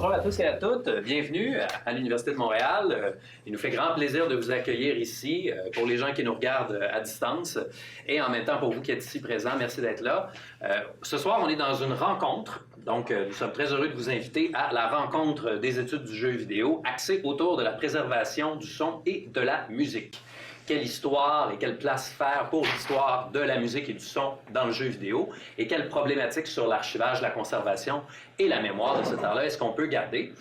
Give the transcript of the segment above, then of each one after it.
Bonjour à tous et à toutes. Bienvenue à l'Université de Montréal. Il nous fait grand plaisir de vous accueillir ici pour les gens qui nous regardent à distance et en même temps pour vous qui êtes ici présents. Merci d'être là. Ce soir, on est dans une rencontre. Donc, nous sommes très heureux de vous inviter à la rencontre des études du jeu vidéo axée autour de la préservation du son et de la musique. Quelle histoire et quelle place faire pour l'histoire de la musique et du son dans le jeu vidéo et quelles problématiques sur l'archivage, la conservation et la mémoire de cet art-là est-ce qu'on peut garder.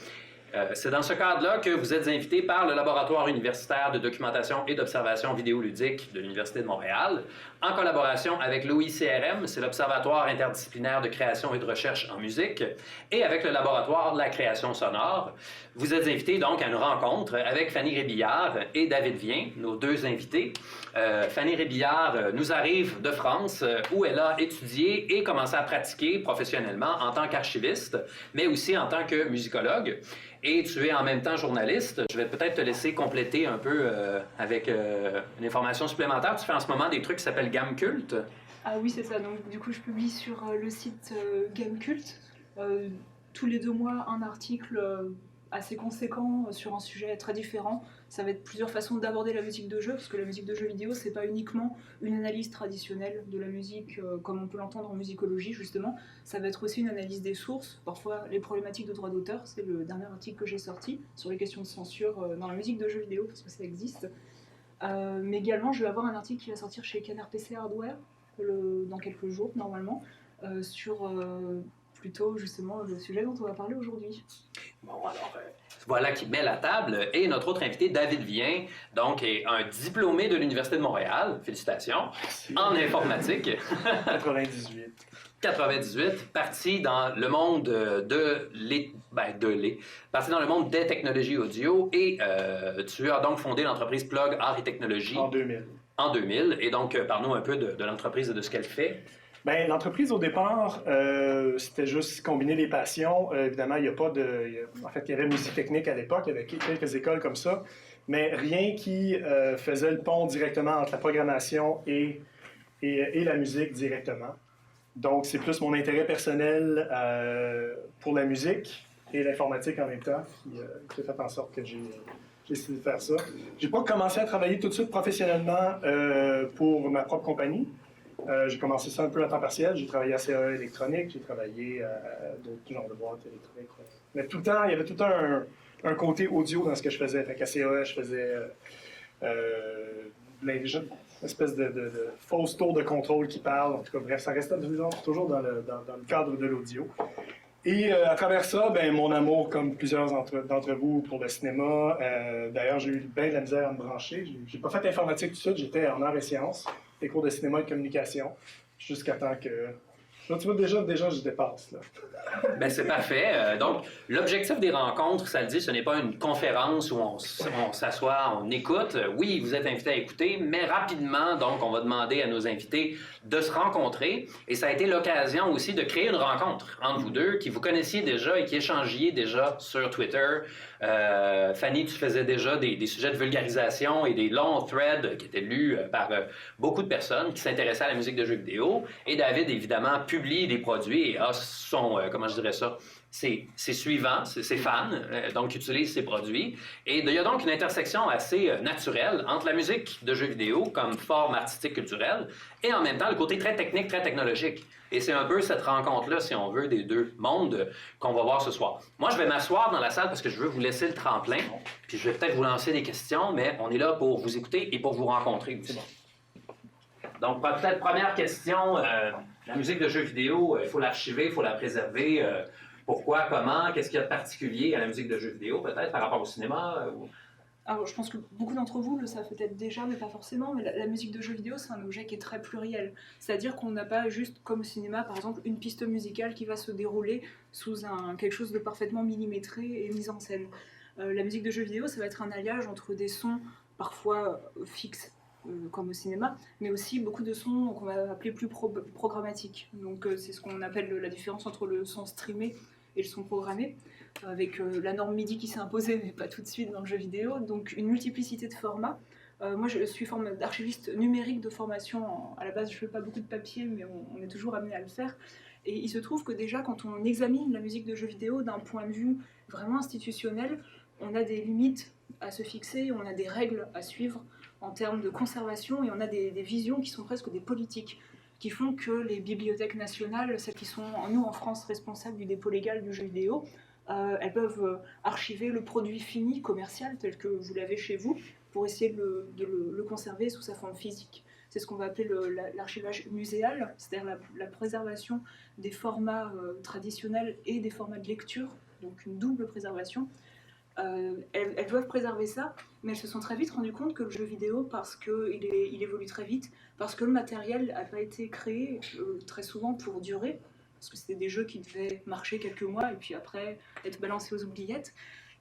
C'est dans ce cadre-là que vous êtes invité par le Laboratoire universitaire de documentation et d'observation vidéoludique de l'Université de Montréal, en collaboration avec l'OICRM, c'est l'Observatoire interdisciplinaire de création et de recherche en musique, et avec le Laboratoire de la création sonore. Vous êtes invités donc à une rencontre avec Fanny Rébillard et David Vien, nos deux invités. Fanny Rébillard nous arrive de France, où elle a étudié et commencé à pratiquer professionnellement en tant qu'archiviste, mais aussi en tant que musicologue. Et tu es en même temps journaliste. Je vais peut-être te laisser compléter un peu avec une information supplémentaire. Tu fais en ce moment des trucs qui s'appellent Gamecult. Ah oui, c'est ça. Donc du coup, je publie sur le site Gamecult tous les 2 mois un article assez conséquent sur un sujet très différent. Ça va être plusieurs façons d'aborder la musique de jeu, parce que la musique de jeu vidéo, c'est pas uniquement une analyse traditionnelle de la musique comme on peut l'entendre en musicologie, justement. Ça va être aussi une analyse des sources, parfois les problématiques de droit d'auteur. C'est le dernier article que j'ai sorti sur les questions de censure dans la musique de jeu vidéo, parce que ça existe. Mais également, je vais avoir un article qui va sortir chez Canard PC Hardware dans quelques jours, normalement, sur plutôt justement le sujet dont on va parler aujourd'hui. Bon, alors, voilà qui met la table. Et notre autre invité, David Vien, donc est un diplômé de l'Université de Montréal, félicitations, en informatique. 98, parti dans le monde parti dans le monde des technologies audio et tu as donc fondé l'entreprise Plug Art et Technologie. En 2000. Et donc, parle-nous un peu de l'entreprise et de ce qu'elle fait. Bien, l'entreprise, au départ, c'était juste combiner les passions. Évidemment, il n'y a pas de... En fait, il y avait Musique Technique à l'époque, il y avait quelques écoles comme ça, mais rien qui faisait le pont directement entre la programmation et la musique directement. Donc, c'est plus mon intérêt personnel pour la musique et l'informatique en même temps qui a fait en sorte que j'ai décidé de faire ça. J'ai pas commencé à travailler tout de suite professionnellement pour ma propre compagnie. J'ai commencé ça un peu à temps partiel. J'ai travaillé à CAE électronique, j'ai travaillé à d'autres genres de boîtes électroniques. Mais tout le temps, il y avait tout un côté audio dans ce que je faisais. Fait qu'à CAE, je faisais une espèce de fausse tour de contrôle qui parle. En tout cas, bref, ça restait toujours dans le cadre de l'audio. Et à travers ça, ben, mon amour, comme plusieurs d'entre vous, pour le cinéma. D'ailleurs, j'ai eu bien de la misère à me brancher. J'ai pas fait informatique tout de suite, j'étais en arts et sciences, des cours de cinéma et de communication, jusqu'à temps que... Là, tu vois, déjà je dépasse. Là. Ben, c'est parfait. Donc, l'objectif des rencontres, ça le dit, ce n'est pas une conférence où on s'assoit, on écoute. Oui, vous êtes invités à écouter, mais rapidement, donc, on va demander à nos invités de se rencontrer. Et ça a été l'occasion aussi de créer une rencontre entre vous deux, qui vous connaissiez déjà et qui échangiez déjà sur Twitter. Fanny, tu faisais déjà des sujets de vulgarisation et des longs threads qui étaient lus par beaucoup de personnes qui s'intéressaient à la musique de jeux vidéo. Et David, évidemment, publie des produits et a son, comment je dirais ça, ses suivants, ses fans, donc utilisent ces produits. Et il y a donc une intersection assez naturelle entre la musique de jeux vidéo comme forme artistique culturelle et en même temps le côté très technique, très technologique. Et c'est un peu cette rencontre-là, si on veut, des deux mondes qu'on va voir ce soir. Moi, je vais m'asseoir dans la salle parce que je veux vous laisser le tremplin, puis je vais peut-être vous lancer des questions, mais on est là pour vous écouter et pour vous rencontrer aussi. Donc, peut-être première question, la musique de jeux vidéo, il faut l'archiver, il faut la préserver. Pourquoi, comment, qu'est-ce qu'il y a de particulier à la musique de jeux vidéo, peut-être, par rapport au cinéma? Alors, je pense que beaucoup d'entre vous le savent peut-être déjà, mais pas forcément, mais la musique de jeux vidéo, c'est un objet qui est très pluriel. C'est-à-dire qu'on n'a pas juste, comme au cinéma, par exemple, une piste musicale qui va se dérouler sous quelque chose de parfaitement millimétré et mis en scène. La musique de jeux vidéo, ça va être un alliage entre des sons parfois fixes, comme au cinéma, mais aussi beaucoup de sons qu'on va appeler plus programmatiques. Donc c'est ce qu'on appelle la différence entre le son streamé et le son programmé, avec la norme MIDI qui s'est imposée, mais pas tout de suite dans le jeu vidéo, donc une multiplicité de formats. Moi je suis d'archiviste numérique de formation, à la base je fais pas beaucoup de papier, mais on est toujours amené à le faire, Et il se trouve que déjà, quand on examine la musique de jeux vidéo d'un point de vue vraiment institutionnel, on a des limites à se fixer, on a des règles à suivre en termes de conservation, et on a des visions qui sont presque des politiques, qui font que les bibliothèques nationales, celles qui sont, nous en France, responsables du dépôt légal du jeu vidéo, elles peuvent archiver le produit fini commercial tel que vous l'avez chez vous pour essayer de le conserver sous sa forme physique. C'est ce qu'on va appeler l'archivage muséal, c'est-à-dire la préservation des formats traditionnels et des formats de lecture, donc une double préservation. Elles doivent préserver ça, mais elles se sont très vite rendues compte que le jeu vidéo, parce qu'il évolue très vite, parce que le matériel n'a pas été créé très souvent pour durer, parce que c'était des jeux qui devaient marcher quelques mois et puis après être balancés aux oubliettes,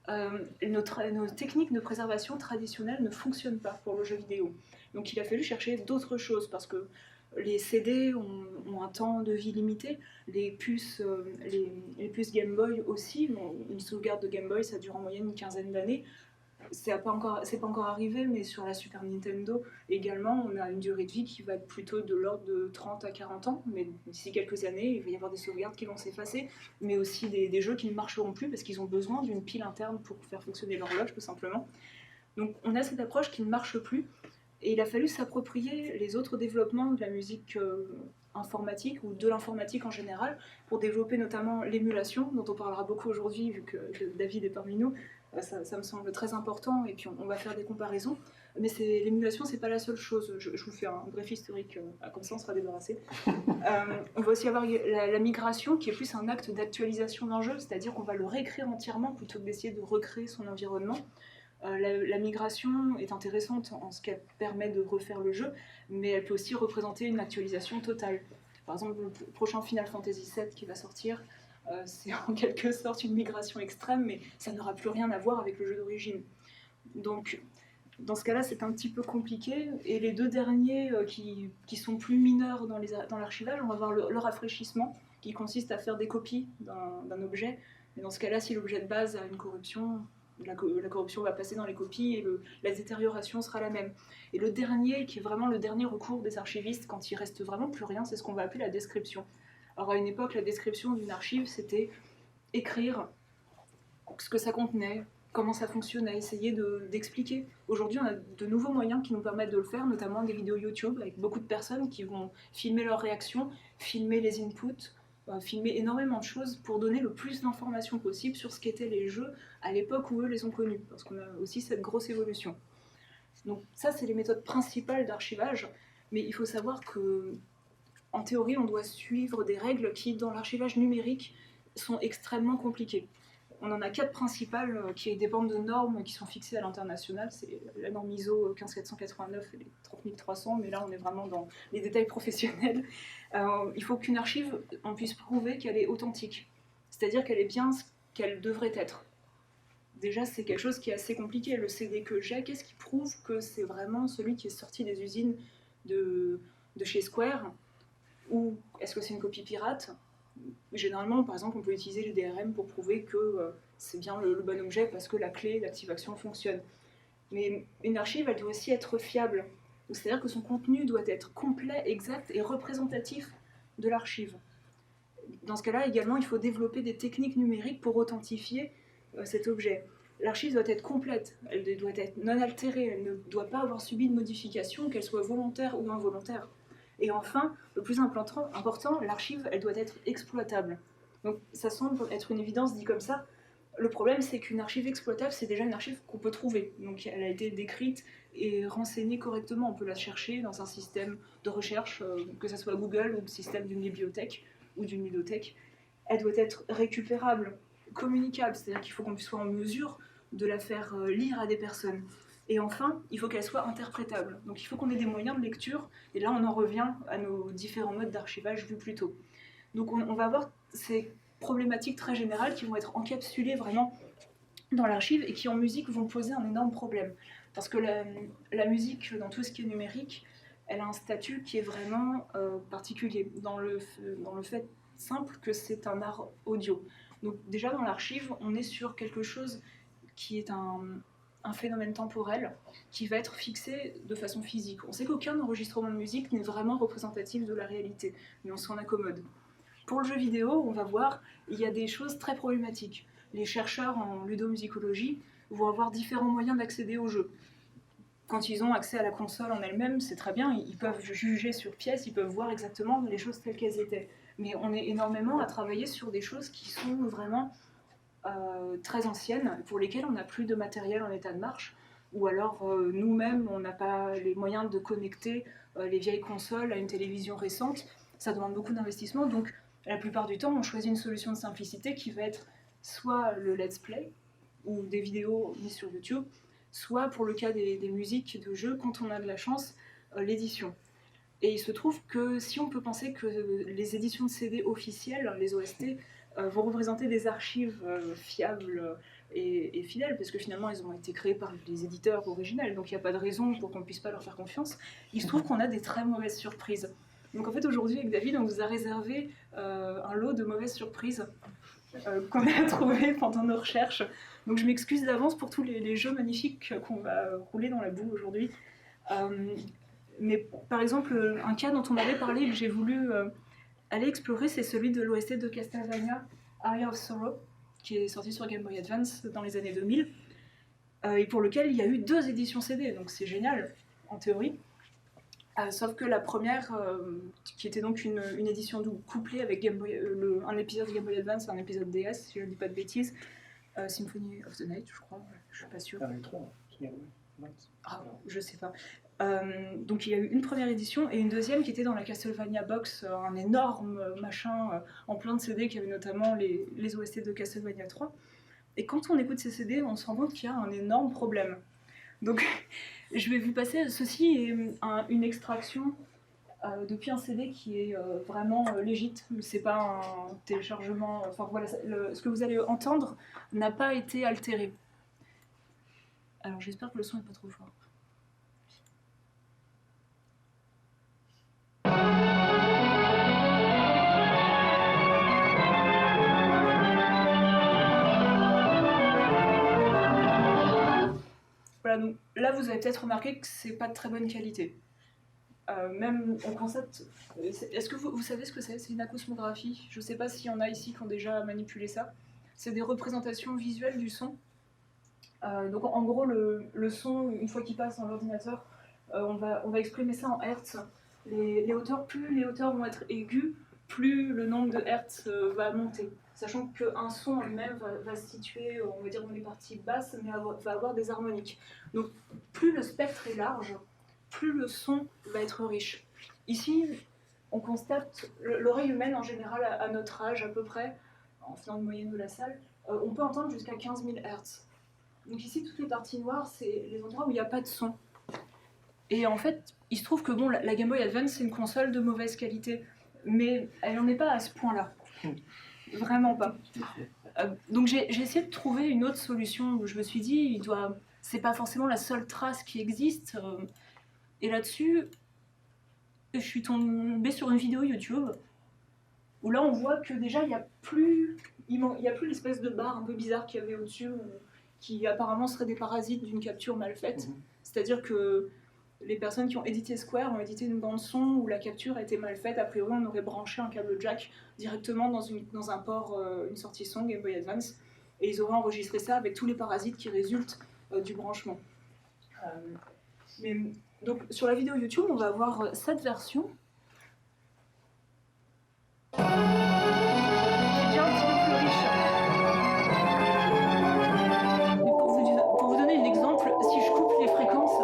nos techniques de préservation traditionnelles ne fonctionnent pas pour le jeu vidéo. Donc il a fallu chercher d'autres choses, parce que les CD ont un temps de vie limité, les puces Game Boy aussi, une sauvegarde de Game Boy ça dure en moyenne une quinzaine d'années. C'est pas encore arrivé, mais sur la Super Nintendo également, on a une durée de vie qui va être plutôt de l'ordre de 30 à 40 ans, mais d'ici quelques années, il va y avoir des sauvegardes qui vont s'effacer, mais aussi des jeux qui ne marcheront plus parce qu'ils ont besoin d'une pile interne pour faire fonctionner l'horloge, tout simplement. Donc on a cette approche qui ne marche plus, et il a fallu s'approprier les autres développements de la musique informatique, ou de l'informatique en général, pour développer notamment l'émulation, dont on parlera beaucoup aujourd'hui, vu que David est parmi nous. Ça me semble très important, et puis on va faire des comparaisons. Mais l'émulation, c'est pas la seule chose. Je vous fais un bref historique, comme ça on sera débarrassé. On va aussi avoir la migration, qui est plus un acte d'actualisation d'un jeu, c'est-à-dire qu'on va le réécrire entièrement plutôt que d'essayer de recréer son environnement. La migration est intéressante en ce qu'elle permet de refaire le jeu, mais elle peut aussi représenter une actualisation totale. Par exemple, le prochain Final Fantasy VII qui va sortir, c'est en quelque sorte une migration extrême, mais ça n'aura plus rien à voir avec le jeu d'origine. Donc, dans ce cas-là, c'est un petit peu compliqué. Et les deux derniers qui sont plus mineurs dans l'archivage, on va voir le rafraîchissement, qui consiste à faire des copies d'un objet. Mais dans ce cas-là, si l'objet de base a une corruption, la corruption va passer dans les copies et la détérioration sera la même. Et le dernier, qui est vraiment le dernier recours des archivistes, quand il reste vraiment plus rien, c'est ce qu'on va appeler la description. Alors à une époque, la description d'une archive, c'était écrire ce que ça contenait, comment ça fonctionnait, essayer d'expliquer. Aujourd'hui, on a de nouveaux moyens qui nous permettent de le faire, notamment des vidéos YouTube avec beaucoup de personnes qui vont filmer leurs réactions, filmer les inputs, filmer énormément de choses pour donner le plus d'informations possible sur ce qu'étaient les jeux à l'époque où eux les ont connus, parce qu'on a aussi cette grosse évolution. Donc ça, c'est les méthodes principales d'archivage, mais il faut savoir que en théorie, on doit suivre des règles qui, dans l'archivage numérique, sont extrêmement compliquées. On en a 4 principales qui dépendent de normes qui sont fixées à l'international. C'est la norme ISO 15489 et les 30300, mais là on est vraiment dans les détails professionnels. Il faut qu'une archive, on puisse prouver qu'elle est authentique, c'est-à-dire qu'elle est bien ce qu'elle devrait être. Déjà, c'est quelque chose qui est assez compliqué. Le CD que j'ai, qu'est-ce qui prouve que c'est vraiment celui qui est sorti des usines de chez Square, ou est-ce que c'est une copie pirate? Généralement, par exemple, on peut utiliser les DRM pour prouver que c'est bien le bon objet parce que la clé d'activation fonctionne. Mais une archive, elle doit aussi être fiable. C'est-à-dire que son contenu doit être complet, exact et représentatif de l'archive. Dans ce cas-là, également, il faut développer des techniques numériques pour authentifier cet objet. L'archive doit être complète, elle doit être non altérée, elle ne doit pas avoir subi de modification, qu'elle soit volontaire ou involontaire. Et enfin, le plus important, l'archive, elle doit être exploitable. Donc ça semble être une évidence dit comme ça. Le problème, c'est qu'une archive exploitable, c'est déjà une archive qu'on peut trouver. Donc elle a été décrite et renseignée correctement. On peut la chercher dans un système de recherche, que ce soit Google ou le système d'une bibliothèque ou d'une ludothèque. Elle doit être récupérable, communicable, c'est-à-dire qu'il faut qu'on soit en mesure de la faire lire à des personnes. Et enfin, il faut qu'elle soit interprétable. Donc il faut qu'on ait des moyens de lecture, et là on en revient à nos différents modes d'archivage vus plus tôt. Donc on va avoir ces problématiques très générales qui vont être encapsulées vraiment dans l'archive et qui en musique vont poser un énorme problème. Parce que la musique, dans tout ce qui est numérique, elle a un statut qui est vraiment particulier, dans le fait simple que c'est un art audio. Donc déjà dans l'archive, on est sur quelque chose qui est un phénomène temporel qui va être fixé de façon physique. On sait qu'aucun enregistrement de musique n'est vraiment représentatif de la réalité, mais on s'en accommode. Pour le jeu vidéo, on va voir, il y a des choses très problématiques. Les chercheurs en ludomusicologie vont avoir différents moyens d'accéder au jeu. Quand ils ont accès à la console en elle-même, c'est très bien, ils peuvent juger sur pièce, ils peuvent voir exactement les choses telles qu'elles étaient. Mais on est énormément à travailler sur des choses qui sont vraiment très anciennes, pour lesquelles on n'a plus de matériel en état de marche, ou alors nous-mêmes, on n'a pas les moyens de connecter les vieilles consoles à une télévision récente. Ça demande beaucoup d'investissement, donc la plupart du temps, on choisit une solution de simplicité qui va être soit le let's play, ou des vidéos mises sur YouTube, soit pour le cas des musiques de jeux, quand on a de la chance, l'édition. Et il se trouve que si on peut penser que les éditions de CD officielles, les OST, vont représenter des archives fiables et fidèles, parce que finalement elles ont été créées par les éditeurs originels, donc il n'y a pas de raison pour qu'on ne puisse pas leur faire confiance, il se trouve qu'on a des très mauvaises surprises. Donc en fait aujourd'hui avec David, on vous a réservé un lot de mauvaises surprises qu'on a trouvé pendant nos recherches. Donc je m'excuse d'avance pour tous les jeux magnifiques qu'on va rouler dans la boue aujourd'hui. Mais par exemple, un cas dont on avait parlé et que j'ai voulu aller explorer, c'est celui de l'OST de Castlevania, Area of Sorrow, qui est sorti sur Game Boy Advance dans les années 2000, et pour lequel il y a eu 2 éditions CD, donc c'est génial, en théorie. Sauf que la première, qui était donc une édition couplée avec Game Boy, un épisode Game Boy Advance et un épisode DS, si je ne dis pas de bêtises, Symphony of the Night, je crois, je suis pas sûre. Ah, je sais pas. Donc il y a eu une première édition et une deuxième qui était dans la Castlevania Box, un énorme machin en plein de CD qui avait notamment les OST de Castlevania 3. Et quand on écoute ces CD, on se rend compte qu'il y a un énorme problème. Donc je vais vous passer, ceci est une extraction depuis un CD qui est vraiment légitime, c'est pas un téléchargement, enfin voilà, ce que vous allez entendre n'a pas été altéré. Alors j'espère que le son n'est pas trop fort. Voilà, donc là vous avez peut-être remarqué que c'est pas de très bonne qualité. Même on constate. Est-ce que vous savez ce que c'est? C'est une acosmographie. Je sais pas s'il y en a ici qui ont déjà manipulé ça. C'est des représentations visuelles du son. Donc en gros le son, une fois qu'il passe dans l'ordinateur, on va exprimer ça en hertz. Les hauteurs, plus les hauteurs vont être aiguës, plus le nombre de hertz va monter. Sachant qu'un son en lui-même va se situer, on va dire, dans les parties basses, mais va avoir des harmoniques. Donc plus le spectre est large, plus le son va être riche. Ici, on constate, l'oreille humaine en général, à notre âge à peu près, en faisant une moyenne de la salle, on peut entendre jusqu'à 15 000 Hz. Donc ici, toutes les parties noires, c'est les endroits où il n'y a pas de son. Et en fait, il se trouve que bon, la Game Boy Advance, c'est une console de mauvaise qualité, mais elle n'en est pas à ce point-là. Vraiment pas. Donc j'ai essayé de trouver une autre solution où je me suis dit, c'est pas forcément la seule trace qui existe. Et là-dessus, je suis tombée sur une vidéo YouTube où là on voit que déjà il n'y a plus l'espèce de barre un peu bizarre qu'il y avait au-dessus, qui apparemment seraient des parasites d'une capture mal faite. C'est-à-dire que les personnes qui ont édité Square ont édité une bande-son où la capture a été mal faite. A priori, on aurait branché un câble jack directement dans un port, une sortie son Game Boy Advance, et ils auraient enregistré ça avec tous les parasites qui résultent du branchement. Donc, sur la vidéo YouTube, on va avoir cette version. Qui est déjà un petit peu plus riche. Pour vous donner un exemple, si je coupe les fréquences,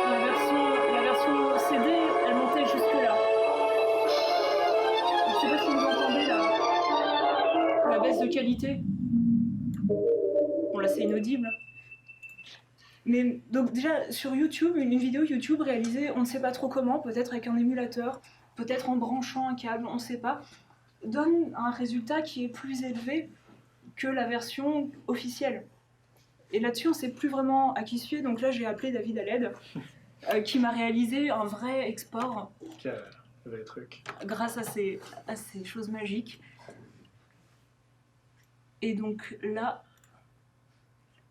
la version CD, elle montait jusque là. Je ne sais pas si vous entendez la baisse de qualité. Bon là c'est inaudible. Mais donc déjà sur YouTube, une vidéo YouTube réalisée, on ne sait pas trop comment, peut-être avec un émulateur, peut-être en branchant un câble, on ne sait pas, donne un résultat qui est plus élevé que la version officielle. Et là-dessus, on ne sait plus vraiment à qui se fier, donc là j'ai appelé David à l'aide, qui m'a réalisé un vrai export. Vrai truc. Grâce à ces choses magiques. Et donc là,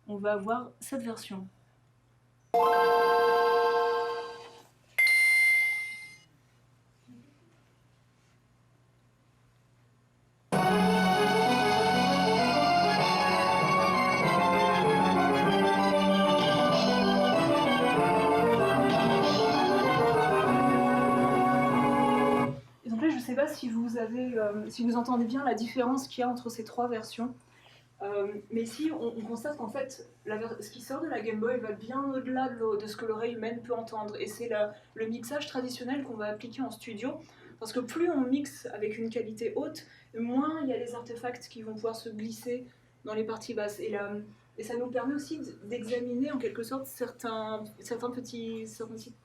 on va avoir cette version. ne sais pas si si vous entendez bien la différence qu'il y a entre ces trois versions. Mais ici, on constate qu'en fait, ce qui sort de la Game Boy va bien au-delà de ce que l'oreille humaine peut entendre. Et c'est le mixage traditionnel qu'on va appliquer en studio. Parce que plus on mixe avec une qualité haute, moins il y a des artefacts qui vont pouvoir se glisser dans les parties basses. Et ça nous permet aussi d'examiner en quelque sorte certaines petites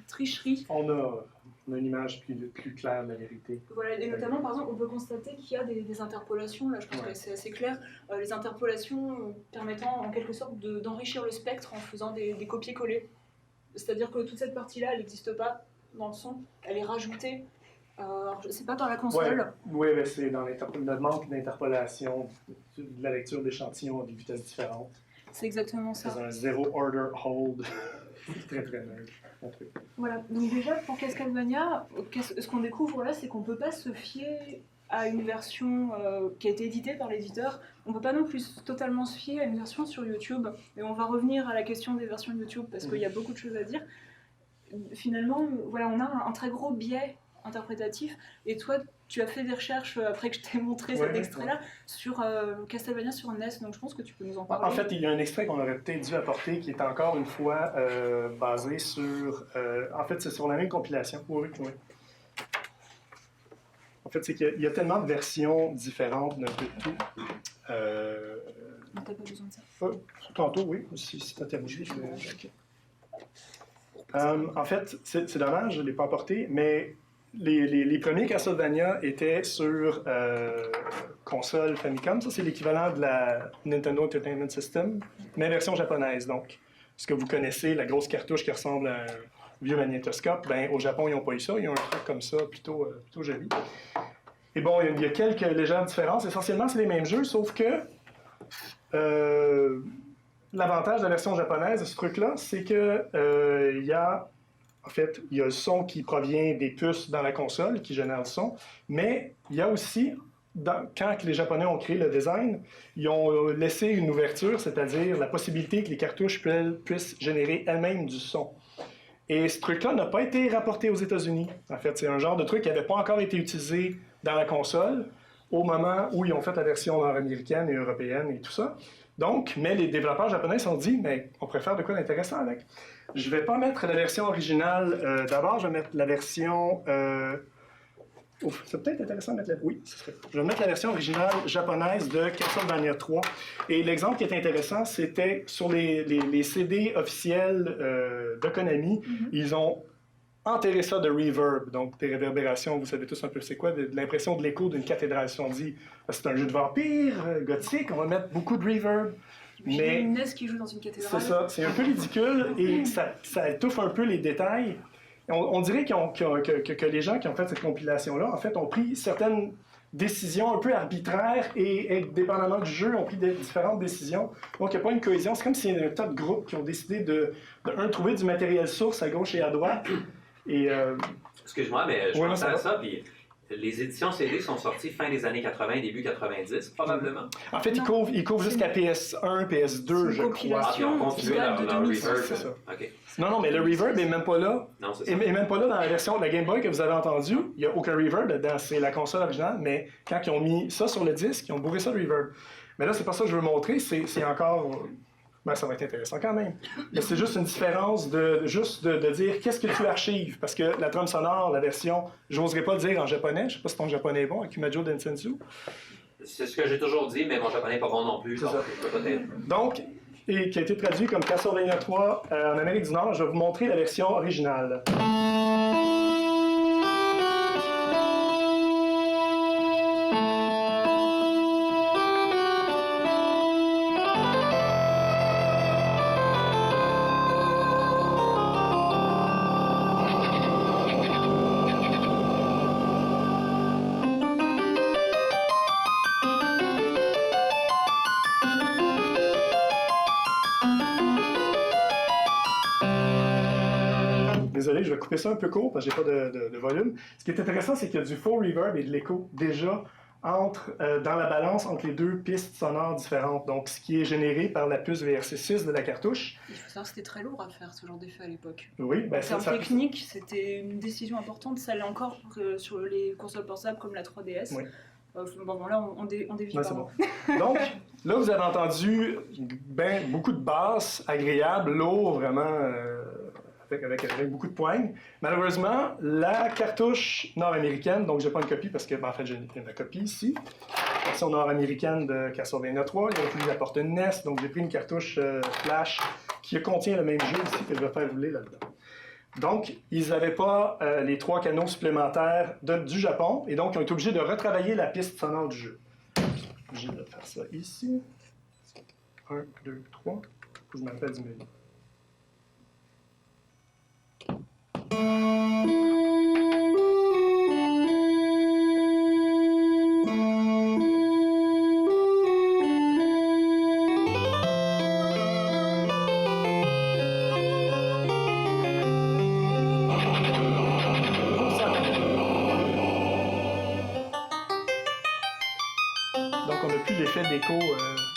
tricheries. On a une image plus claire de la vérité. Voilà, et notamment, par exemple, on peut constater qu'il y a des interpolations, là je pense que c'est assez clair, les interpolations permettant en quelque sorte d'enrichir le spectre en faisant des copier-coller. C'est-à-dire que toute cette partie-là, elle n'existe pas dans le son, elle est rajoutée. Alors, je sais pas dans la console. Oui, mais c'est dans le manque d'interpolation, de la lecture d'échantillons à des vitesses différentes. C'est exactement ça. C'est un zero order hold. Très très nerd. Voilà, donc déjà pour Castlevania, ce qu'on découvre là, c'est qu'on ne peut pas se fier à une version qui a été éditée par l'éditeur. On ne peut pas non plus totalement se fier à une version sur YouTube. Et on va revenir à la question des versions YouTube parce qu'il y a beaucoup de choses à dire. Finalement, voilà, on a un très gros biais interprétatif. Et toi, tu as fait des recherches après que je t'ai montré cet extrait-là sur Castlevania sur NES, donc je pense que tu peux nous en parler. En fait, il y a un extrait qu'on aurait peut-être dû apporter qui est encore une fois basé sur... en fait, c'est sur la même compilation. Oui. En fait, c'est qu'il y a tellement de versions différentes d'un peu de tout. T'as pas besoin de ça. Tantôt, oui, si tu as terminé. En fait, c'est dommage, je ne l'ai pas apporté, mais les premiers Castlevania étaient sur console Famicom. Ça, c'est l'équivalent de la Nintendo Entertainment System, mais version japonaise. Donc, ce que vous connaissez, la grosse cartouche qui ressemble à un vieux magnétoscope, ben, au Japon, ils n'ont pas eu ça. Ils ont un truc comme ça, plutôt joli. Et bon, il y a quelques légères différences. Essentiellement, c'est les mêmes jeux, sauf que l'avantage de la version japonaise de ce truc-là, c'est que il y a le son qui provient des puces dans la console, qui génère le son, mais il y a aussi, quand les Japonais ont créé le design, ils ont laissé une ouverture, c'est-à-dire la possibilité que les cartouches puissent générer elles-mêmes du son. Et ce truc-là n'a pas été rapporté aux États-Unis. En fait, c'est un genre de truc qui n'avait pas encore été utilisé dans la console au moment où ils ont fait la version nord-américaine et européenne et tout ça. Donc, mais les développeurs japonais se sont dit, mais on pourrait faire de quoi d'intéressant avec. Je ne vais pas mettre la version originale d'abord, je vais mettre la version... c'est peut-être intéressant de mettre la... Oui, je vais mettre la version originale japonaise de Castlevania 3. Et l'exemple qui est intéressant, c'était sur les CD officiels de Konami, ils ont enterré ça de reverb, donc des réverbérations, vous savez tous un peu c'est quoi, de l'impression de l'écho d'une cathédrale. Ils se sont dit, c'est un jeu de vampire gothique, on va mettre beaucoup de reverb. Mais une NES qui joue dans une cathédrale. C'est ça, c'est un peu ridicule et ça étouffe un peu les détails. On dirait que les gens qui ont fait cette compilation-là, en fait, ont pris certaines décisions un peu arbitraires et dépendamment du jeu, ont pris différentes décisions. Donc, il n'y a pas une cohésion. C'est comme s'il y a un tas de groupes qui ont décidé de trouver du matériel source à gauche et à droite. Et, excuse-moi, mais je pensais à ça, puis les éditions CD sont sorties fin des années 80, début 90, probablement. En fait, ils couvrent jusqu'à PS1, PS2, je crois. Ah, ils ont continué leur reverb, c'est ça. Okay. Non, mais le reverb n'est même pas là. Non, c'est ça. Et même pas là dans la version de la Game Boy que vous avez entendue. Il n'y a aucun reverb dedans, c'est la console originale, mais quand ils ont mis ça sur le disque, ils ont bourré ça de reverb. Mais là, c'est pas ça que je veux montrer, c'est encore... Ben, ça va être intéressant quand même. Mais c'est juste une différence de dire qu'est-ce que tu archives. Parce que la trame sonore, la version, j'oserais pas le dire en japonais. Je sais pas si ton japonais est bon, Akumajo Densetsu. C'est ce que j'ai toujours dit, mais mon japonais n'est pas bon non plus. Donc, et qui a été traduit comme Castlevania 3 en Amérique du Nord, je vais vous montrer la version originale. Désolé, je vais couper ça un peu court parce que j'ai pas de volume. Ce qui est intéressant, c'est qu'il y a du faux reverb et de l'écho déjà dans la balance entre les deux pistes sonores différentes. Donc, ce qui est généré par la puce VRC6 de la cartouche. Il faut savoir que c'était très lourd à faire ce genre d'effet à l'époque. Oui, ben En termes techniques, c'était une décision importante. Ça l'est encore sur les consoles portables comme la 3DS. Oui. Bon, là, on dévie Non, pas. c'est bon. Donc, là, vous avez entendu beaucoup de basses agréables, lourds, vraiment, avec beaucoup de poignes. Malheureusement, la cartouche nord-américaine, donc j'ai pas une copie parce que, en fait, j'ai ma copie ici. La version nord-américaine de Castlevania 3, il a fallu apporter une NES, donc j'ai pris une cartouche flash qui contient le même jeu ici que je vais faire rouler là-dedans. Donc, ils n'avaient pas les 3 canaux supplémentaires du Japon, et donc ils ont été obligés de retravailler la piste sonore du jeu. Je vais faire ça ici. 1, 2, 3. Faut que je me rappelle du menu. Donc, on n'a plus l'effet d'écho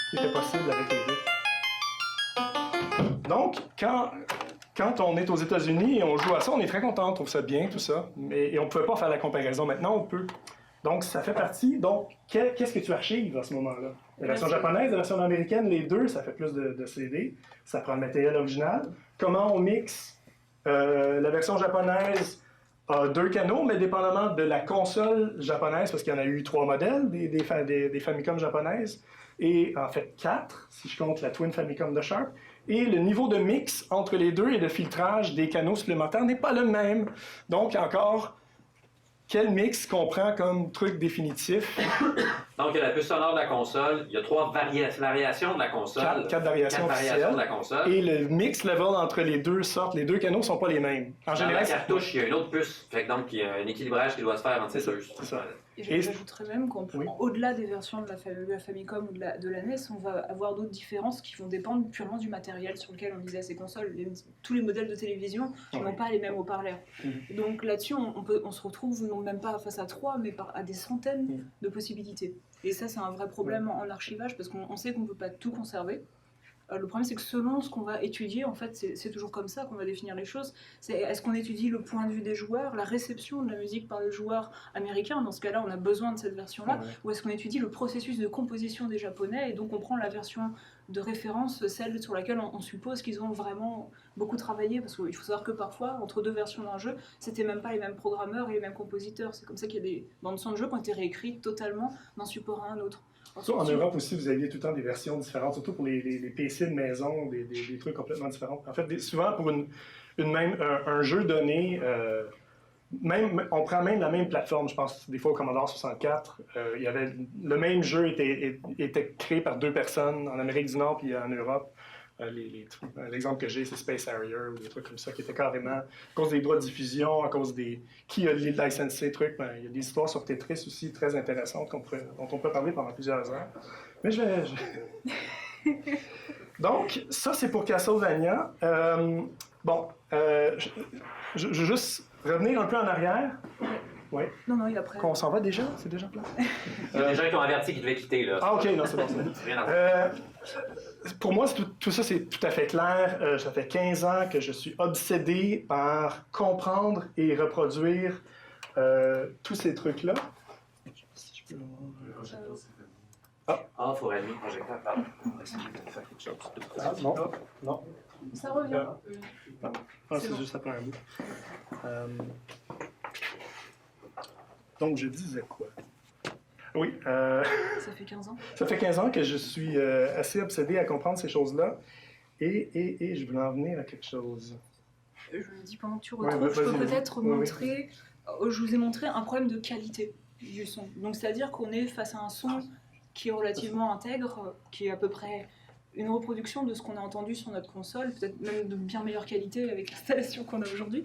qui était possible avec les jeux. Donc, quand on est aux États-Unis et on joue à ça, on est très content, on trouve ça bien, tout ça. Et on ne pouvait pas faire la comparaison. Maintenant, on peut. Donc, ça fait partie. Donc, qu'est-ce que tu archives à ce moment-là? La version japonaise, la version américaine, les deux, ça fait plus de CD. Ça prend le matériel original. Comment on mixe? La version japonaise a 2 canaux, mais dépendamment de la console japonaise, parce qu'il y en a eu 3 modèles des Famicom japonaises, et en fait 4, si je compte la Twin Famicom de Sharp. Et le niveau de mix entre les deux et de filtrage des canaux supplémentaires n'est pas le même. Donc, encore, quel mix qu'on prend comme truc définitif? Donc, il y a la puce sonore de la console, il y a 3 variations de la console. 4 variations officielles. De la console. Et le mix level entre les deux sortes, les 2 canaux ne sont pas les mêmes. En Dans général, la cartouche, il y a une autre puce. Fait que donc, il y a un équilibrage qui doit se faire entre ces deux. c'est ça. Et j'ajouterais même qu'au-delà des versions de la Famicom ou de la NES, on va avoir d'autres différences qui vont dépendre purement du matériel sur lequel on lisait ces consoles. Tous les modèles de télévision n'ont pas les mêmes haut-parleurs. Donc là-dessus, on se retrouve non même pas face à 3, mais à des centaines de possibilités. Et ça, c'est un vrai problème en archivage parce qu'on sait qu'on ne peut pas tout conserver. Le problème, c'est que selon ce qu'on va étudier, en fait, c'est toujours comme ça qu'on va définir les choses. Est-ce qu'on étudie le point de vue des joueurs, la réception de la musique par le joueur américain? Dans ce cas-là, on a besoin de cette version-là. Ou est-ce qu'on étudie le processus de composition des Japonais et donc on prend la version de référence, celle sur laquelle on suppose qu'ils ont vraiment beaucoup travaillé? Parce qu'il faut savoir que parfois, entre 2 versions d'un jeu, c'était même pas les mêmes programmeurs et les mêmes compositeurs. C'est comme ça qu'il y a des bandes-son de jeux qui ont été réécrites totalement d'un support à un autre. En Europe aussi, vous aviez tout le temps des versions différentes, surtout pour les PC de maison, des trucs complètement différents. En fait, souvent, pour un jeu donné, on prend même la même plateforme, je pense, des fois au Commodore 64, il y avait, le même jeu était créé par 2 personnes en Amérique du Nord puis en Europe. L'exemple que j'ai, c'est Space Harrier ou des trucs comme ça, qui étaient carrément, à cause des droits de diffusion, à cause des... Qui a licensé ces trucs, il y a des histoires sur Tetris aussi très intéressantes dont on peut parler pendant plusieurs heures. Mais je vais... Donc, ça, c'est pour Castlevania. Je veux juste revenir un peu en arrière. Oui. Non, il est prêt. On s'en va déjà? C'est déjà plein? Il y a des gens qui ont averti qu'ils devaient quitter, là. Ah, OK, non, c'est bon. Rien à voir. Pour moi, tout ça, c'est tout à fait clair. Ça fait 15 ans que je suis obsédé par comprendre et reproduire tous ces trucs-là. Si je peux... Ah, il faut rallumer le projecteur. Pardon. On va essayer de faire quelque chose. Non. Ça revient. C'est juste après un bout. Donc, je disais quoi? Oui. Ça fait 15 ans. Ça fait 15 ans que je suis assez obsédé à comprendre ces choses-là. Et je voulais en venir à quelque chose. Je me dis, pendant que tu retrouves, je peux peut-être montrer... Je vous ai montré un problème de qualité du son. Donc, c'est-à-dire qu'on est face à un son qui est relativement intègre, qui est à peu près une reproduction de ce qu'on a entendu sur notre console, peut-être même de bien meilleure qualité avec l'installation qu'on a aujourd'hui.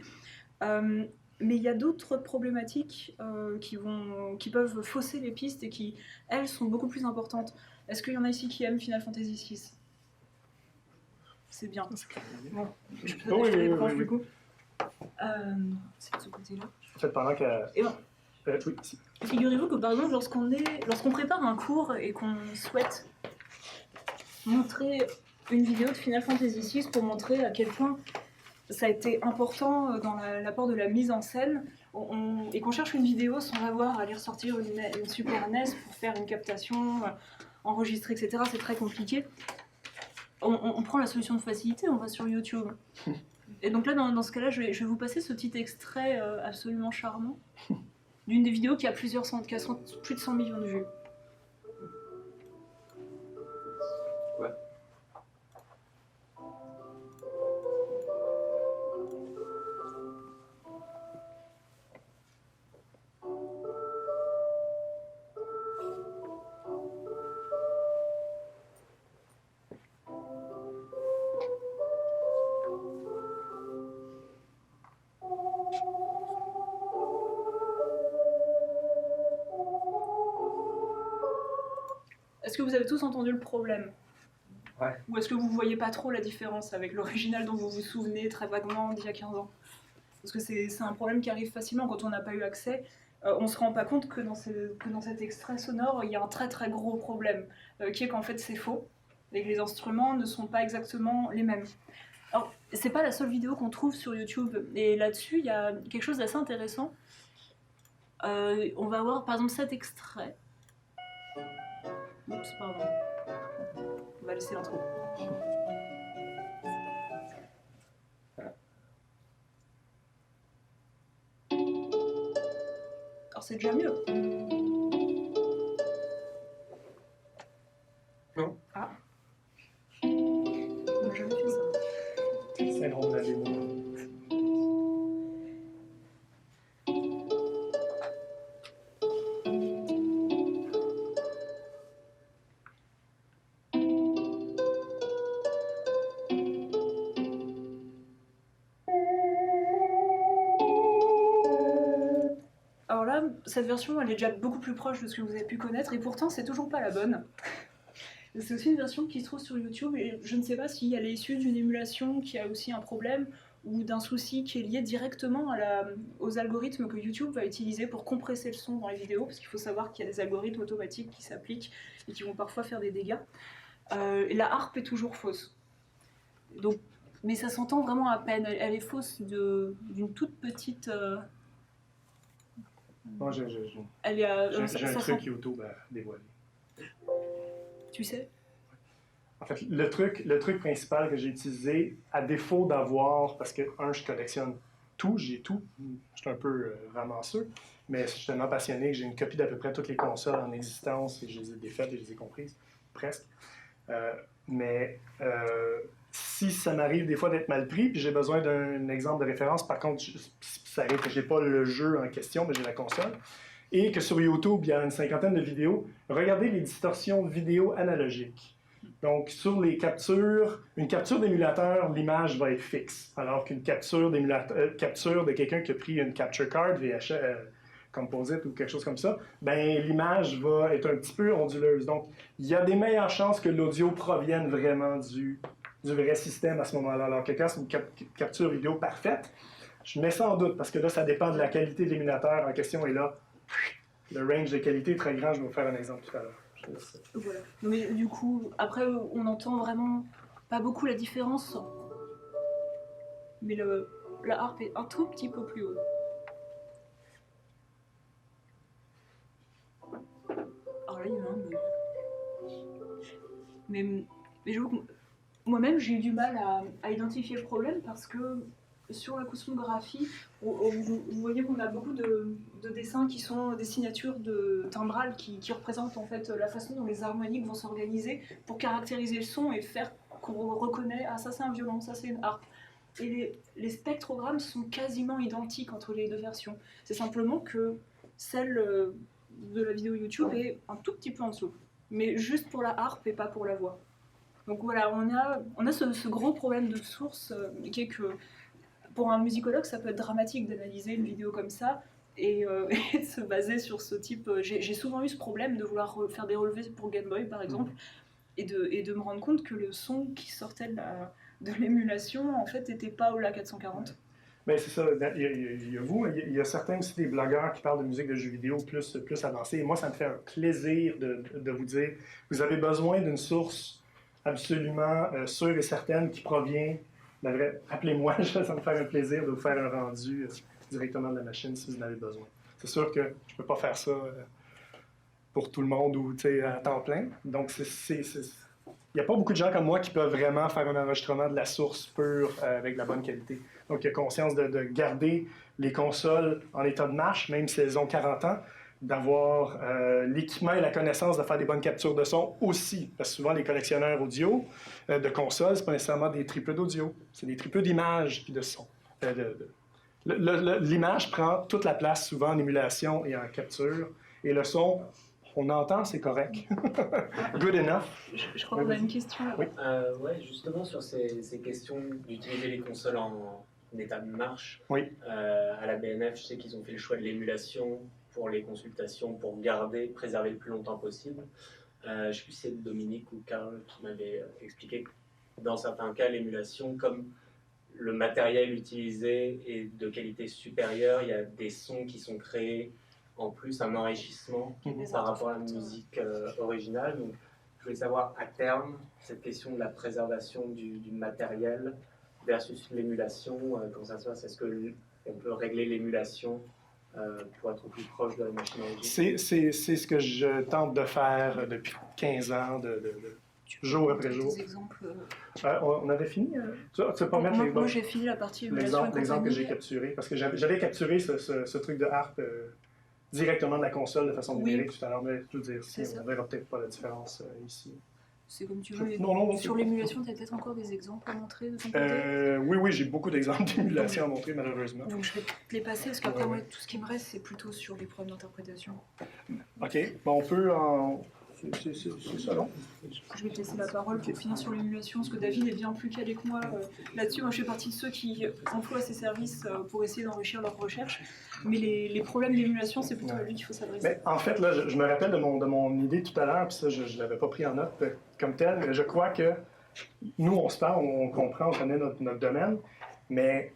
Mais il y a d'autres problématiques qui peuvent fausser les pistes et qui, elles, sont beaucoup plus importantes. Est-ce qu'il y en a ici qui aiment Final Fantasy VI? C'est bien. Bon, je peux l'écrange du coup. C'est de ce côté-là. En fait, pendant que... Oui, ici. Figurez-vous que par exemple, lorsqu'on prépare un cours et qu'on souhaite montrer une vidéo de Final Fantasy VI pour montrer à quel point ça a été important dans l'apport de la mise en scène, et qu'on cherche une vidéo sans avoir à aller ressortir une Super NES pour faire une captation, enregistrer, etc. C'est très compliqué. On prend la solution de facilité, on va sur YouTube. Et donc là, dans ce cas-là, je vais vous passer ce petit extrait absolument charmant d'une des vidéos qui a plus de 100 millions de vues. Ouais. Est-ce que vous avez tous entendu le problème? Ouais. Ou est-ce que vous ne voyez pas trop la différence avec l'original dont vous vous souvenez très vaguement d'il y a 15 ans? Parce que c'est un problème qui arrive facilement quand on n'a pas eu accès. On ne se rend pas compte que dans cet extrait sonore, il y a un très très gros problème, qui est qu'en fait c'est faux, et que les instruments ne sont pas exactement les mêmes. Alors, c'est pas la seule vidéo qu'on trouve sur YouTube, et là-dessus, il y a quelque chose d'assez intéressant. On va voir par exemple cet extrait. Oups, pardon. On va laisser l'intro. Alors c'est déjà mieux. Non. Ah. On n'a jamais fait ça. Syndrome de la démo. Alors là, cette version, elle est déjà beaucoup plus proche de ce que vous avez pu connaître, et pourtant, c'est toujours pas la bonne. C'est aussi une version qui se trouve sur YouTube, et je ne sais pas si elle est issue d'une émulation qui a aussi un problème, ou d'un souci qui est lié directement aux algorithmes que YouTube va utiliser pour compresser le son dans les vidéos, parce qu'il faut savoir qu'il y a des algorithmes automatiques qui s'appliquent et qui vont parfois faire des dégâts. Et la harpe est toujours fausse. Donc, mais ça s'entend vraiment à peine. Elle est fausse d'une toute petite... Moi, j'ai Elle est à, un ça truc sent- YouTube à dévoiler. Tu sais? En fait, le truc principal que j'ai utilisé, à défaut d'avoir, parce que, je collectionne tout, j'ai tout, je suis un peu ramasseux, mais je suis tellement passionné que j'ai une copie d'à peu près toutes les consoles en existence, et je les ai défaites et je les ai comprises, presque. Mais si ça m'arrive des fois d'être mal pris, puis j'ai besoin d'un exemple de référence, par contre, ça arrive que je n'ai pas le jeu en question, mais j'ai la console, et que sur YouTube, il y a une 50aine de vidéos, regardez les distorsions vidéo analogiques. Donc, sur les captures, une capture d'émulateur, l'image va être fixe, alors qu'une capture de quelqu'un qui a pris une capture card, VHS, Composite ou quelque chose comme ça, ben l'image va être un petit peu onduleuse. Donc, il y a des meilleures chances que l'audio provienne vraiment du vrai système à ce moment-là. Alors que quand c'est une capture vidéo parfaite, je mets ça en doute, parce que là, ça dépend de la qualité de l'émulateur en question, et là, le range de qualité est très grand. Je vais vous faire un exemple tout à l'heure. Voilà. Mais du coup, après, on entend vraiment pas beaucoup la différence. Mais la harpe est un tout petit peu plus haut. Alors là, il y en a un mais j'avoue que moi-même, j'ai eu du mal à identifier le problème, parce que sur la cosmographie, vous voyez qu'on a beaucoup de dessins qui sont des signatures timbrales qui représentent en fait la façon dont les harmoniques vont s'organiser pour caractériser le son et faire qu'on reconnaît, ah ça c'est un violon, ça c'est une harpe. Et les spectrogrammes sont quasiment identiques entre les deux versions. C'est simplement que celle de la vidéo YouTube est un tout petit peu en dessous, mais juste pour la harpe et pas pour la voix. Donc voilà, on a ce gros problème de source qui est que pour un musicologue, ça peut être dramatique d'analyser une vidéo comme ça et de se baser sur ce type. J'ai souvent eu ce problème de vouloir faire des relevés pour Game Boy, par exemple, et de me rendre compte que le son qui sortait de l'émulation, en fait, n'était pas au La 440. Mais c'est ça, il y a vous, il y a certains aussi des blogueurs qui parlent de musique de jeux vidéo plus avancée. Et moi, ça me fait un plaisir de vous dire, vous avez besoin d'une source absolument sûre et certaine qui provient, appelez-moi, ça me fait un plaisir de vous faire un rendu directement de la machine si vous en avez besoin. C'est sûr que je ne peux pas faire ça pour tout le monde ou à temps plein. Donc, il n'y a pas beaucoup de gens comme moi qui peuvent vraiment faire un enregistrement de la source pure avec de la bonne qualité. Donc, il y a conscience de garder les consoles en état de marche, même si elles ont 40 ans, d'avoir l'équipement et la connaissance de faire des bonnes captures de son aussi. Parce que souvent, les collectionneurs audio de consoles, ce n'est pas nécessairement des triples d'audio, c'est des triples d'images et de son. L'image prend toute la place souvent en émulation et en capture, et le son, on entend, c'est correct. Good enough. Je crois qu'on a une question là. Oui. Ouais, justement sur ces questions d'utiliser les consoles en état de marche. Oui. À la BNF, je sais qu'ils ont fait le choix de l'émulation pour les consultations, pour préserver le plus longtemps possible. Je ne sais plus si c'est Dominique ou Karl qui m'avait expliqué que dans certains cas, l'émulation, comme le matériel utilisé est de qualité supérieure, il y a des sons qui sont créés en plus, un enrichissement par rapport à la musique originale. Donc, je voulais savoir à terme, cette question de la préservation du matériel versus l'émulation, comment ça se passe? Est-ce qu'on peut régler l'émulation pour être plus proche de la machine originale? C'est ce que je tente de faire depuis 15 ans, jour après jour. Des exemples. On avait fini? Tu peux pas mettre Moi, j'ai fini la partie émulation. L'exemple que j'ai capturé, parce que j'avais capturé ce truc de harpe directement de la console de façon numérique tout à l'heure, mais je veux dire, on ne verra peut-être pas la différence ici. C'est comme tu veux. Non, sur l'émulation, tu as peut-être encore des exemples à montrer de ton côté? Oui, j'ai beaucoup d'exemples d'émulation à montrer, malheureusement. Donc je vais te les passer, parce qu'après, moi, tout ce qui me reste, c'est plutôt sur les problèmes d'interprétation. OK. Bon, on peut en... C'est ça, non? Je vais te laisser la parole pour finir sur l'émulation, parce que David est bien plus calé que moi là-dessus. Moi, je fais partie de ceux qui emploient ces services pour essayer d'enrichir leurs recherches. Mais les problèmes d'émulation, c'est plutôt à lui qu'il faut s'adresser. Mais en fait, là, je me rappelle de mon idée tout à l'heure, puis ça, je ne l'avais pas pris en note comme tel, mais je crois que nous, on se parle, on comprend, on connaît notre domaine, mais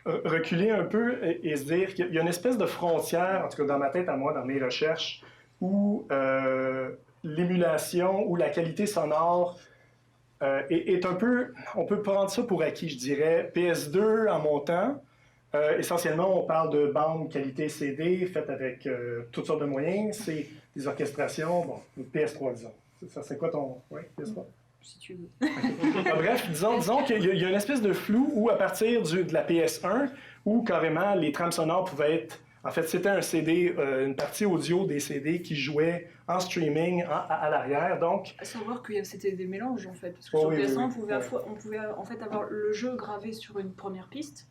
reculer un peu et se dire qu'il y a une espèce de frontière, en tout cas dans ma tête à moi, dans mes recherches, où l'émulation ou la qualité sonore est un peu... On peut prendre ça pour acquis, je dirais. PS2 en montant, essentiellement, on parle de bandes qualité CD faites avec toutes sortes de moyens. C'est des orchestrations, bon, PS3, disons. Ça, c'est quoi ton... Oui, PS3? Si tu veux. Bref, disons qu'il y a une espèce de flou où, à partir de la PS1, où carrément les trames sonores pouvaient être... En fait, c'était un CD, une partie audio des CD qui jouait en streaming à l'arrière, donc... À savoir que c'était des mélanges, en fait, parce que sur PS1, on pouvait en fait avoir le jeu gravé sur une première piste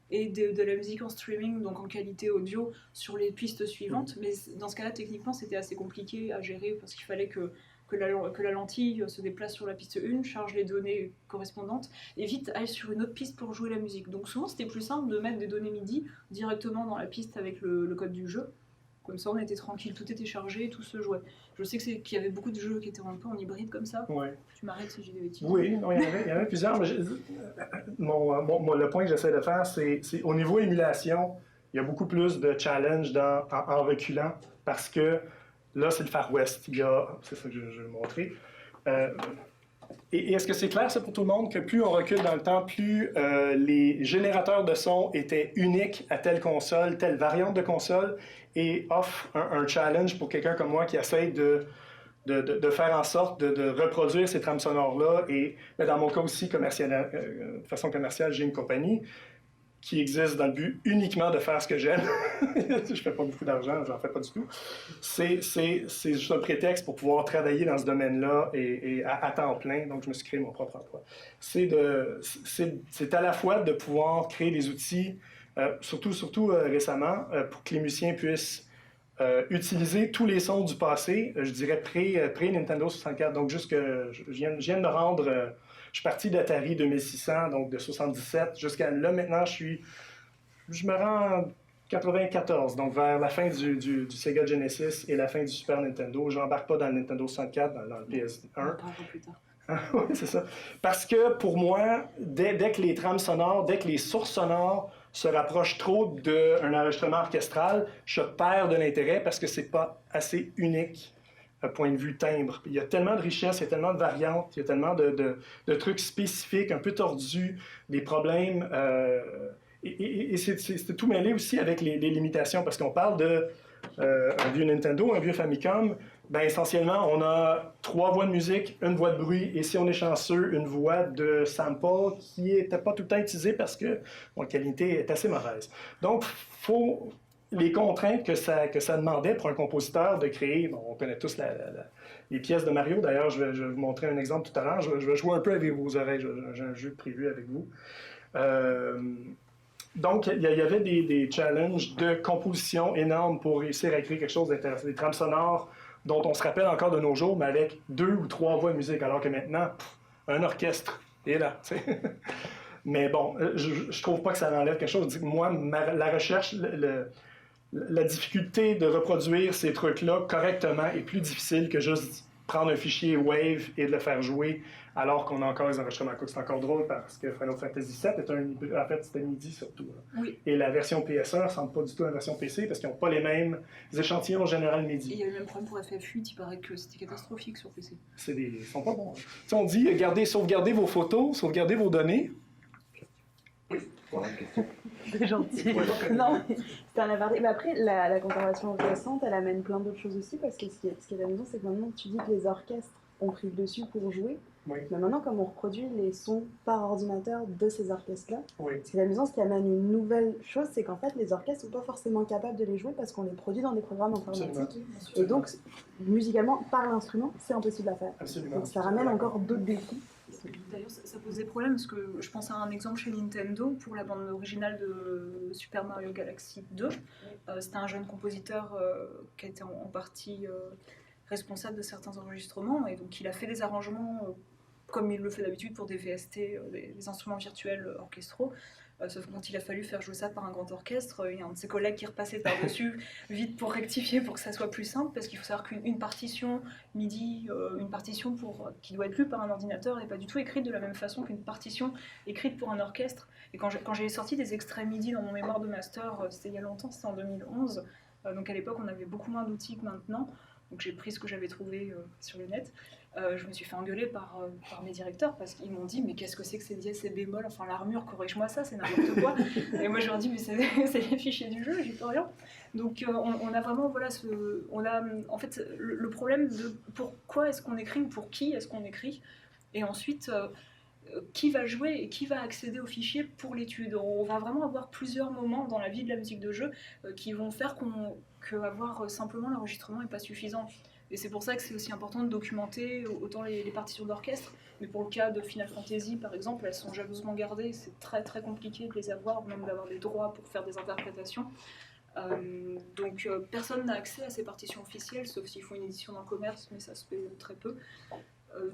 et de la musique en streaming, donc en qualité audio, sur les pistes suivantes, mais dans ce cas-là, techniquement, c'était assez compliqué à gérer, parce qu'il fallait que la lentille se déplace sur la piste 1, charge les données correspondantes, et vite aille sur une autre piste pour jouer la musique. Donc souvent c'était plus simple de mettre des données MIDI directement dans la piste avec le code du jeu. Comme ça on était tranquille, tout était chargé, tout se jouait. Je sais qu'il y avait beaucoup de jeux qui étaient un peu en hybride comme ça. Ouais. Tu m'arrêtes si j'ai des bêtises. Oui, non, il y en avait plusieurs. Mais le point que j'essaie de faire, c'est au niveau émulation, il y a beaucoup plus de challenge en reculant, parce que là, c'est le Far West. C'est ça que je vais montrer. Et est-ce que c'est clair, ça, pour tout le monde, que plus on recule dans le temps, plus les générateurs de son étaient uniques à telle console, telle variante de console, et offrent un challenge pour quelqu'un comme moi qui essaye de faire en sorte de reproduire ces trames sonores-là. Et dans mon cas aussi, de façon commerciale, j'ai une compagnie qui existe dans le but uniquement de faire ce que j'aime. Je ne fais pas beaucoup d'argent, j'en fais pas du tout. C'est juste un prétexte pour pouvoir travailler dans ce domaine-là et à temps plein. Donc, je me suis créé mon propre emploi. C'est à la fois de pouvoir créer des outils, surtout récemment, pour que les musiciens puissent utiliser tous les sons du passé, je dirais pré-Nintendo 64. Donc, juste que je viens de me rendre... je suis parti d'Atari 2600, donc de 77, jusqu'à là, maintenant, je me rends en 94, donc vers la fin du Sega Genesis et la fin du Super Nintendo. Je n'embarque pas dans le Nintendo 64, dans le PS1. On en parlera plus tard. Oui, c'est ça. Parce que pour moi, dès que les trames sonores, dès que les sources sonores se rapproche trop d'un enregistrement orchestral, je perds de l'intérêt parce que c'est pas assez unique point de vue timbre. Il y a tellement de richesse, il y a tellement de variantes, il y a tellement de trucs spécifiques, un peu tordus, des problèmes. Et c'est tout mêlé aussi avec les limitations, parce qu'on parle de un vieux Nintendo, un vieux Famicom. Ben, essentiellement, on a 3 voix de musique, une voix de bruit, et si on est chanceux, une voix de sample qui n'était pas tout le temps utilisée parce que la qualité est assez mauvaise. Donc, faut les contraintes que ça demandait pour un compositeur de créer. Bon, on connaît tous les pièces de Mario. D'ailleurs, je vais vous montrer un exemple tout à l'heure. Je vais jouer un peu avec vos oreilles. J'ai un jeu prévu avec vous. Donc, il y avait des challenges de composition énormes pour réussir à écrire quelque chose d'intéressant. Des trames sonores dont on se rappelle encore de nos jours, mais avec 2 ou 3 voix de musique, alors que maintenant, un orchestre est là. Mais bon, je trouve pas que ça enlève quelque chose. Moi, la recherche, la difficulté de reproduire ces trucs-là correctement est plus difficile que juste prendre un fichier Wave et de le faire jouer alors qu'on a encore les enregistrements. C'est encore drôle parce que Final Fantasy VII est en fait, c'était MIDI surtout. Là. Oui. Et la version PS1 ne ressemble pas du tout à la version PC parce qu'ils n'ont pas les mêmes échantillons en général MIDI. Et il y a le même problème pour FF8, il paraît que c'était catastrophique sur PC. Ils sont pas bons. Hein. On dit sauvegardez vos photos, sauvegardez vos données. C'est gentil. Non, c'est un aparté. Mais après, la comparaison récente, elle amène plein d'autres choses aussi, parce que ce qui est amusant, c'est que maintenant, tu dis que les orchestres ont pris le dessus pour jouer. Oui. Mais maintenant, comme on reproduit les sons par ordinateur de ces orchestres-là, oui. Ce qui est amusant, ce qui amène une nouvelle chose, c'est qu'en fait, les orchestres ne sont pas forcément capables de les jouer parce qu'on les produit dans des programmes informatiques. Et donc, musicalement, par l'instrument, c'est impossible à faire. Absolument. Donc, ça ramène encore d'autres défis. D'ailleurs, ça pose des problèmes parce que je pense à un exemple chez Nintendo pour la bande originale de Super Mario Galaxy 2. C'était un jeune compositeur qui a été en partie responsable de certains enregistrements et donc il a fait des arrangements comme il le fait d'habitude pour des VST, des instruments virtuels orchestraux. Sauf que quand il a fallu faire jouer ça par un grand orchestre, il y a un de ses collègues qui est repassé par-dessus vite pour rectifier, pour que ça soit plus simple, parce qu'il faut savoir qu'une partition MIDI, une partition qui doit être lue par un ordinateur n'est pas du tout écrite de la même façon qu'une partition écrite pour un orchestre. Et quand j'ai sorti des extraits MIDI dans mon mémoire de master, c'était il y a longtemps, c'était en 2011, donc à l'époque on avait beaucoup moins d'outils que maintenant, donc j'ai pris ce que j'avais trouvé sur le net. Je me suis fait engueuler par mes directeurs parce qu'ils m'ont dit mais qu'est-ce que c'est que ces dièses et bémols, enfin l'armure, corrige-moi ça, c'est n'importe quoi. Et moi je leur dis mais c'est les fichiers du jeu, j'y peux rien. Donc on a vraiment en fait le problème de pourquoi est-ce qu'on écrit ou pour qui est-ce qu'on écrit, et ensuite qui va jouer et qui va accéder aux fichiers pour l'étude. On va vraiment avoir plusieurs moments dans la vie de la musique de jeu qui vont faire qu'avoir simplement l'enregistrement n'est pas suffisant. Et c'est pour ça que c'est aussi important de documenter autant les partitions d'orchestre, mais pour le cas de Final Fantasy par exemple, elles sont jalousement gardées, c'est très très compliqué de les avoir, même d'avoir des droits pour faire des interprétations. Donc personne n'a accès à ces partitions officielles, sauf s'il faut une édition dans le commerce, mais ça se fait très peu.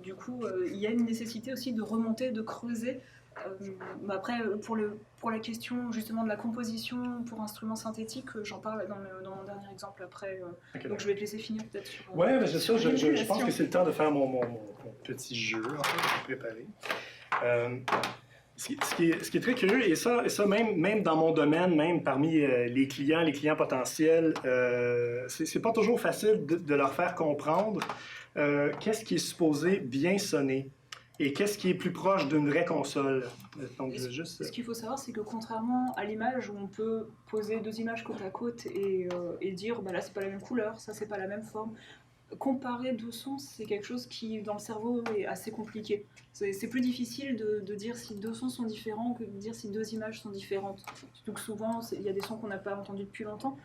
Du coup, il y a une nécessité aussi de remonter, de creuser. Après, pour la question justement de la composition pour instruments synthétiques, j'en parle dans mon dernier exemple après. Okay, donc je vais te laisser finir peut-être sur... Ouais, mais c'est sûr, je pense que c'est le temps de faire mon petit jeu, en fait, préparé. Ce qui est très curieux, et ça même dans mon domaine, même parmi les clients potentiels, c'est pas toujours facile de leur faire comprendre qu'est-ce qui est supposé bien sonner. Et qu'est-ce qui est plus proche d'une vraie console? Donc, ce qu'il faut savoir, c'est que contrairement à l'image où on peut poser 2 images côte à côte et dire bah là c'est pas la même couleur, ça c'est pas la même forme, comparer 2 sons, c'est quelque chose qui dans le cerveau est assez compliqué. C'est plus difficile de dire si 2 sons sont différents que de dire si 2 images sont différentes. Surtout que souvent il y a des sons qu'on n'a pas entendus depuis longtemps.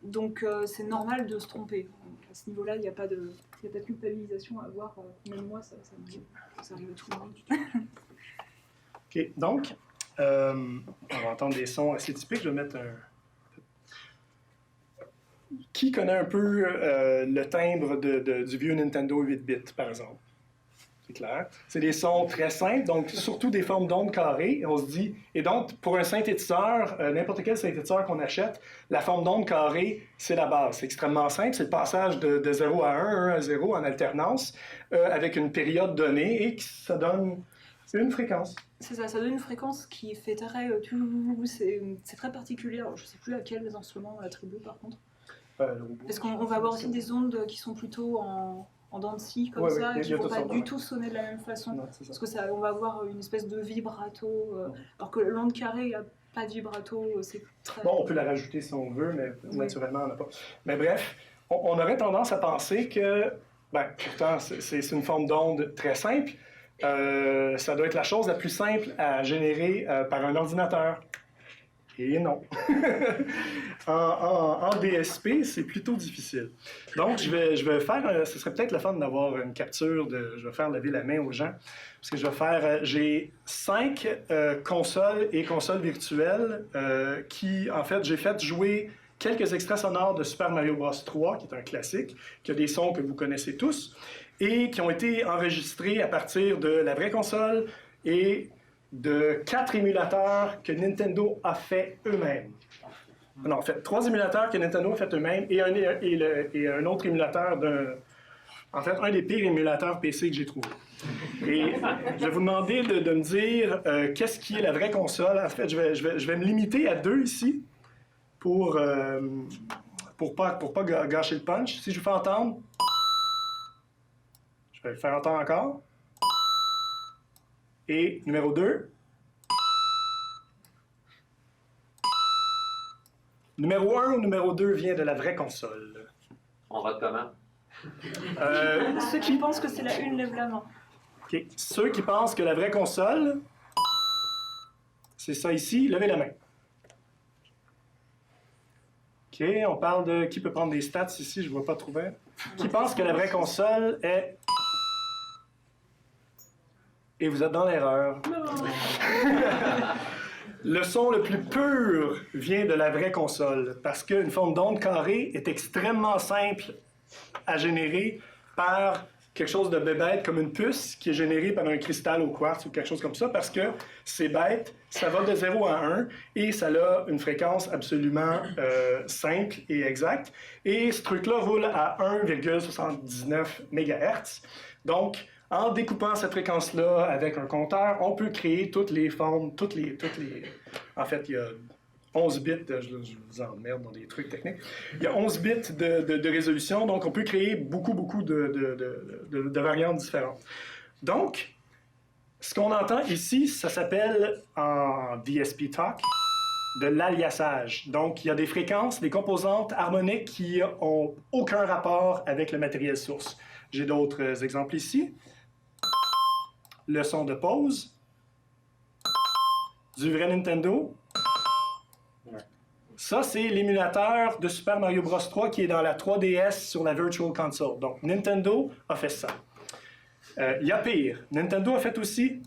Donc c'est normal de se tromper. À ce niveau-là, il n'y a pas de culpabilisation à avoir. Même moi, ça arrive à tout le monde. OK, donc, on va entendre des sons assez typiques. Je vais mettre un... Qui connaît un peu le timbre du vieux Nintendo 8-bit, par exemple? C'est clair. C'est des sons très simples, donc surtout des formes d'ondes carrées. On se dit, et donc pour un synthétiseur, n'importe quel synthétiseur qu'on achète, la forme d'onde carrée, c'est la base. C'est extrêmement simple, c'est le passage de 0 à 1, 1 à 0 en alternance, avec une période donnée, et ça donne C'est une fréquence. C'est ça, ça donne une fréquence qui fait très... c'est très particulier. Alors, je ne sais plus à quels instruments attribuer par contre. Parce qu'on va avoir aussi des ondes qui sont plutôt en dents de scie comme ça, et qui ne vont pas du tout sonner de la même façon. Non, parce que on va avoir une espèce de vibrato, alors que l'onde carrée, il n'y a pas de vibrato. C'est très... Bon, on peut la rajouter si on veut, mais naturellement, on n'a pas. Mais bref, on aurait tendance à penser que, pourtant, c'est une forme d'onde très simple. Ça doit être la chose la plus simple à générer par un ordinateur. Et non. en DSP, c'est plutôt difficile. Donc, je vais faire... ce serait peut-être le fun d'avoir une capture de... Je vais faire lever la main aux gens. Parce que je vais faire... j'ai 5 consoles et consoles virtuelles qui, en fait, j'ai fait jouer quelques extraits sonores de Super Mario Bros. 3, qui est un classique, qui a des sons que vous connaissez tous, et qui ont été enregistrés à partir de la vraie console et de 4 émulateurs que Nintendo a fait eux-mêmes. Non, en fait, 3 émulateurs que Nintendo a fait eux-mêmes et un autre émulateur en fait, un des pires émulateurs PC que j'ai trouvé. Et je vais vous demander de me dire qu'est-ce qui est la vraie console. En fait, je vais me limiter à 2 ici pour pas gâcher le punch. Si je vous fais entendre, je vais le faire entendre encore. Et numéro 2. Numéro 1 ou numéro 2 vient de la vraie console. On vote comment? Ceux qui pensent que c'est la une lèvent la main. OK. Ceux qui pensent que la vraie console, c'est ça ici, levez la main. OK, on parle de... Qui peut prendre des stats ici? Je ne vois pas trop bien. Qui pense que la vraie console est... Et vous êtes dans l'erreur. Le son le plus pur vient de la vraie console, parce qu'une forme d'onde carrée est extrêmement simple à générer par quelque chose de bête comme une puce qui est générée par un cristal au quartz ou quelque chose comme ça, parce que c'est bête, ça va de 0 à 1 et ça a une fréquence absolument simple et exacte. Et ce truc-là roule à 1,79 MHz. Donc, en découpant cette fréquence-là avec un compteur, on peut créer toutes les formes, toutes les... En fait, il y a 11 bits, je vous emmerde dans des trucs techniques. Il y a 11 bits de résolution, donc on peut créer beaucoup de variantes différentes. Donc, ce qu'on entend ici, ça s'appelle en DSP Talk de l'aliasage. Donc, il y a des fréquences, des composantes harmoniques qui n'ont aucun rapport avec le matériel source. J'ai d'autres exemples ici. Le son de pause, du vrai Nintendo. Ça, c'est l'émulateur de Super Mario Bros. 3 qui est dans la 3DS sur la Virtual Console. Donc, Nintendo a fait ça. Il y a pire. Nintendo a fait aussi...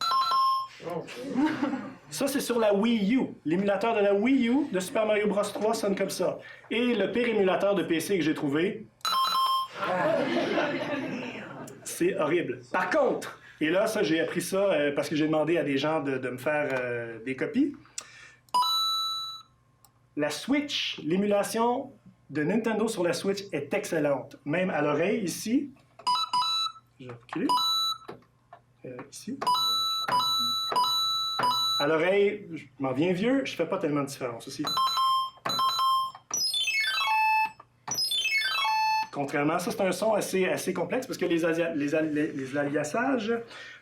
Ça, c'est sur la Wii U. L'émulateur de la Wii U de Super Mario Bros. 3 sonne comme ça. Et le pire émulateur de PC que j'ai trouvé... C'est horrible. Par contre... Et là, ça, j'ai appris ça parce que j'ai demandé à des gens de me faire des copies. La Switch, l'émulation de Nintendo sur la Switch est excellente. Même à l'oreille, ici. Je vais reculer. Ici. À l'oreille, je m'en viens vieux, je fais pas tellement de différence aussi. Contrairement à ça, c'est un son assez complexe parce que les aliasages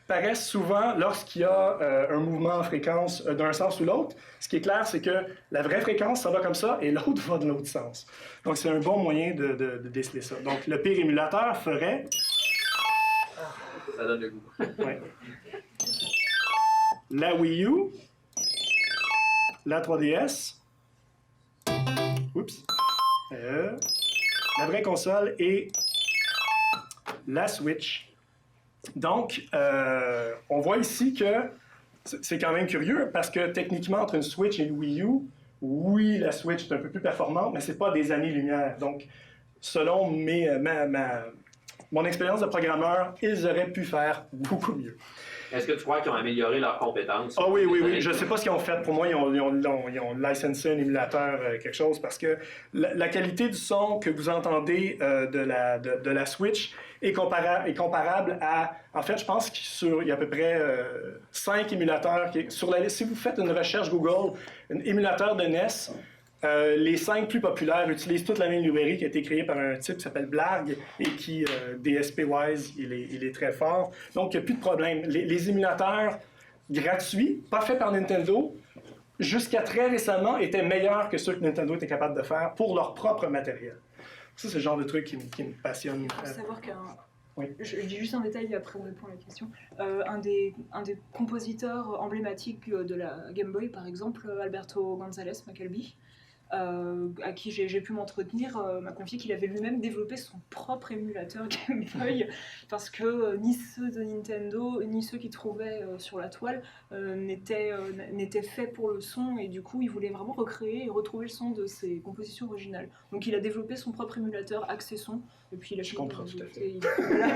paraissent souvent lorsqu'il y a un mouvement en fréquence d'un sens ou l'autre. Ce qui est clair, c'est que la vraie fréquence, ça va comme ça et l'autre va de l'autre sens. Donc, c'est un bon moyen de déceler ça. Donc, le pire émulateur ferait... Ça donne le goût. Ouais. La Wii U, la 3DS, oups, la vraie console et la Switch. Donc, on voit ici que c'est quand même curieux parce que techniquement, entre une Switch et une Wii U, oui, la Switch est un peu plus performante, mais c'est pas des années-lumière. Donc, selon mon expérience de programmeur, ils auraient pu faire beaucoup mieux. Est-ce que tu crois qu'ils ont amélioré leurs compétences? Ah oui. Je ne sais pas ce qu'ils ont fait. Pour moi, ils ont licensé un émulateur, quelque chose, parce que la qualité du son que vous entendez de la Switch est comparable à... En fait, je pense qu'il y a à peu près 5 émulateurs. Sur la liste, si vous faites une recherche Google, un émulateur de NES, les 5 plus populaires utilisent toute la même librairie qui a été créée par un type qui s'appelle Blarg et qui, DSP-wise, il est très fort. Donc, il n'y a plus de problème. Les émulateurs gratuits, pas faits par Nintendo, jusqu'à très récemment, étaient meilleurs que ceux que Nintendo était capable de faire pour leur propre matériel. Ça, c'est le genre de truc qui me passionne. Il faut savoir qu'un... Oui. Je dis juste un détail et après on répond à la question. Un des compositeurs emblématiques de la Game Boy, par exemple, Alberto González Macalbi, à qui j'ai pu m'entretenir, m'a confié qu'il avait lui-même développé son propre émulateur Game Boy parce que ni ceux de Nintendo ni ceux qu'il trouvait sur la toile n'étaient faits pour le son, et du coup il voulait vraiment recréer et retrouver le son de ses compositions originales. Donc il a développé son propre émulateur Accès Son, et puis il a Je comprends tout à fait. Voilà.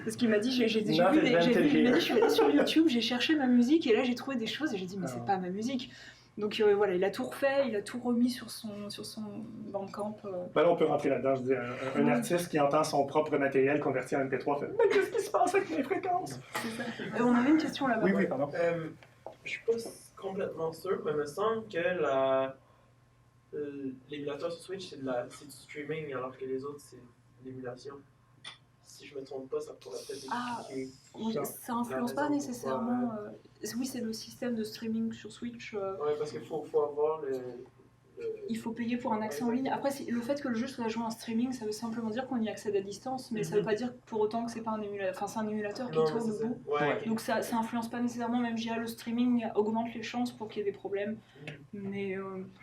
Parce qu'il m'a dit, je suis allée sur YouTube, j'ai cherché ma musique et là j'ai trouvé des choses et j'ai dit mais c'est pas ma musique. Donc voilà, il a tout refait, il a tout remis sur son Bandcamp. Ben là, on peut rentrer là-dedans. Je dis, un artiste qui entend son propre matériel converti en MP3 fait « Mais qu'est-ce qui se passe avec mes fréquences? » C'est ça. On avait une question là-bas. Oui, pardon. Je suis pas complètement sûr, mais il me semble que l'émulateur sur Switch, c'est du streaming, alors que les autres, c'est l'émulation. Si je me trompe pas, ça pourrait peut-être expliquer. Oui, ça influence pas nécessairement. Oui, c'est le système de streaming sur Switch. Oui, parce qu'il faut avoir il faut payer pour un accès en ligne. Après, le fait que le jeu soit joué en streaming, ça veut simplement dire qu'on y accède à distance, mais ça veut pas dire pour autant que c'est pas un émulateur. Enfin, c'est un émulateur qui tourne debout. Ouais. Donc ça influence pas nécessairement, même via le streaming, augmente les chances pour qu'il y ait des problèmes. Mais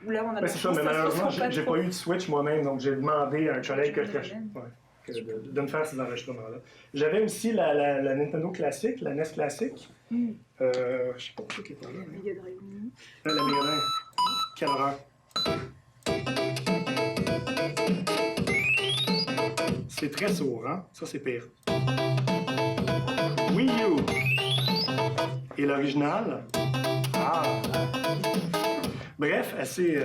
là, on a C'est ça, mais malheureusement, j'ai pas eu de Switch moi-même, donc j'ai demandé à un collègue de me faire ces enregistrements-là. J'avais aussi la Nintendo classique, la NES classique. Je sais pas pourquoi qui est pas là. Mega Drive Mini. La Mega Drive. Quelle horreur. C'est très sourd, hein? Ça, c'est pire. Wii U. Et l'original? Bref, assez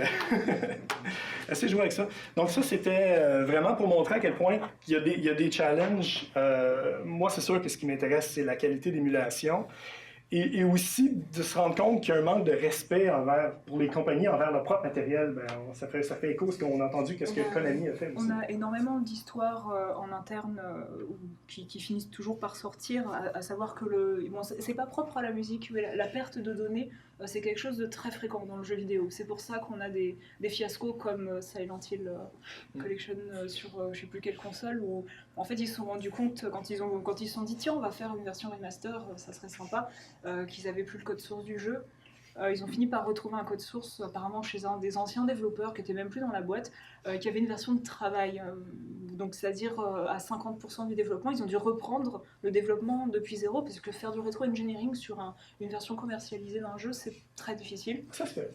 joué avec ça. Donc ça, c'était vraiment pour montrer à quel point il y a des challenges. Moi, c'est sûr que ce qui m'intéresse, c'est la qualité d'émulation. Et aussi de se rendre compte qu'il y a un manque de respect pour les compagnies envers leur propre matériel. Ça fait écho à ce qu'on a entendu, qu'est-ce que Konami a fait aussi. On a énormément d'histoires en interne qui finissent toujours par sortir, à savoir que c'est pas propre à la musique, mais la perte de données, c'est quelque chose de très fréquent dans le jeu vidéo. C'est pour ça qu'on a des fiascos comme Silent Hill Collection sur je sais plus quelle console, où en fait ils se sont rendus compte quand ils se sont dit tiens, on va faire une version remaster, ça serait sympa, qu'ils avaient plus le code source du jeu. Ils ont fini par retrouver un code source apparemment chez un des anciens développeurs qui était même plus dans la boîte, qui avait une version de travail, donc c'est-à-dire à 50% du développement. Ils ont dû reprendre le développement depuis zéro, parce que faire du rétro-engineering sur une version commercialisée d'un jeu, c'est très difficile. Ça se fait.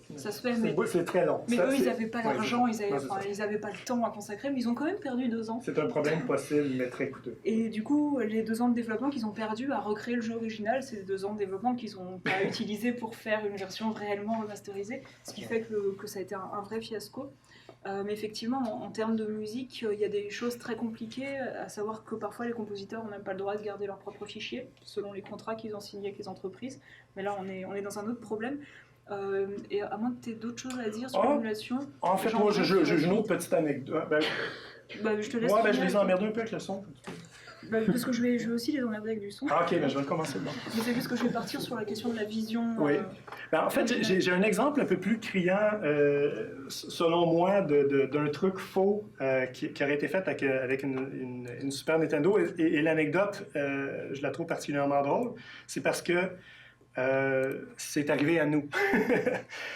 Mais c'est très long. Mais eux, ils n'avaient pas l'argent, ils n'avaient pas le temps à consacrer, mais ils ont quand même perdu 2 ans. C'est un problème possible, mais très coûteux. Et du coup, les 2 ans de développement qu'ils ont perdu à recréer le jeu original, c'est 2 ans de développement qu'ils n'ont pas utilisé pour faire une version réellement remasterisée, ce qui fait que ça a été un vrai fiasco. Mais effectivement, en termes de musique, il y a des choses très compliquées, à savoir que parfois les compositeurs n'ont même pas le droit de garder leurs propres fichiers, selon les contrats qu'ils ont signés avec les entreprises. Mais là, on est dans un autre problème. Et à moins que tu aies d'autres choses à dire sur l'émulation. En fait, moi, j'ai une autre petite anecdote. Je te laisse. Je les emmerde un peu avec le son. Parce que je vais aussi les emmerder avec du son. Ok, je vais commencer dedans. Mais c'est juste que je vais partir sur la question de la vision. Oui. En fait, j'ai un exemple un peu plus criant, selon moi, d'un truc faux qui aurait été fait avec une Super Nintendo. Et l'anecdote, je la trouve particulièrement drôle. C'est parce que c'est arrivé à nous.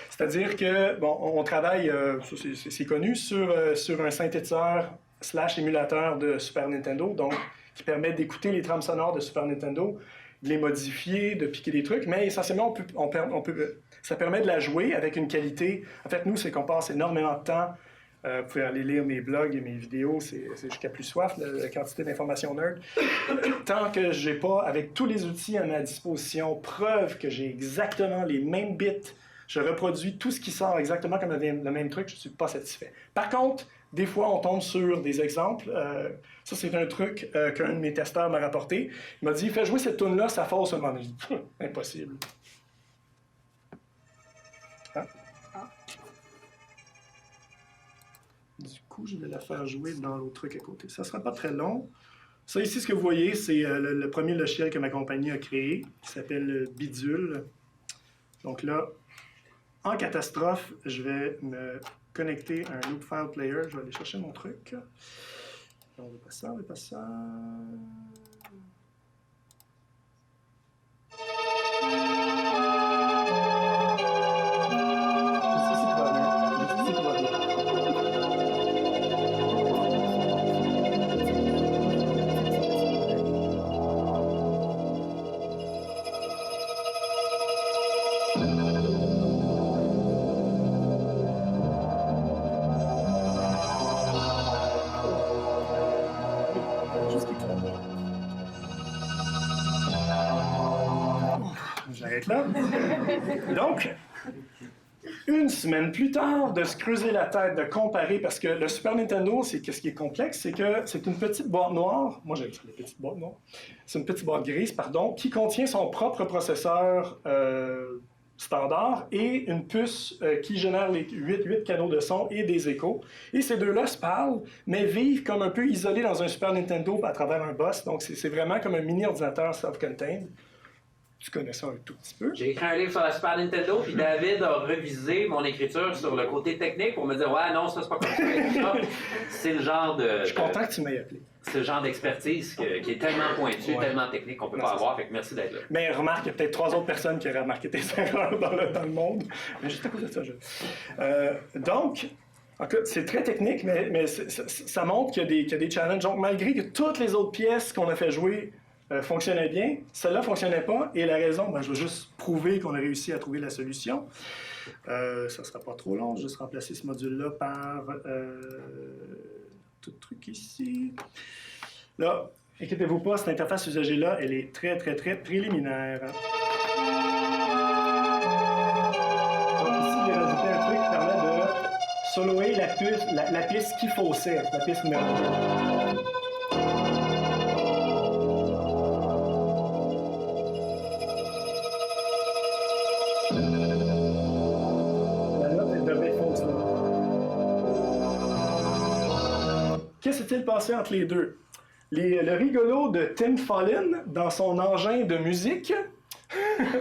C'est-à-dire que, on travaille, c'est connu, sur un synthétiseur / émulateur de Super Nintendo, donc qui permet d'écouter les trames sonores de Super Nintendo, de les modifier, de piquer des trucs, mais essentiellement, ça permet de la jouer avec une qualité. En fait, nous, c'est qu'on passe énormément de temps Vous pouvez aller lire mes blogs et mes vidéos, c'est jusqu'à plus soif, la quantité d'informations nerd. Tant que je n'ai pas, avec tous les outils à ma disposition, preuve que j'ai exactement les mêmes bits, je reproduis tout ce qui sort exactement comme le même truc, je ne suis pas satisfait. Par contre, des fois, on tombe sur des exemples. Ça, c'est un truc qu'un de mes testeurs m'a rapporté. Il m'a dit, fais jouer cette tune-là, ça fausse un moment. J'ai dit, impossible. Ah. Du coup, je vais la faire jouer dans l'autre truc à côté. Ça ne sera pas très long. Ça, ici, ce que vous voyez, c'est le premier logiciel que ma compagnie a créé, qui s'appelle Bidule. Donc là, en catastrophe, je vais me connecter à un loop file player. Je vais aller chercher mon truc. On veut pas ça, on veut pas ça. Ici, tout va bien. Ici, tout va bien. J'arrête là. Donc, une semaine plus tard, de se creuser la tête, de comparer, parce que le Super Nintendo, ce qui est complexe, c'est que c'est une petite boîte noire, moi j'aime ça, les petites boîtes noires, c'est une petite boîte grise, pardon, qui contient son propre processeur standard et une puce qui génère les 8 canaux de son et des échos. Et ces deux-là se parlent, mais vivent comme un peu isolés dans un Super Nintendo à travers un boss, donc c'est vraiment comme un mini-ordinateur self-contained. Tu connais ça un tout petit peu. J'ai écrit un livre sur la Super Nintendo, puis David a revisé mon écriture sur le côté technique pour me dire « Ouais, non, ça, c'est pas comme ça. » C'est le genre de... Je suis content que tu m'aies appelé. C'est le genre d'expertise qui est tellement pointu, tellement technique qu'on peut pas avoir. Fait que merci d'être là. Mais remarque, il y a peut-être 3 autres personnes qui auraient remarqué tes erreurs dans le monde. Mais juste à cause de ça, donc, en tout cas, c'est très technique, mais ça montre qu'il y a des challenges. Donc, malgré que toutes les autres pièces qu'on a fait jouer fonctionnait bien, celle-là ne fonctionnait pas, et la raison, je veux juste prouver qu'on a réussi à trouver la solution. Ça ne sera pas trop long, je vais juste remplacer ce module-là par tout truc ici. Là, inquiétez-vous pas, cette interface usager-là, elle est très, très, très préliminaire. Donc ici, j'ai rajouté un truc qui permet de soloer la piste qui faussait, la piste numéro 2. Qu'est-ce qui s'est passé entre les deux? Le rigolo de Tim Follin dans son engin de musique,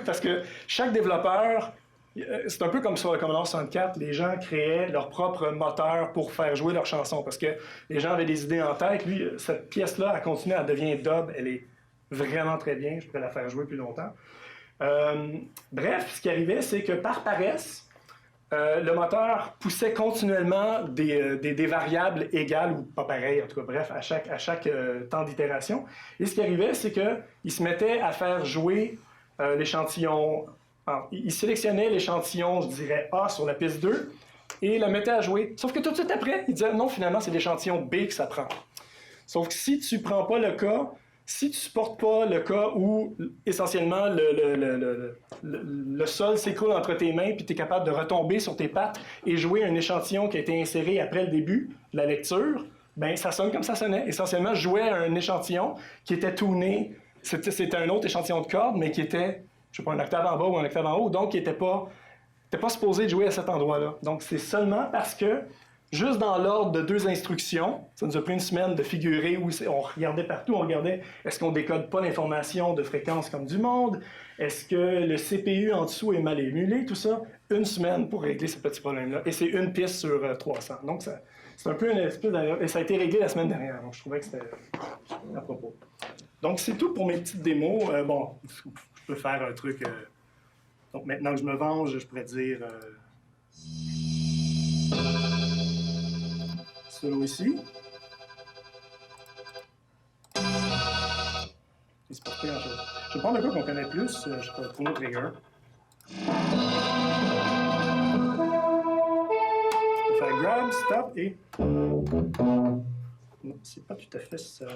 parce que chaque développeur, c'est un peu comme sur le Commodore 64, les gens créaient leur propre moteur pour faire jouer leurs chansons, parce que les gens avaient des idées en tête. Lui, cette pièce-là, elle continue, elle devient dub, elle est vraiment très bien, je pourrais la faire jouer plus longtemps. Bref, ce qui arrivait, c'est que par paresse, le moteur poussait continuellement des variables égales ou pas pareilles, en tout cas, bref, à chaque temps d'itération. Et ce qui arrivait, c'est qu'il se mettait à faire jouer l'échantillon. Il sélectionnait l'échantillon, je dirais, A sur la piste 2 et le mettait à jouer. Sauf que tout de suite après, il disait non, finalement, c'est l'échantillon B que ça prend. Sauf que si tu ne prends pas le cas, si tu ne supportes pas le cas où, essentiellement, le sol s'écroule entre tes mains puis tu es capable de retomber sur tes pattes et jouer un échantillon qui a été inséré après le début de la lecture, bien, ça sonne comme ça sonnait. Essentiellement, je jouais un échantillon qui était tuné. C'était un autre échantillon de cordes, mais qui était, je ne sais pas, un octave en bas ou un octave en haut, donc qui n'était pas supposé de jouer à cet endroit-là. Donc, c'est seulement parce que juste dans l'ordre de 2 instructions, ça nous a pris une semaine de figurer où on regardait partout, on regardait est-ce qu'on décode pas l'information de fréquence comme du monde, est-ce que le CPU en dessous est mal émulé, tout ça, une semaine pour régler ce petit problème-là. Et c'est une piste sur 300. Donc c'est un peu une espèce et ça a été réglé la semaine dernière, donc je trouvais que c'était à propos. Donc c'est tout pour mes petites démos. Bon, je peux faire un truc... donc maintenant que je me venge, je pourrais dire... Solo ici. C'est pas grand chose. Je vais prendre un peu qu'on connaît plus. Je vais tourner le trigger. Je peux faire grab, stop et... Non, c'est pas tout à fait ça.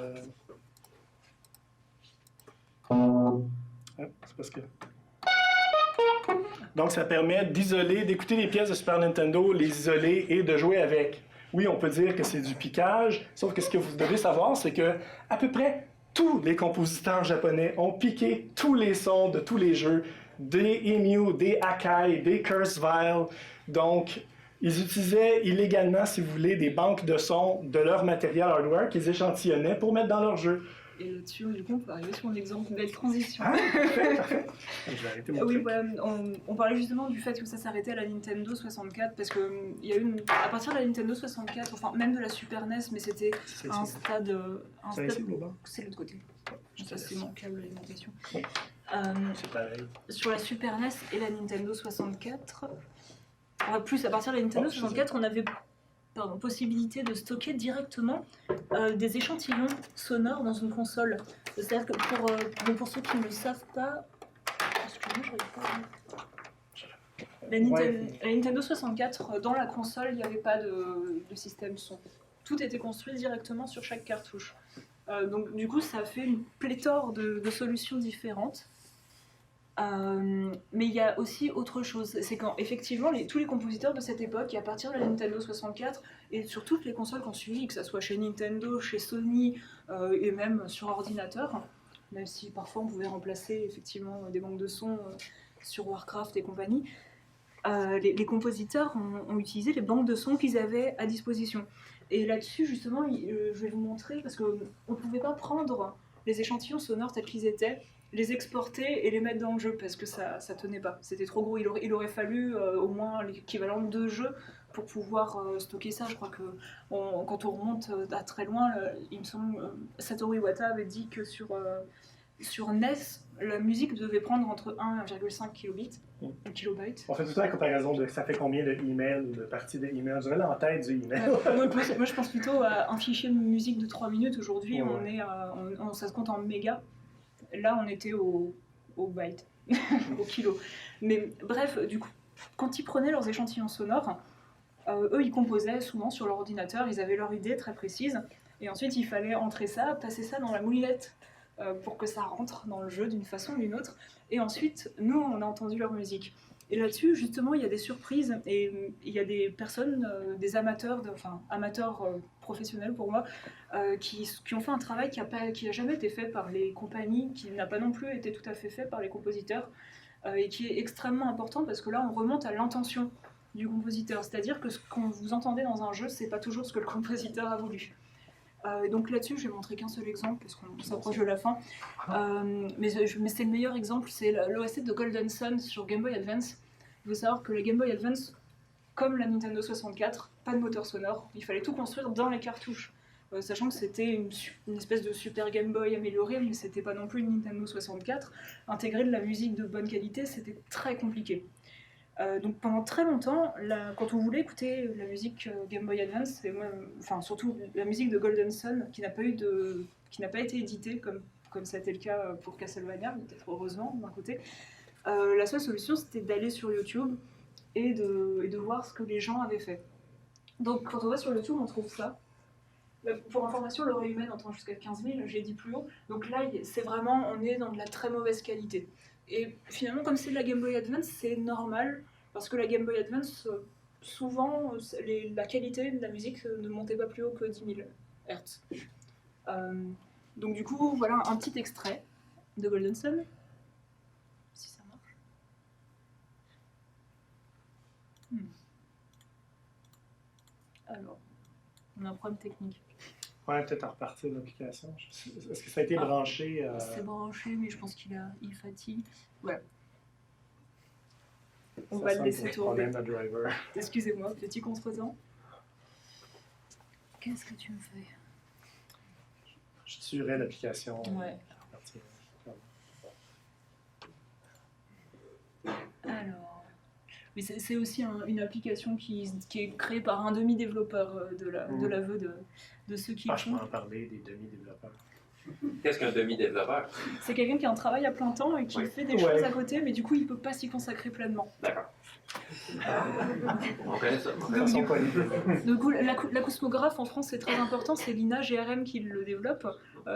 Ah, c'est parce que... Donc, ça permet d'isoler, d'écouter les pièces de Super Nintendo, les isoler et de jouer avec. Oui, on peut dire que c'est du piquage, sauf que ce que vous devez savoir, c'est que à peu près tous les compositeurs japonais ont piqué tous les sons de tous les jeux, des Emu, des Akai, des Kurzweil. Donc, ils utilisaient illégalement, si vous voulez, des banques de sons de leur matériel hardware qu'ils échantillonnaient pour mettre dans leurs jeux. Et là-dessus, du coup, on peut arriver sur un exemple, une belle transition. Ah, parfait, parfait. Je vais arrêter mon Oui, truc. voilà, on parlait justement du fait que ça s'arrêtait à la Nintendo 64, parce que il y a eu à partir de la Nintendo 64, enfin même de la Super NES, mais c'était C'est un stade... C'est ici, là-bas? C'est l'autre côté. Ça, c'est mon câble d'alimentation. Oui. C'est pareil. Sur la Super NES et la Nintendo 64, plus à partir de la Nintendo 64, on avait possibilité de stocker directement des échantillons sonores dans une console. C'est-à-dire que pour ceux qui ne le savent pas, excusez-moi, je n'arrive pas à... La Nintendo 64, dans la console, il n'y avait pas de système son. Tout était construit directement sur chaque cartouche. Donc du coup, ça a fait une pléthore de solutions différentes. Mais il y a aussi autre chose, c'est qu'effectivement tous les compositeurs de cette époque, à partir de la Nintendo 64 et sur toutes les consoles qu'on suivi, que ce soit chez Nintendo, chez Sony et même sur ordinateur, même si parfois on pouvait remplacer effectivement des banques de sons sur Warcraft et compagnie, les compositeurs ont utilisé les banques de sons qu'ils avaient à disposition. Et là-dessus justement, je vais vous montrer, parce qu'on ne pouvait pas prendre les échantillons sonores tels qu'ils étaient, les exporter et les mettre dans le jeu parce que ça tenait pas, c'était trop gros. Il aurait fallu au moins l'équivalent de 2 jeux pour pouvoir stocker ça. Je crois que quand on remonte à très loin, il me semble Satoru Iwata avait dit que sur NES, la musique devait prendre entre 1,5 kilobits et kilobytes. On fait tout ça la comparaison de ça fait combien de emails, de parties de emails. J'aurais en tête du email. Moi je pense plutôt à un fichier de musique de 3 minutes. Aujourd'hui, ça se compte en mégas. Là, on était au byte, au kilo. Mais bref, du coup, quand ils prenaient leurs échantillons sonores, eux, ils composaient souvent sur leur ordinateur, ils avaient leur idée très précise, et ensuite, il fallait entrer ça, passer ça dans la moulinette pour que ça rentre dans le jeu d'une façon ou d'une autre. Et ensuite, nous, on a entendu leur musique. Et là-dessus, justement, il y a des surprises, et il y a des personnes, des amateurs, amateurs professionnels pour moi, qui ont fait un travail qui a jamais été fait par les compagnies, qui n'a pas non plus été tout à fait fait par les compositeurs, et qui est extrêmement important parce que là, on remonte à l'intention du compositeur. C'est-à-dire que ce qu'on vous entendez dans un jeu, c'est pas toujours ce que le compositeur a voulu. Et donc là-dessus, je vais montrer qu'un seul exemple parce qu'on s'approche de la fin. Mais c'est le meilleur exemple, c'est l'OST de Golden Sun sur Game Boy Advance. Il faut savoir que la Game Boy Advance, comme la Nintendo 64, pas de moteur sonore. Il fallait tout construire dans les cartouches. Sachant que c'était une espèce de Super Game Boy améliorée, mais c'était pas non plus une Nintendo 64. Intégrer de la musique de bonne qualité, c'était très compliqué. Donc pendant très longtemps, quand on voulait écouter la musique Game Boy Advance, surtout la musique de Golden Sun, qui n'a pas été éditée comme ça a été le cas pour Castlevania, peut-être heureusement d'un côté, la seule solution c'était d'aller sur YouTube et de voir ce que les gens avaient fait. Donc quand on va sur YouTube, on trouve ça. Pour information, l'oreille humaine entend jusqu'à 15 000, j'ai dit plus haut. Donc là, c'est vraiment, on est dans de la très mauvaise qualité. Et finalement, comme c'est de la Game Boy Advance, c'est normal, parce que la Game Boy Advance, souvent, la qualité de la musique ne montait pas plus haut que 10 000 Hz. Donc du coup, voilà un petit extrait de Golden Sun. Si ça marche. Alors, on a un problème technique. Ouais, peut-être à repartir de l'application. Est-ce que ça a été branché? C'est branché, mais je pense qu'il fatigue. Voilà. On va le laisser tourner. Excusez-moi, petit contretemps. Qu'est-ce que tu me fais? Je tuerais l'application. Ouais. Alors, mais c'est aussi une application qui est créée par un demi-développeur de l'aveu de ceux qui je peux en parler des demi-développeurs. Qu'est-ce qu'un demi-développeur? C'est quelqu'un qui a un travail à plein temps et qui fait des choses à côté, mais du coup, il ne peut pas s'y consacrer pleinement. D'accord. On connaît ça. Façon polie. Du coup, l'acousmographe en France, c'est très important, c'est l'INA GRM qui le développe.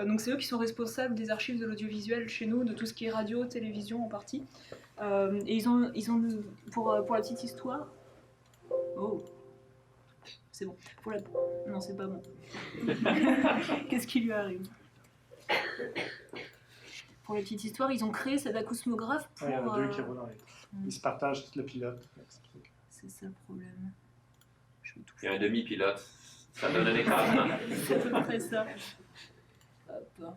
Donc c'est eux qui sont responsables des archives de l'audiovisuel chez nous, de tout ce qui est radio, télévision en partie. Et ils ont pour la petite histoire... Oh, c'est bon. Non, c'est pas bon. Qu'est-ce qui lui arrive? Pour la petite histoire, ils ont créé cet acousmographe pour... Il y en a deux qui roulent dans les... Ils se partagent tout le pilote. C'est ça le problème. Il y a un demi-pilote. Ça donne un écrasement. C'est à peu près ça. Hop.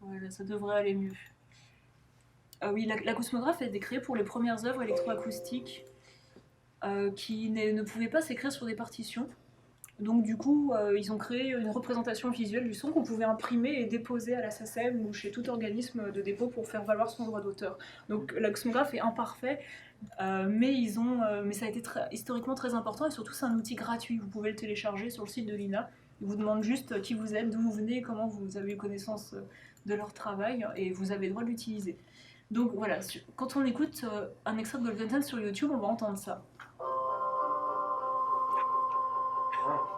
Voilà, ça devrait aller mieux. Ah oui, l'acousmographe a été créé pour les premières œuvres électroacoustiques qui ne pouvaient pas s'écrire sur des partitions. Donc du coup, ils ont créé une représentation visuelle du son qu'on pouvait imprimer et déposer à la SACEM ou chez tout organisme de dépôt pour faire valoir son droit d'auteur. Donc l'acousmographe est imparfait, mais ça a été historiquement très important et surtout c'est un outil gratuit. Vous pouvez le télécharger sur le site de l'INA. Ils vous demandent juste qui vous êtes, d'où vous venez, comment vous avez eu connaissance de leur travail et vous avez le droit de l'utiliser. Donc voilà, quand on écoute un extrait de Golden Sun sur YouTube, on va entendre ça. Alors,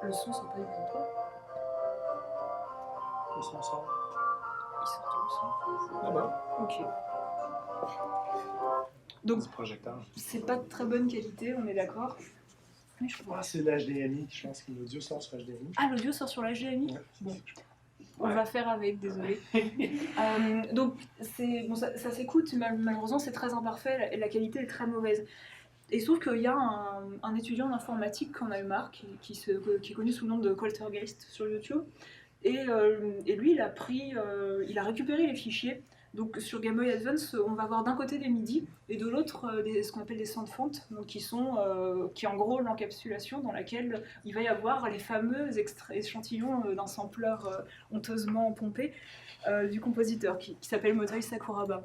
le son sont pas évident. Le son sort. Il sort tout le son. Ah bon? Ok. Donc, C'est projecteur. c'est pas de très bonne qualité, on est d'accord. Mais je crois. Ah, c'est l'HDMI, je pense que l'audio sort sur HDMI. Ah, l'audio sort sur l'HDMI. Ouais. Bon. On va faire avec, désolé. Donc, ça s'écoute, mais malheureusement, c'est très imparfait et la qualité est très mauvaise. Et il se trouve qu'il y a un étudiant en informatique qu'on a eu marre, qui est connu sous le nom de Coltergeist sur YouTube. Et lui, il a récupéré les fichiers. Donc sur Game Boy Advance, on va avoir d'un côté des MIDI et de l'autre ce qu'on appelle des soundfonts, donc qui est en gros l'encapsulation dans laquelle il va y avoir les fameux échantillons d'un sampler honteusement pompé du compositeur qui s'appelle Motoi Sakuraba.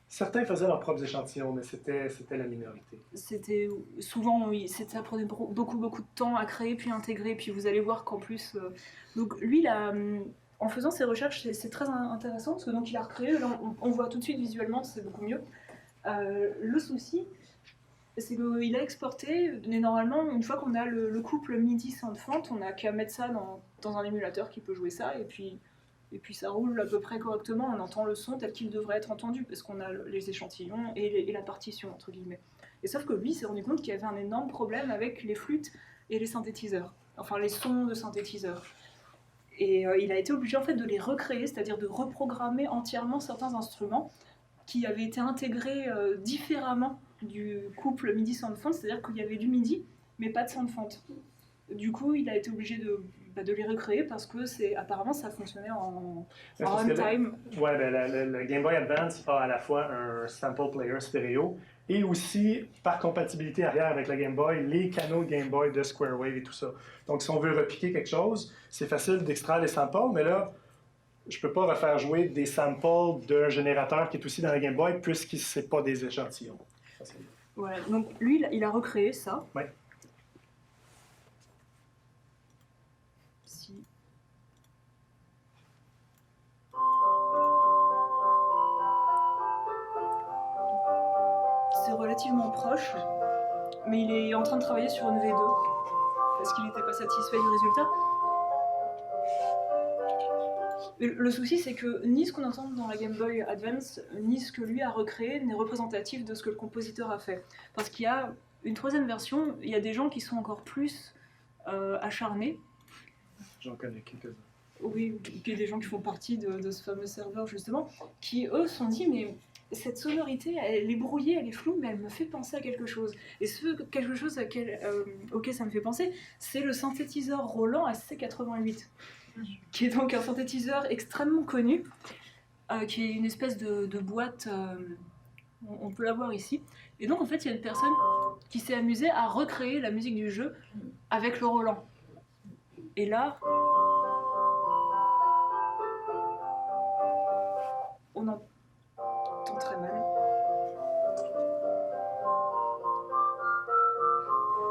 Certains faisaient leurs propres échantillons, mais c'était la minorité. C'était souvent, oui, ça prenait beaucoup de temps à créer puis intégrer, puis vous allez voir qu'en plus... donc lui, en faisant ses recherches, c'est très intéressant, parce que donc il a recréé, là, on voit tout de suite visuellement, c'est beaucoup mieux. Le souci, c'est qu'il a exporté, mais normalement, une fois qu'on a le couple MIDI soundfont, on n'a qu'à mettre ça dans un émulateur qui peut jouer ça, et puis ça roule à peu près correctement, on entend le son tel qu'il devrait être entendu, parce qu'on a les échantillons et la partition, entre guillemets. Et sauf que lui, il s'est rendu compte qu'il y avait un énorme problème avec les flûtes et les synthétiseurs, enfin les sons de synthétiseurs. Et il a été obligé en fait de les recréer, c'est-à-dire de reprogrammer entièrement certains instruments qui avaient été intégrés différemment du couple MIDI soundfont, c'est-à-dire qu'il y avait du MIDI, mais pas de soundfont. Du coup, il a été obligé de les recréer parce que apparemment ça fonctionnait en runtime. Ouais, le Game Boy Advance a à la fois un sample player stéréo et aussi, par compatibilité arrière avec la Game Boy, les canaux Game Boy de Square Wave et tout ça. Donc, si on veut repiquer quelque chose, c'est facile d'extraire les samples, mais là, je ne peux pas refaire jouer des samples d'un générateur qui est aussi dans la Game Boy puisque ce n'est pas des échantillons. Voilà, donc lui, il a recréé ça. Ouais. C'est relativement proche, mais il est en train de travailler sur une V2 parce qu'il n'était pas satisfait du résultat. Le souci, c'est que ni ce qu'on entend dans la Game Boy Advance, ni ce que lui a recréé n'est représentatif de ce que le compositeur a fait. Parce qu'il y a une troisième version, il y a des gens qui sont encore plus acharnés. J'en connais quelques-uns. Oui, il y a des gens qui font partie de ce fameux serveur, justement, qui, eux, se sont dit, mais cette sonorité, elle est brouillée, elle est floue, mais elle me fait penser à quelque chose. Et quelque chose auquel ça me fait penser, c'est le synthétiseur Roland SC88, qui est donc un synthétiseur extrêmement connu, qui est une espèce de boîte, on peut la voir ici. Et donc, en fait, il y a une personne qui s'est amusée à recréer la musique du jeu avec le Roland. Et là... on entend très mal.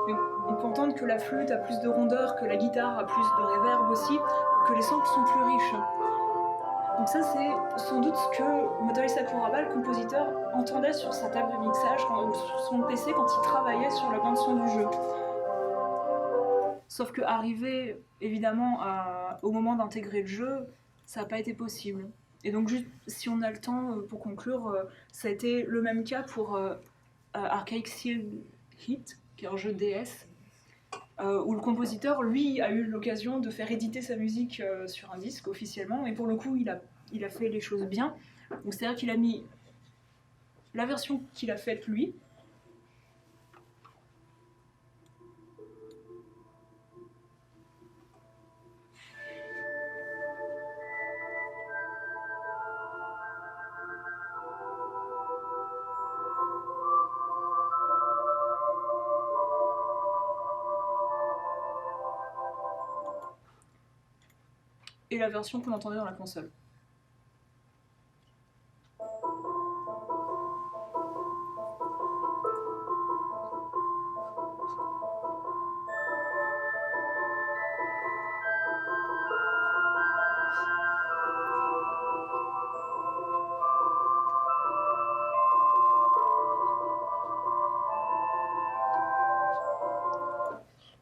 Mais on peut entendre que la flûte a plus de rondeur, que la guitare a plus de reverb aussi, que les samples sont plus riches. Donc ça, c'est sans doute ce que Motorista Curabal, le compositeur, entendait sur sa table de mixage, sur son PC, quand il travaillait sur la bande-son du jeu. Sauf qu'arriver, évidemment, au moment d'intégrer le jeu, ça n'a pas été possible. Et donc, juste, si on a le temps, pour conclure, ça a été le même cas pour Archaic Seal Hit, qui est un jeu DS, où le compositeur, lui, a eu l'occasion de faire éditer sa musique sur un disque officiellement, et pour le coup, il a fait les choses bien. Donc c'est-à-dire qu'il a mis la version qu'il a faite lui, et la version qu'on entendait dans la console.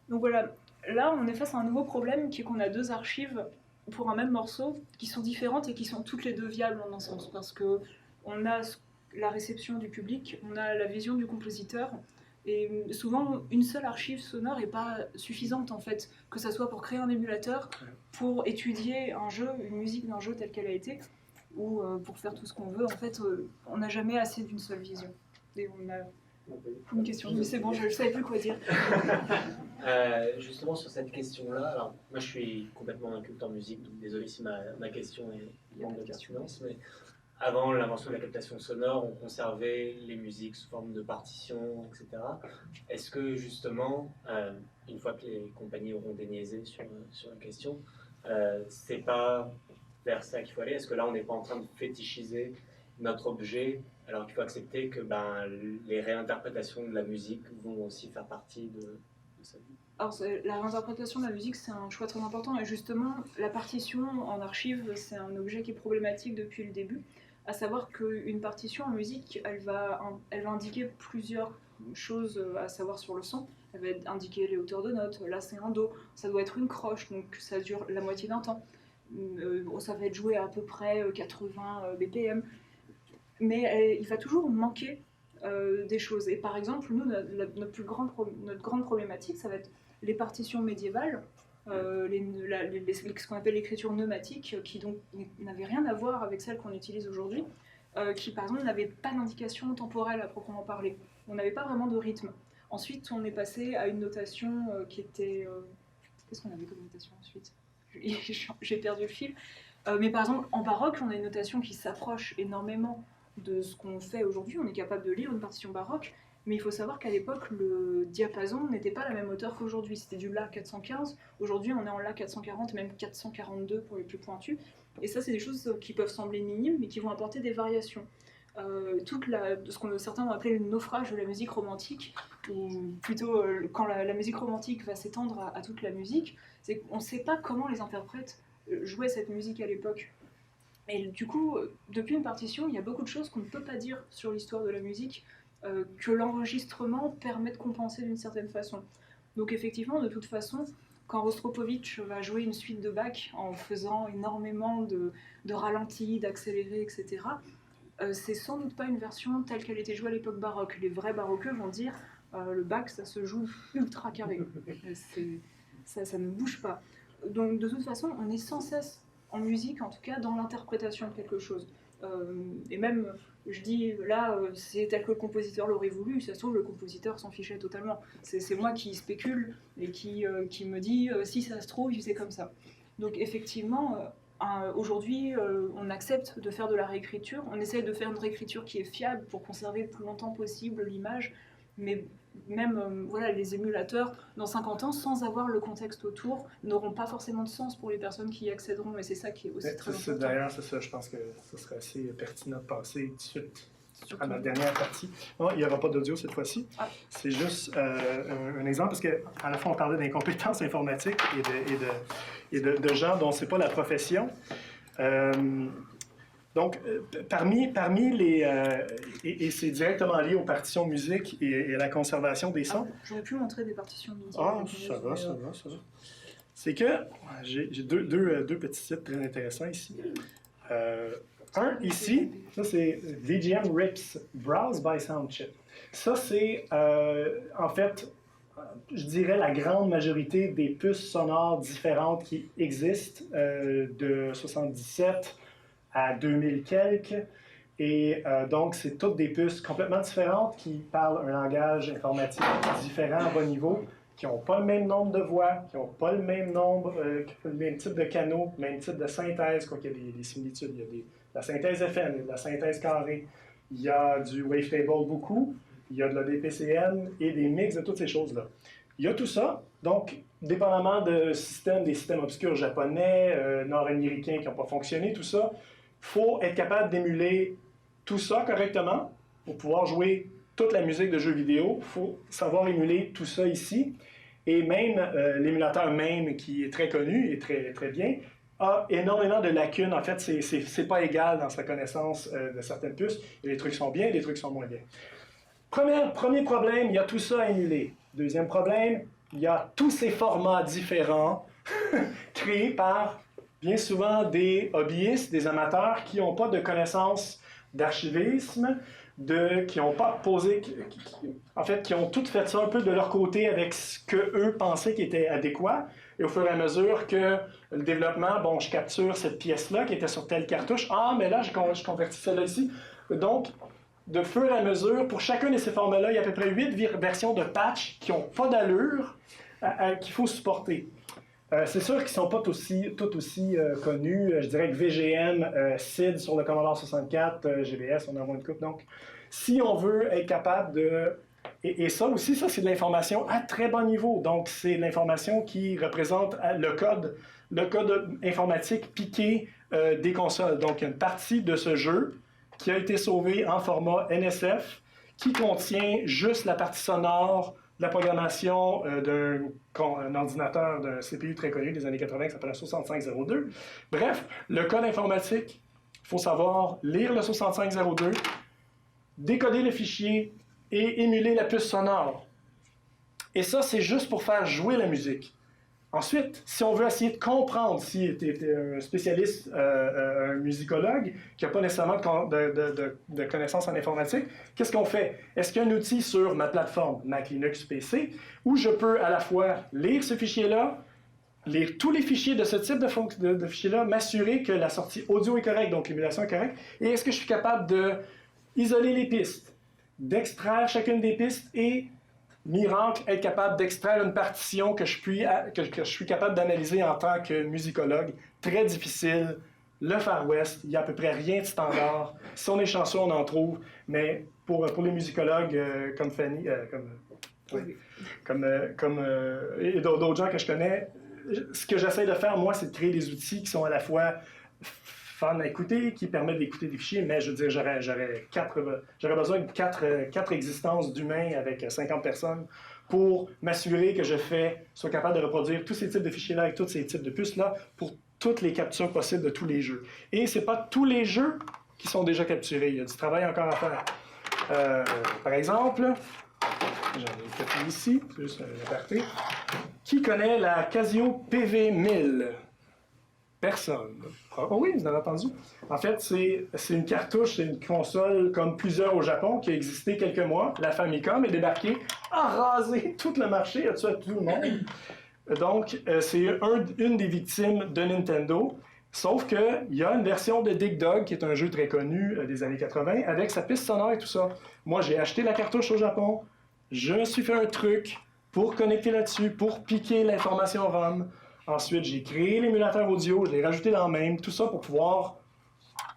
Donc voilà, là on est face à un nouveau problème qui est qu'on a deux archives pour un même morceau qui sont différentes et qui sont toutes les deux viables en un sens, parce que on a la réception du public, on a la vision du compositeur, et souvent une seule archive sonore n'est pas suffisante en fait, que ça soit pour créer un émulateur, pour étudier un jeu, une musique d'un jeu telle qu'elle a été, ou pour faire tout ce qu'on veut. En fait, on n'a jamais assez d'une seule vision. Et on a une question, mais c'est bon, je ne savais plus quoi dire. Justement sur cette question-là, alors moi je suis complètement inculte en musique, donc désolé si ma question est manque de pertinence, mais avant l'invention de la captation sonore, on conservait les musiques sous forme de partitions, etc. Est-ce que justement, une fois que les compagnies auront déniaisé sur la question, c'est pas vers ça qu'il faut aller? Est-ce que là on n'est pas en train de fétichiser notre objet, alors qu'il faut accepter que les réinterprétations de la musique vont aussi faire partie de sa vie? Alors, la réinterprétation de la musique, c'est un choix très important, et justement, la partition en archive, c'est un objet qui est problématique depuis le début, à savoir qu'une partition en musique, elle va indiquer plusieurs choses à savoir sur le son. Elle va indiquer les hauteurs de notes, là c'est un do, ça doit être une croche, donc ça dure la moitié d'un temps. Ça va être joué à peu près 80 BPM, mais il va toujours manquer des choses. Et par exemple, nous, notre grande problématique, ça va être les partitions médiévales, ce qu'on appelle l'écriture pneumatique, qui donc n'avait rien à voir avec celle qu'on utilise aujourd'hui, qui par exemple n'avait pas d'indication temporelle à proprement parler. On n'avait pas vraiment de rythme. Ensuite, on est passé à une notation qui était... Qu'est-ce qu'on avait comme notation ensuite? J'ai perdu le fil. Mais par exemple, en baroque, on a une notation qui s'approche énormément de ce qu'on fait aujourd'hui. On est capable de lire une partition baroque, mais il faut savoir qu'à l'époque, le diapason n'était pas la même hauteur qu'aujourd'hui. C'était du La 415. Aujourd'hui, on est en La 440, même 442 pour les plus pointus. Et ça, c'est des choses qui peuvent sembler minimes, mais qui vont apporter des variations. Ce que certains vont appeler le naufrage de la musique romantique, ou plutôt quand la musique romantique va s'étendre à toute la musique, c'est qu'on ne sait pas comment les interprètes jouaient cette musique à l'époque. Et du coup, depuis une partition, il y a beaucoup de choses qu'on ne peut pas dire sur l'histoire de la musique, que l'enregistrement permet de compenser d'une certaine façon. Donc effectivement, de toute façon, quand Rostropovitch va jouer une suite de Bach en faisant énormément de ralentis, d'accélérés, etc., c'est sans doute pas une version telle qu'elle était jouée à l'époque baroque. Les vrais baroqueux vont dire le Bach, ça se joue ultra carré. Ça ne bouge pas. Donc de toute façon, on est sans cesse en musique, en tout cas dans l'interprétation de quelque chose. Et même, je dis là, c'est tel que le compositeur l'aurait voulu, ça se trouve, le compositeur s'en fichait totalement. C'est moi qui spécule et qui me dit si ça se trouve, c'est comme ça. Donc effectivement, aujourd'hui, on accepte de faire de la réécriture, on essaie de faire une réécriture qui est fiable pour conserver le plus longtemps possible l'image, mais même voilà, les émulateurs, dans 50 ans, sans avoir le contexte autour, n'auront pas forcément de sens pour les personnes qui y accéderont, et c'est ça qui est aussi très important. D'ailleurs, c'est ça, je pense que ce serait assez pertinent de passer tout de suite à ma dernière partie. Non, il n'y aura pas d'audio cette fois-ci. C'est juste un exemple, parce qu'à la fois, on parlait d'incompétences informatiques et de gens dont ce n'est pas la profession. Donc, parmi les... et c'est directement lié aux partitions musique et à la conservation des sons. J'aurais pu montrer des partitions MIDI. Ah, ça va. C'est que j'ai deux petits sites très intéressants ici. Un ici, ça c'est VGM Rips, Browse by Soundchip. Ça c'est en fait, je dirais la grande majorité des puces sonores différentes qui existent de 77 à 2000 quelques. Et donc, c'est toutes des puces complètement différentes qui parlent un langage informatique différent à bas niveau, qui n'ont pas le même nombre de voix, qui n'ont pas le même nombre, le même type de canaux, le même type de synthèse, quoi qu'il y a des similitudes. Il y a la synthèse FM, la synthèse carrée, il y a du wavetable beaucoup, il y a de la DPCM et des mix de toutes ces choses-là. Il y a tout ça, donc, dépendamment des systèmes obscurs japonais, nord-américains qui n'ont pas fonctionné, tout ça, il faut être capable d'émuler tout ça correctement pour pouvoir jouer toute la musique de jeux vidéo. Il faut savoir émuler tout ça ici. Et même l'émulateur MAME, qui est très connu et très, très bien, a énormément de lacunes. En fait, c'est pas égal dans sa connaissance de certaines puces. Et les trucs sont bien, les trucs sont moins bien. Premier problème, il y a tout ça à émuler. Deuxième problème, il y a tous ces formats différents créés par bien souvent des hobbyistes, des amateurs qui n'ont pas de connaissances d'archivisme, qui n'ont pas posé, en fait, qui ont tout fait ça un peu de leur côté avec ce qu'eux pensaient qui était adéquat. Et au fur et à mesure que le développement, bon, je capture cette pièce-là qui était sur telle cartouche, ah, mais là, je convertis celle-là ici. Donc, de fur et à mesure, pour chacun de ces formats-là, il y a à peu près 8 versions de patch qui n'ont pas d'allure, qu'il faut supporter. C'est sûr qu'ils ne sont pas tout aussi connus. Je dirais que VGM, SID sur le Commodore 64, GBS, on en voit une coupe. Donc, si on veut être capable de... Et ça aussi, ça c'est de l'information à très bas niveau. Donc, c'est de l'information qui représente le code informatique piqué des consoles. Donc, il y a une partie de ce jeu qui a été sauvée en format NSF, qui contient juste la partie sonore, la programmation d'un ordinateur, d'un CPU très connu des années 80 qui s'appelle le 6502. Bref, le code informatique, il faut savoir lire le 6502, décoder le fichier et émuler la puce sonore. Et ça, c'est juste pour faire jouer la musique. Ensuite, si on veut essayer de comprendre, si tu es un spécialiste, un musicologue, qui n'a pas nécessairement de connaissances en informatique, qu'est-ce qu'on fait? Est-ce qu'il y a un outil sur ma plateforme Mac, Linux, PC, où je peux à la fois lire ce fichier-là, lire tous les fichiers de ce type de fichier-là, m'assurer que la sortie audio est correcte, donc l'émulation est correcte, et est-ce que je suis capable d'isoler les pistes, d'extraire chacune des pistes et... miracle, être capable d'extraire une partition que je suis capable d'analyser en tant que musicologue. Très difficile. Le Far West, il n'y a à peu près rien de standard. Si on est chanceux, on en trouve. Mais pour les musicologues comme Fanny, et d'autres gens que je connais, ce que j'essaie de faire, moi, c'est de créer des outils qui sont à la fois fun à écouter, qui permettent d'écouter des fichiers, mais je veux dire, j'aurais besoin de quatre existences d'humains avec 50 personnes pour m'assurer que je sois capable de reproduire tous ces types de fichiers-là avec tous ces types de puces-là pour toutes les captures possibles de tous les jeux. Et c'est pas tous les jeux qui sont déjà capturés, il y a du travail encore à faire. Par exemple, j'en ai une copie ici, c'est juste un aparté. Qui connaît la Casio PV1000? Personne. Oh oui, vous en avez entendu. En fait, c'est une cartouche, c'est une console comme plusieurs au Japon qui a existé quelques mois. La Famicom est débarquée, a rasé tout le marché, a tué tout le monde. Donc, c'est une des victimes de Nintendo. Sauf qu'il y a une version de Dig Dug, qui est un jeu très connu des années 80, avec sa piste sonore et tout ça. Moi, j'ai acheté la cartouche au Japon. Je me suis fait un truc pour connecter là-dessus, pour piquer l'information ROM. Ensuite, j'ai créé l'émulateur audio, je l'ai rajouté dans MAME, tout ça pour pouvoir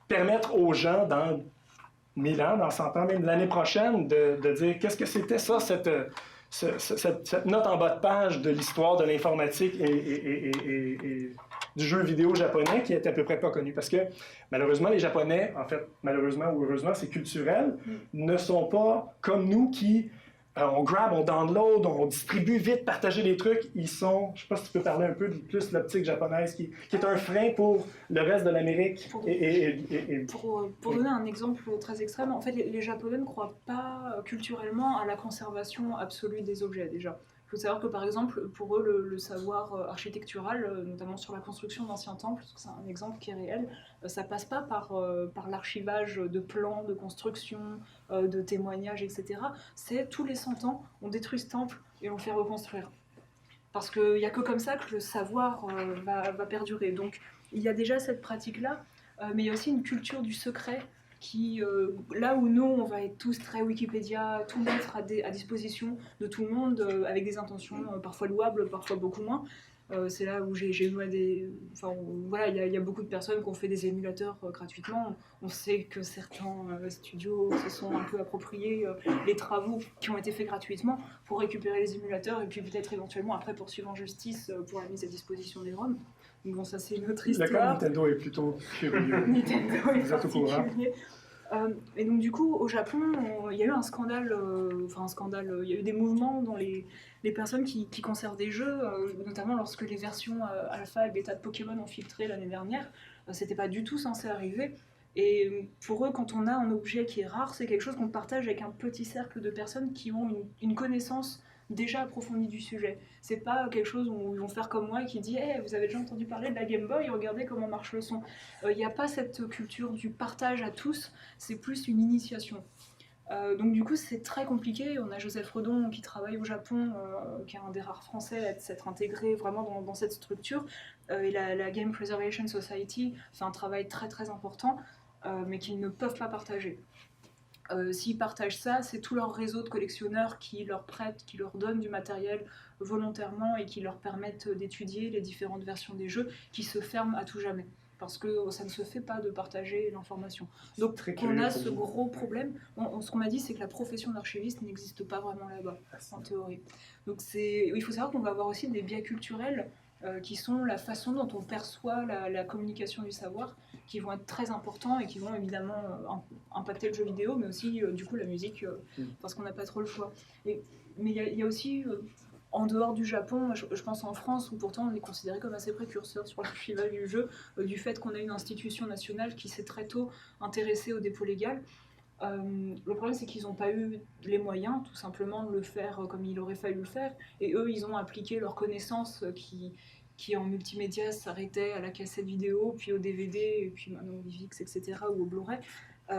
permettre aux gens, dans 1000 ans, dans 100 ans, même l'année prochaine, de dire qu'est-ce que c'était ça, cette note en bas de page de l'histoire de l'informatique et du jeu vidéo japonais qui est à peu près pas connu. Parce que malheureusement, les Japonais, en fait, malheureusement ou heureusement, c'est culturel, ne sont pas comme nous qui on grab, on download, on distribue vite, partager des trucs. Ils sont, je sais pas si tu peux parler un peu plus l'optique japonaise, qui est un frein pour le reste de l'Amérique. Pour donner un exemple très extrême, en fait, les Japonais ne croient pas culturellement à la conservation absolue des objets, déjà. Il faut savoir que, par exemple, pour eux, le savoir architectural, notamment sur la construction d'anciens temples, parce que c'est un exemple qui est réel, ça passe pas par l'archivage de plans, de construction, de témoignages, etc. C'est tous les 100 ans, on détruit ce temple et on le fait reconstruire. Parce qu'il n'y a que comme ça que le savoir va perdurer. Donc, il y a déjà cette pratique-là, mais il y a aussi une culture du secret qui, là où nous, on va être tous très Wikipédia, tout mettre à disposition de tout le monde, avec des intentions parfois louables, parfois beaucoup moins. C'est là où j'ai vu voilà, il y a beaucoup de personnes qui ont fait des émulateurs gratuitement. On sait que certains studios se sont un peu appropriés les travaux qui ont été faits gratuitement pour récupérer les émulateurs et puis peut-être éventuellement après poursuivre en justice pour la mise à disposition des ROM. Donc bon, ça c'est une autre histoire. D'accord, Nintendo est plutôt curieux. Nintendo est Vous êtes au courant. particulier. Et donc du coup, au Japon, il y a eu un scandale, il y a eu des mouvements dans les personnes qui conservent des jeux, notamment lorsque les versions alpha et bêta de Pokémon ont filtré l'année dernière. C'était pas du tout censé arriver. Et pour eux, quand on a un objet qui est rare, c'est quelque chose qu'on partage avec un petit cercle de personnes qui ont une connaissance déjà approfondie du sujet. C'est pas quelque chose où ils vont faire comme moi et qui dit hey, vous avez déjà entendu parler de la Game Boy, regardez comment marche le son. Il n'y a pas cette culture du partage à tous, c'est plus une initiation. Donc du coup c'est très compliqué. On a Joseph Redon qui travaille au Japon, qui est un des rares Français à s'être intégré vraiment dans cette structure, et la Game Preservation Society fait un travail très très important, mais qu'ils ne peuvent pas partager. S'ils partagent ça, c'est tout leur réseau de collectionneurs qui leur prêtent, qui leur donnent du matériel volontairement et qui leur permettent d'étudier les différentes versions des jeux qui se ferment à tout jamais. Parce que ça ne se fait pas de partager l'information. Donc on a ce gros problème. Ce qu'on m'a dit, c'est que la profession d'archiviste n'existe pas vraiment là-bas, en théorie. Donc il faut savoir qu'on va avoir aussi des biais culturels qui sont la façon dont on perçoit la communication du savoir, qui vont être très importants et qui vont évidemment impacter le jeu vidéo, mais aussi du coup la musique, parce qu'on n'a pas trop le choix. Mais il y a aussi, en dehors du Japon, je pense en France, où pourtant on est considéré comme assez précurseur sur l'archivage du jeu, du fait qu'on a une institution nationale qui s'est très tôt intéressée au dépôt légal. Le problème, c'est qu'ils n'ont pas eu les moyens, tout simplement, de le faire comme il aurait fallu le faire. Et eux, ils ont appliqué leurs connaissances qui en multimédia s'arrêtaient à la cassette vidéo, puis au DVD, et puis maintenant au DivX, etc., ou au Blu-ray.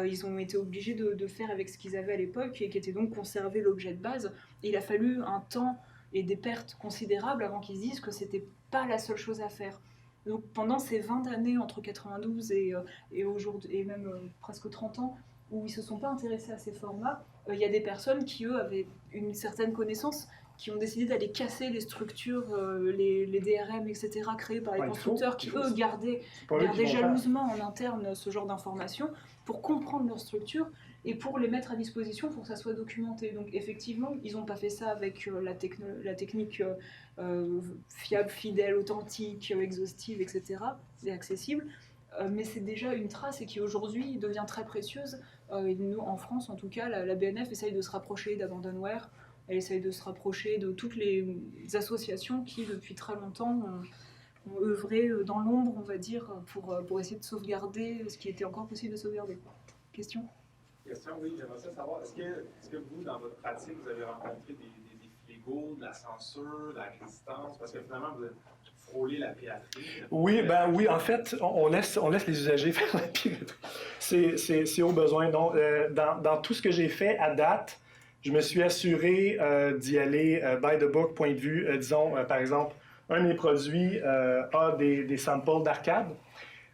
Ils ont été obligés de faire avec ce qu'ils avaient à l'époque, et qui était donc conserver l'objet de base. Et il a fallu un temps et des pertes considérables avant qu'ils se disent que c'était pas la seule chose à faire. Donc pendant ces 20 années, entre 92 et aujourd'hui, et même presque 30 ans, où ils ne se sont pas intéressés à ces formats, il y a des personnes qui, eux, avaient une certaine connaissance, qui ont décidé d'aller casser les structures, les DRM, etc., créés par les constructeurs, qui, eux, gardaient jalousement en interne ce genre d'informations pour comprendre leur structure et pour les mettre à disposition pour que ça soit documenté. Donc effectivement, ils n'ont pas fait ça avec la technique fiable, fidèle, authentique, exhaustive, etc., et accessible. Mais c'est déjà une trace et qui aujourd'hui devient très précieuse. Et nous, en France, en tout cas, la BNF essaye de se rapprocher d'Abandonware, elle essaye de se rapprocher de toutes les associations qui, depuis très longtemps, ont œuvré dans l'ombre, on va dire, pour essayer de sauvegarder ce qui était encore possible de sauvegarder. Question ? Question, oui, j'aimerais ça savoir, est-ce que vous, dans votre pratique, vous avez rencontré des défis légaux, de la censure, de la résistance, parce que finalement, vous avez frôlé la piraterie? Oui, en fait, on laisse les usagers faire la piraterie. C'est au besoin. Donc, dans tout ce que j'ai fait à date, je me suis assuré d'y aller by the book, point de vue. Disons, par exemple, un de mes produits a des samples d'arcade.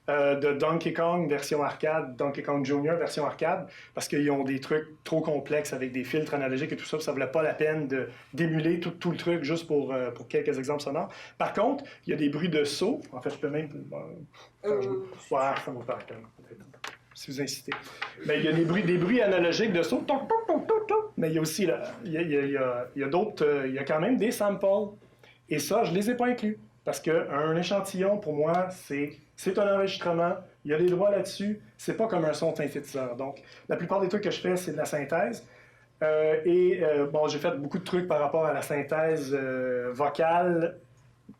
De Donkey Kong version arcade, Donkey Kong Jr. version arcade, parce qu'ils ont des trucs trop complexes avec des filtres analogiques et tout ça, ça ne valait pas la peine d'émuler tout le truc juste pour quelques exemples sonores. Par contre, il y a des bruits de saut, en fait, je peux même... ça vaut pas la peine, peut-être, si vous insistez. Mais il y a des bruits analogiques de saut, mais il y a aussi, il y a d'autres, il y a quand même des samples, et ça, je ne les ai pas inclus. Parce qu'un échantillon, pour moi, c'est un enregistrement, il y a des droits là-dessus, c'est pas comme un son synthétiseur. Donc, la plupart des trucs que je fais, c'est de la synthèse. Bon, j'ai fait beaucoup de trucs par rapport à la synthèse vocale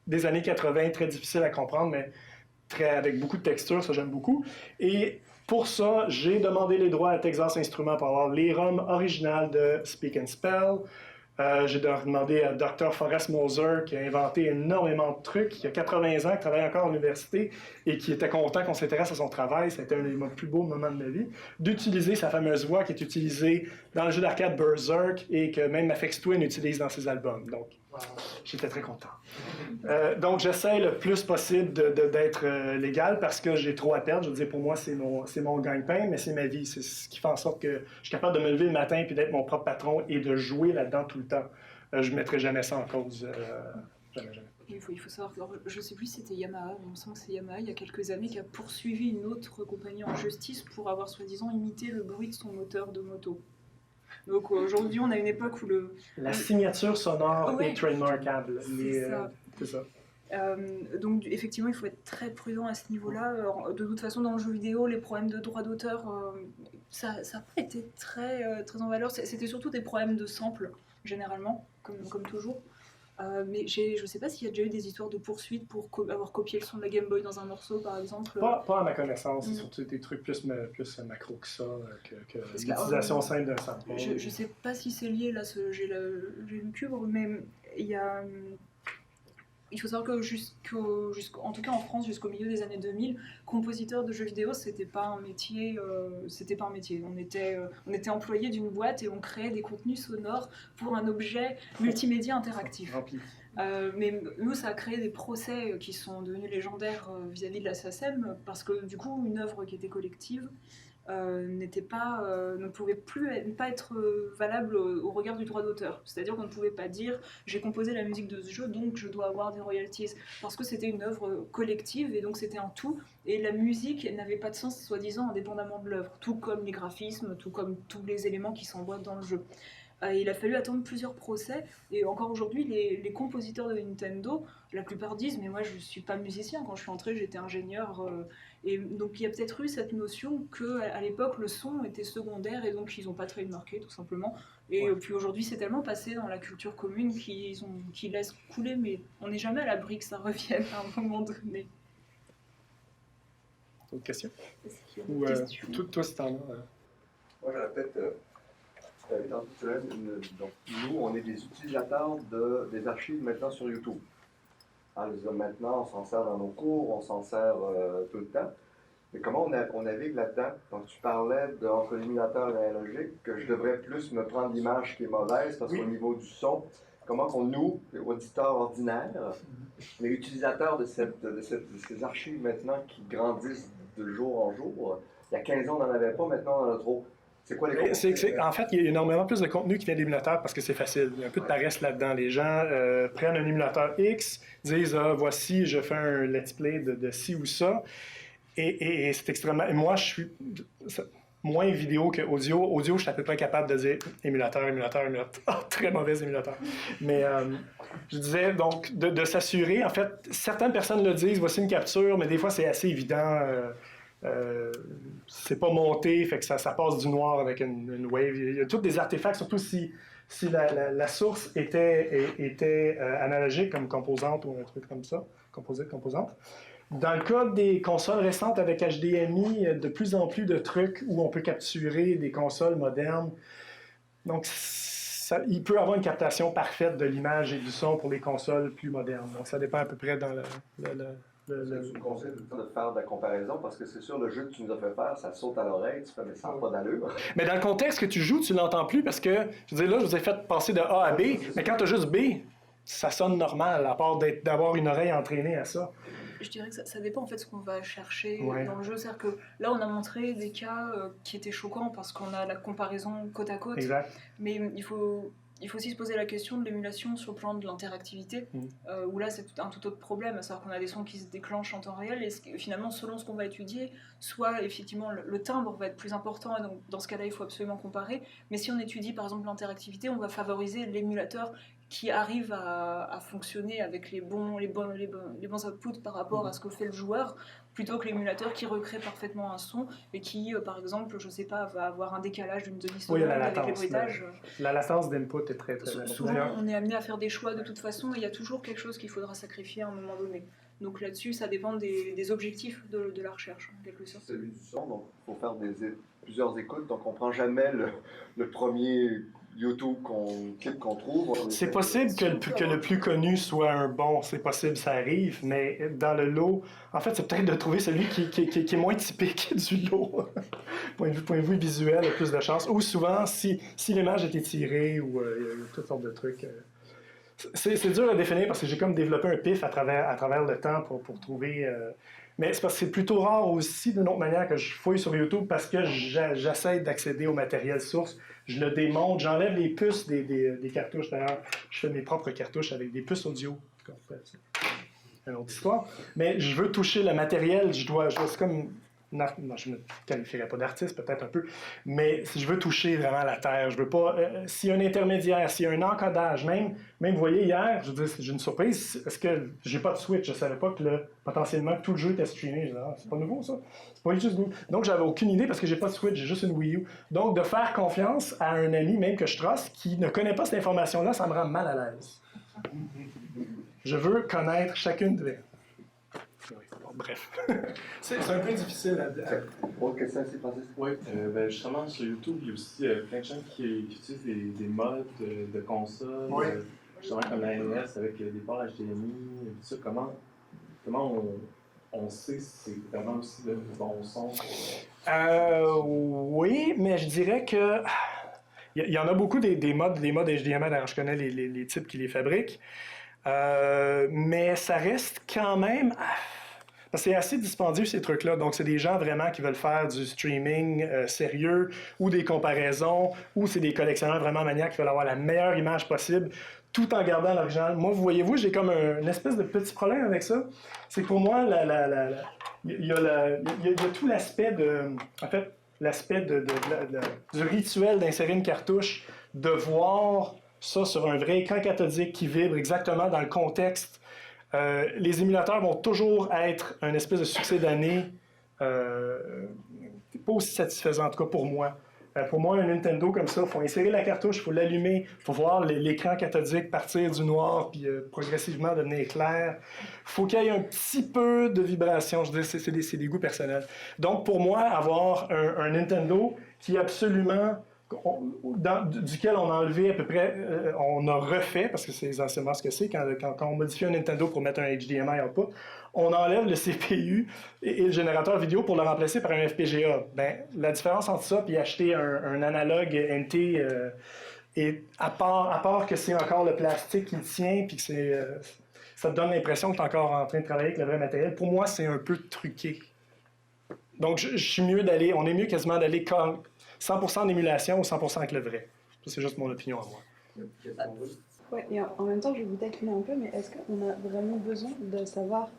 des années 80, très difficile à comprendre, mais avec beaucoup de texture, ça j'aime beaucoup. Et pour ça, j'ai demandé les droits à Texas Instruments pour avoir les ROM originales de Speak and Spell. J'ai demandé à Dr. Forrest Moser, qui a inventé énormément de trucs, qui a 80 ans, qui travaille encore à l'université et qui était content qu'on s'intéresse à son travail. C'était un des plus beaux moments de ma vie, d'utiliser sa fameuse voix qui est utilisée dans le jeu d'arcade Berserk et que même Aphex Twin utilise dans ses albums. Donc, j'étais très content. Donc, j'essaie le plus possible d'être légal parce que j'ai trop à perdre. Je veux dire, pour moi, c'est mon gagne-pain, mais c'est ma vie. C'est ce qui fait en sorte que je suis capable de me lever le matin et d'être mon propre patron et de jouer là-dedans tout le temps. Je ne mettrai jamais ça en cause. Jamais. Il faut savoir, alors, je ne sais plus si c'était Yamaha, mais il me semble que c'est Yamaha, il y a quelques années, qui a poursuivi une autre compagnie en justice pour avoir soi-disant imité le bruit de son moteur de moto. Donc aujourd'hui, on a une époque où la signature sonore est trademarkable. C'est ça. Donc effectivement, il faut être très prudent à ce niveau-là. De toute façon, dans le jeu vidéo, les problèmes de droit d'auteur, ça n'a pas été très en valeur. C'était surtout des problèmes de sample, généralement, comme toujours. Mais je ne sais pas s'il y a déjà eu des histoires de poursuites pour avoir copié le son de la Game Boy dans un morceau, par exemple. Pas à ma connaissance, c'est surtout des trucs plus macro que ça, que l'utilisation simple d'un sample. Je ne sais pas si c'est lié, là, j'ai le cube, mais il faut savoir que en tout cas en France, jusqu'au milieu des années 2000, compositeur de jeux vidéo, c'était pas un métier. On était employé d'une boîte et on créait des contenus sonores pour un objet multimédia interactif. Mais nous, ça a créé des procès qui sont devenus légendaires vis-à-vis de la SACEM parce que du coup, une œuvre qui était collective ne pouvait plus pas être valable au regard du droit d'auteur. C'est-à-dire qu'on ne pouvait pas dire j'ai composé la musique de ce jeu donc je dois avoir des royalties parce que c'était une œuvre collective et donc c'était un tout et la musique n'avait pas de sens soi-disant indépendamment de l'œuvre, tout comme les graphismes, tout comme tous les éléments qui s'emboîtent dans le jeu. Il a fallu attendre plusieurs procès et encore aujourd'hui les compositeurs de Nintendo, la plupart disent mais moi je ne suis pas musicien, quand je suis entré j'étais ingénieur et donc il y a peut-être eu cette notion qu'à l'époque le son était secondaire et donc ils n'ont pas trademarké tout simplement et puis aujourd'hui c'est tellement passé dans la culture commune qu'ils laissent couler mais on n'est jamais à l'abri que ça revienne à un moment donné. Autre question? Ou toi c'est en Moi j'aurais peut-être donc, nous, on est des utilisateurs des archives maintenant sur YouTube. Alors, maintenant, on s'en sert dans nos cours, on s'en sert tout le temps. Mais comment on navigue là-dedans? Donc, tu parlais entre l'émulateur et l'analogique, que je devrais plus me prendre l'image qui est mauvaise, parce qu'au niveau du son, comment qu'on nous, auditeurs ordinaires, mais utilisateurs de ces archives maintenant qui grandissent de jour en jour, il y a 15 ans, on n'en avait pas, maintenant, on en a trop. C'est quoi les contenus? En fait, il y a énormément plus de contenu qui vient de l'émulateur parce que c'est facile. Il y a un peu de paresse là-dedans. Les gens prennent un émulateur X, disent voici, je fais un let's play de ci ou ça. Et c'est extrêmement. Et moi, je suis moins vidéo que audio. Audio, je suis à peu près capable de dire émulateur. Oh, très mauvais émulateur. Mais je disais donc de s'assurer. En fait, certaines personnes le disent voici une capture, mais des fois, c'est assez évident. C'est pas monté, fait que ça passe du noir avec une wave. Il y a tous des artefacts, surtout si la source était analogique comme composante ou un truc comme ça, composante. Dans le cas des consoles récentes avec HDMI, il y a de plus en plus de trucs où on peut capturer des consoles modernes. Donc, il peut y avoir une captation parfaite de l'image et du son pour les consoles plus modernes. Donc, ça dépend à peu près dans Tu me conseilles de faire de la comparaison parce que c'est sûr, le jeu que tu nous as fait faire, ça saute à l'oreille, tu fais mais ça n'a pas d'allure. Mais dans le contexte que tu joues, tu l'entends plus parce que, je veux dire, là, je vous ai fait passer de A à B, mais quand tu as juste B, ça sonne normal, à part d'avoir une oreille entraînée à ça. Je dirais que ça dépend en fait de ce qu'on va chercher dans le jeu. C'est-à-dire que là, on a montré des cas qui étaient choquants parce qu'on a la comparaison côte à côte. Exact. Mais il faut aussi se poser la question de l'émulation sur le plan de l'interactivité, où là, c'est un tout autre problème. C'est-à-dire qu'on a des sons qui se déclenchent en temps réel et finalement, selon ce qu'on va étudier, soit effectivement le timbre va être plus important et donc dans ce cas-là, il faut absolument comparer. Mais si on étudie par exemple l'interactivité, on va favoriser l'émulateur qui arrive à fonctionner avec les bons outputs par rapport à ce que fait le joueur, plutôt que l'émulateur qui recrée parfaitement un son et qui, par exemple, je sais pas, va avoir un décalage d'une demi-seconde avec les bruitages. La latence d'input est très souvent, on est amené à faire des choix de toute façon, et il y a toujours quelque chose qu'il faudra sacrifier à un moment donné. Donc là-dessus, ça dépend des objectifs de la recherche, en quelque sorte. Celui du son, donc il faut faire plusieurs écoutes, donc on prend jamais le premier YouTube clip qu'on trouve. C'est possible que le plus connu soit un bon, c'est possible, ça arrive, mais dans le lot, en fait, c'est peut-être de trouver celui qui est moins typique du lot. point de vue visuel, il y a plus de chance. Ou souvent, si l'image est étirée ou il y a toutes sortes de trucs. C'est dur à définir parce que j'ai comme développé un pif à travers le temps pour trouver... Mais c'est parce que c'est plutôt rare aussi, d'une autre manière, que je fouille sur YouTube parce que j'essaie d'accéder au matériel source. Je le démonte, j'enlève les puces des cartouches. D'ailleurs, je fais mes propres cartouches avec des puces audio. C'est une autre histoire. Mais je veux toucher le matériel, c'est comme... Non, je ne me qualifierais pas d'artiste, peut-être un peu, mais si je veux toucher vraiment la terre, je veux pas... s'il y a un intermédiaire, s'il y a un encodage, même vous voyez, hier, je veux dire, j'ai une surprise, est-ce que j'ai pas de Switch? Je savais pas que potentiellement tout le jeu était streamé. Je disais, c'est pas nouveau ça? C'est pas juste nouveau. Donc j'avais aucune idée parce que j'ai pas de Switch, j'ai juste une Wii U. Donc de faire confiance à un ami, même que je truste, qui ne connaît pas cette information-là, ça me rend mal à l'aise. Je veux connaître chacune de les... Bref, c'est un peu difficile à... Autre question, c'est Francis? Oui, justement, sur YouTube, il y a aussi plein de gens qui utilisent des modes de console, oui. Justement comme la NES avec des ports HDMI, tout ça. Comment on sait si c'est vraiment aussi de bon son? Oui, mais je dirais que... Il y en a beaucoup des modes HDMI, d'ailleurs je connais les types qui les fabriquent, mais ça reste quand même... Parce que c'est assez dispendieux ces trucs-là, donc c'est des gens vraiment qui veulent faire du streaming sérieux ou des comparaisons, ou c'est des collectionneurs vraiment maniaques qui veulent avoir la meilleure image possible tout en gardant l'original. Moi, voyez-vous, j'ai comme une espèce de petit problème avec ça. C'est que pour moi, il y a tout l'aspect de... En fait, l'aspect du rituel d'insérer une cartouche, de voir ça sur un vrai écran cathodique qui vibre exactement dans le contexte. Les émulateurs vont toujours être un espèce de succès d'année pas aussi satisfaisant, en tout cas pour moi. Pour moi, un Nintendo comme ça, il faut insérer la cartouche, il faut l'allumer, il faut voir l'écran cathodique partir du noir puis progressivement devenir clair. Il faut qu'il y ait un petit peu de vibration. Je dis, c'est des goûts personnels. Donc pour moi, avoir un Nintendo qui est absolument... duquel on a enlevé à peu près, on a refait, parce que c'est essentiellement ce que c'est, quand on modifie un Nintendo pour mettre un HDMI output, on enlève le CPU et le générateur vidéo pour le remplacer par un FPGA. Ben, la différence entre ça et acheter un analogue NT, et à part que c'est encore le plastique qui le tient, puis que ça te donne l'impression que tu es encore en train de travailler avec le vrai matériel, pour moi, c'est un peu truqué. Donc, on est mieux quasiment d'aller 100% d'émulation ou 100% avec le vrai. C'est juste mon opinion à moi. Ouais, et en même temps, je vais vous taquiner un peu, mais est-ce qu'on a vraiment besoin de savoir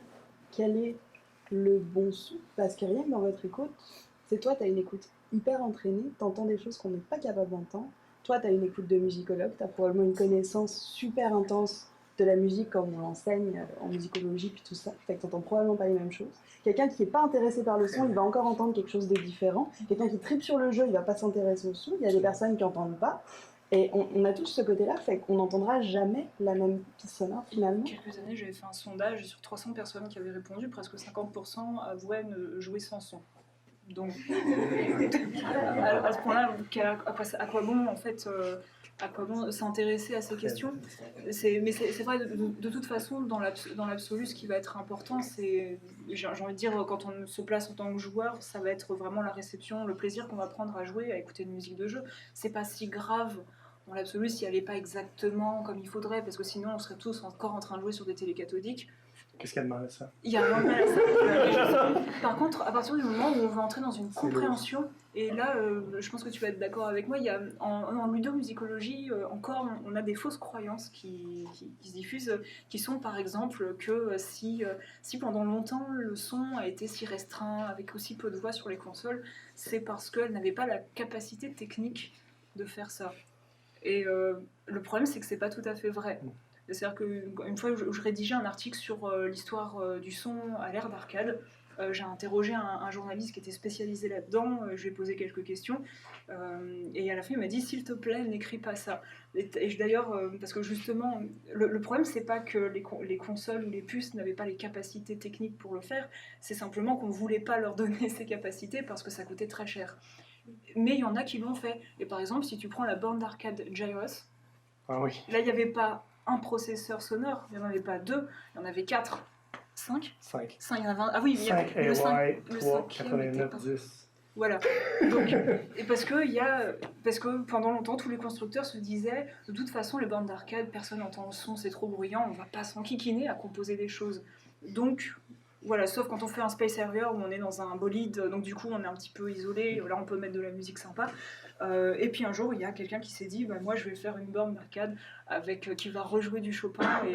quel est le bon son? Parce que rien que dans votre écoute, c'est toi, tu as une écoute hyper entraînée, tu entends des choses qu'on n'est pas capable d'entendre. Toi, tu as une écoute de musicologue, tu as probablement une connaissance super intense de la musique comme on l'enseigne en musicologie puis tout ça, fait que tu n'entends probablement pas les mêmes choses. Quelqu'un qui n'est pas intéressé par le son, il va encore entendre quelque chose de différent. Quelqu'un qui tripe sur le jeu, il ne va pas s'intéresser au son. Il y a des personnes qui n'entendent pas. Et on a tous ce côté-là, fait qu'on n'entendra jamais la même piste sonore finalement. Il y a quelques années, j'avais fait un sondage sur 300 personnes qui avaient répondu, presque 50% avouaient jouer sans son. Donc, à ce point-là, à quoi bon en fait à quoi bon s'intéresser à ces questions? Mais c'est vrai, de toute façon, dans l'absolu, ce qui va être important, c'est, j'ai envie de dire, quand on se place en tant que joueur, ça va être vraiment la réception, le plaisir qu'on va prendre à jouer, à écouter une musique de jeu. C'est pas si grave dans l'absolu si elle n'est pas exactement comme il faudrait, parce que sinon on serait tous encore en train de jouer sur des télés cathodiques. Qu'est-ce qu'il y a de mal à ça? Il y a un mal à ça. Par contre, à partir du moment où on va entrer dans une compréhension, et là, je pense que tu vas être d'accord avec moi, il y a, en ludomusicologie, encore, on a des fausses croyances qui se diffusent, qui sont par exemple que si pendant longtemps le son a été si restreint, avec aussi peu de voix sur les consoles, c'est parce qu'elles n'avaient pas la capacité technique de faire ça. Et le problème, c'est que c'est pas tout à fait vrai. C'est-à-dire qu'une fois, je rédigeais un article sur l'histoire du son à l'ère d'arcade. J'ai interrogé un journaliste qui était spécialisé là-dedans, je lui ai posé quelques questions, et à la fin il m'a dit s'il te plaît n'écris pas ça. Et d'ailleurs, parce que justement, le problème c'est pas que les consoles ou les puces n'avaient pas les capacités techniques pour le faire, c'est simplement qu'on voulait pas leur donner ces capacités parce que ça coûtait très cher. Mais il y en a qui l'ont fait, et par exemple si tu prends la borne d'arcade Gyros, Ah oui. là il n'y avait pas un processeur sonore, il n'y en avait pas deux, il y en avait 4. 5 5. 5, il y en avait un. Ah oui, 5 le 5, AY, le 3, 5e 89, 10. Voilà. Donc, et parce que pendant longtemps, tous les constructeurs se disaient de toute façon, les bornes d'arcade, personne n'entend le son, c'est trop bruyant, on va pas s'enquiquiner à composer des choses. Donc, voilà, sauf quand on fait un Space Harrier où on est dans un bolide, donc du coup on est un petit peu isolé, là on peut mettre de la musique sympa. Et puis un jour il y a quelqu'un qui s'est dit moi je vais faire une borne d'arcade qui va rejouer du Chopin et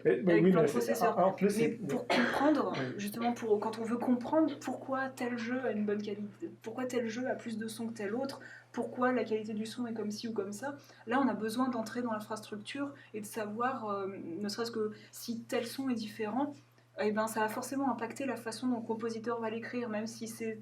avec plein de processeurs. Mais pour comprendre, justement quand on veut comprendre pourquoi tel jeu a une bonne qualité, pourquoi tel jeu a plus de son que tel autre, pourquoi la qualité du son est comme ci ou comme ça, là on a besoin d'entrer dans l'infrastructure et de savoir, ne serait-ce que si tel son est différent, eh ben, ça va forcément impacter la façon dont le compositeur va l'écrire, même si c'est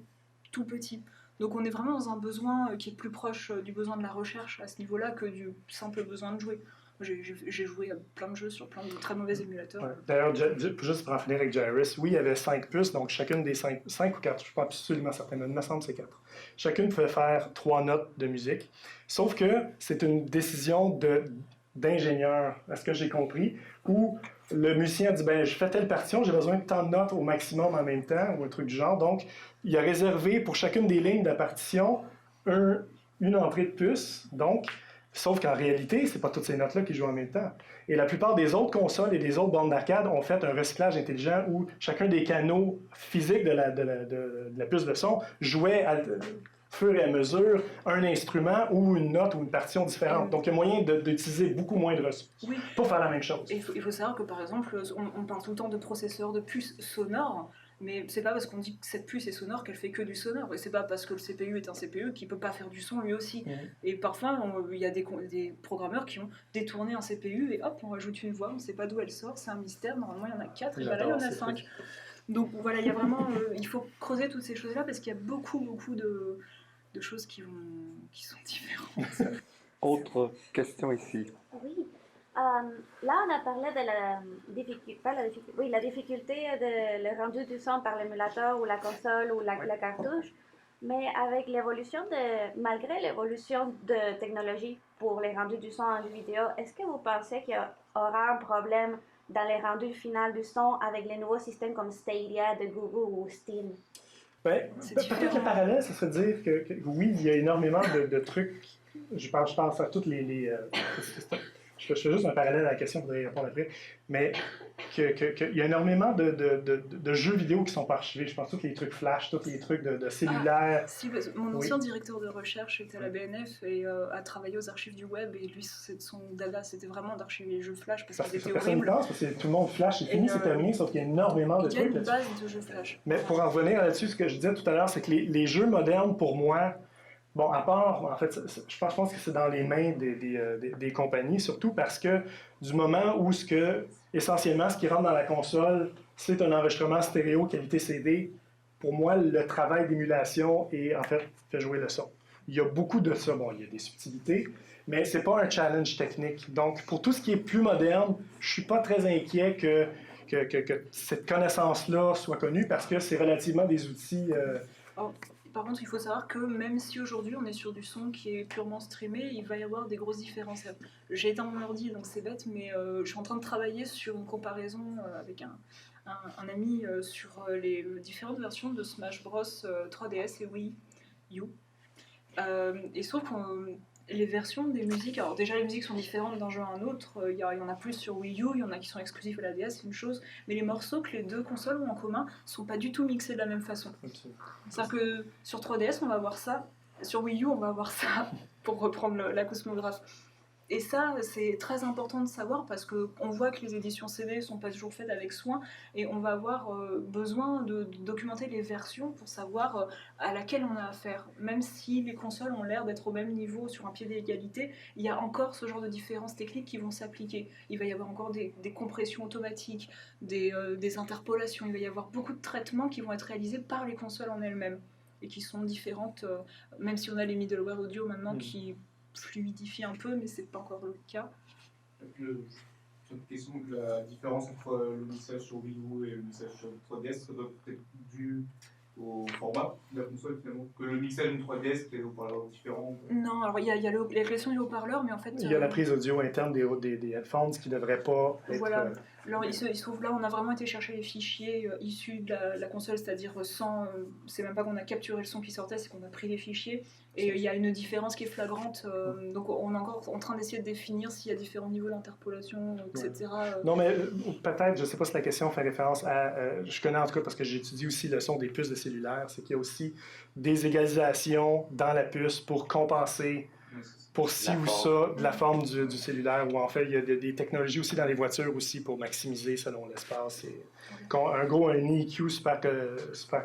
tout petit. Donc on est vraiment dans un besoin qui est plus proche du besoin de la recherche à ce niveau-là que du simple besoin de jouer. J'ai joué à plein de jeux sur plein de très mauvais émulateurs. Ouais. D'ailleurs, juste pour en finir avec Gyros, oui, il y avait 5 puces, donc chacune des 5 ou 4, je ne suis pas absolument certain, mais il me semble que c'est 4. Chacune pouvait faire 3 notes de musique, sauf que c'est une décision d'ingénieur, à ce que j'ai compris, où le musicien dit je fais telle partition, j'ai besoin de tant de notes au maximum en même temps, ou un truc du genre. Donc, il a réservé pour chacune des lignes de la partition une entrée de puce. Donc, sauf qu'en réalité, c'est pas toutes ces notes-là qui jouent en même temps. Et la plupart des autres consoles et des autres bornes d'arcade ont fait un recyclage intelligent où chacun des canaux physiques de la puce de son jouait fur et à mesure un instrument ou une note ou une partition différente. Donc, il y a moyen d'utiliser beaucoup moins de ressources pour faire la même chose. Il faut savoir que, par exemple, on parle tout le temps de processeurs de puces sonores, mais c'est pas parce qu'on dit que cette puce est sonore qu'elle fait que du sonore. Et c'est pas parce que le CPU est un CPU qu'il peut pas faire du son lui aussi. Et parfois, il y a des programmeurs qui ont détourné un CPU et hop, on rajoute une voix, on sait pas d'où elle sort, c'est un mystère. Normalement, il y en a 4 et là, il y en a 5. Donc voilà, il y a vraiment, il faut creuser toutes ces choses-là parce qu'il y a beaucoup de choses qui sont différentes. Autre question ici. Oui. Là, on a parlé de la difficulté de le rendu du son par l'émulateur ou la console ou la cartouche. Mais avec malgré l'évolution de technologie pour les rendus du son en jeu vidéo, est-ce que vous pensez qu'il y aura un problème dans les rendus finaux du son avec les nouveaux systèmes comme Stadia de Google ou Steam? Peut-être le parallèle, ce serait de dire que oui, il y a énormément de trucs. Je pense à toutes les je fais juste un parallèle à la question, vous allez répondre après. Mais qu'il y a énormément de jeux vidéo qui sont pas archivés. Je pense tous les trucs flash, tous les trucs de cellulaire. Mon ancien directeur de recherche était à la BNF et a travaillé aux archives du web. Et lui, son dada, c'était vraiment d'archiver les jeux flash parce qu'ils étaient horribles. Parce que tout le monde flash, c'est fini, c'est terminé, sauf qu'il y a énormément de trucs. Il y a une base de jeux flash. Mais pour en revenir là-dessus, ce que je disais tout à l'heure, c'est que les jeux modernes, pour moi, bon, à part, en fait, je pense que c'est dans les mains des compagnies, surtout parce que du moment où essentiellement, ce qui rentre dans la console, c'est un enregistrement stéréo qualité CD, pour moi, le travail d'émulation fait jouer le son. Il y a beaucoup de ça. Bon, il y a des subtilités, mais c'est pas un challenge technique. Donc, pour tout ce qui est plus moderne, je suis pas très inquiet que cette connaissance-là soit connue parce que c'est relativement des outils... Par contre, il faut savoir que même si aujourd'hui on est sur du son qui est purement streamé, il va y avoir des grosses différences. J'ai éteint mon ordi, donc c'est bête, mais je suis en train de travailler sur une comparaison avec un ami sur les différentes versions de Smash Bros 3DS et Wii U. Et sauf que les versions des musiques, alors déjà les musiques sont différentes d'un jeu à un autre, il y en a plus sur Wii U, il y en a qui sont exclusifs à la DS, c'est une chose, mais les morceaux que les deux consoles ont en commun sont pas du tout mixés de la même façon. C'est-à-dire que sur 3DS on va avoir ça, sur Wii U on va avoir ça, pour reprendre la cosmographe. Et ça, c'est très important de savoir parce qu'on voit que les éditions CD ne sont pas toujours faites avec soin et on va avoir besoin de documenter les versions pour savoir à laquelle on a affaire. Même si les consoles ont l'air d'être au même niveau sur un pied d'égalité, il y a encore ce genre de différences techniques qui vont s'appliquer. Il va y avoir encore des compressions automatiques, des interpolations, il va y avoir beaucoup de traitements qui vont être réalisés par les consoles en elles-mêmes et qui sont différentes, même si on a les middleware audio maintenant qui fluidifie un peu, mais c'est pas encore le cas. Sur une question de la différence entre le mixage sur Wii U et le mixage sur 3DS, ça doit peut-être dû au format de la console finalement, que le mixage d'une 3DS c'est des haut-parleurs différents. Non, alors il y a les réglations des haut-parleurs, mais en fait... Il y a la prise audio interne des headphones qui ne devrait pas être... Voilà. Alors il se trouve là, on a vraiment été chercher les fichiers issus de la console, c'est-à-dire sans... c'est même pas qu'on a capturé le son qui sortait, c'est qu'on a pris les fichiers. Et il y a une différence qui est flagrante, donc on est encore en train d'essayer de définir s'il y a différents niveaux d'interpolation, etc. Non, mais peut-être, je ne sais pas si la question fait référence à... je connais en tout cas parce que j'étudie aussi le son des puces de cellulaire, c'est qu'il y a aussi des égalisations dans la puce pour compenser pour ci ou ça de la forme du cellulaire, ou en fait il y a des technologies aussi dans les voitures aussi pour maximiser selon l'espace. Un EQ super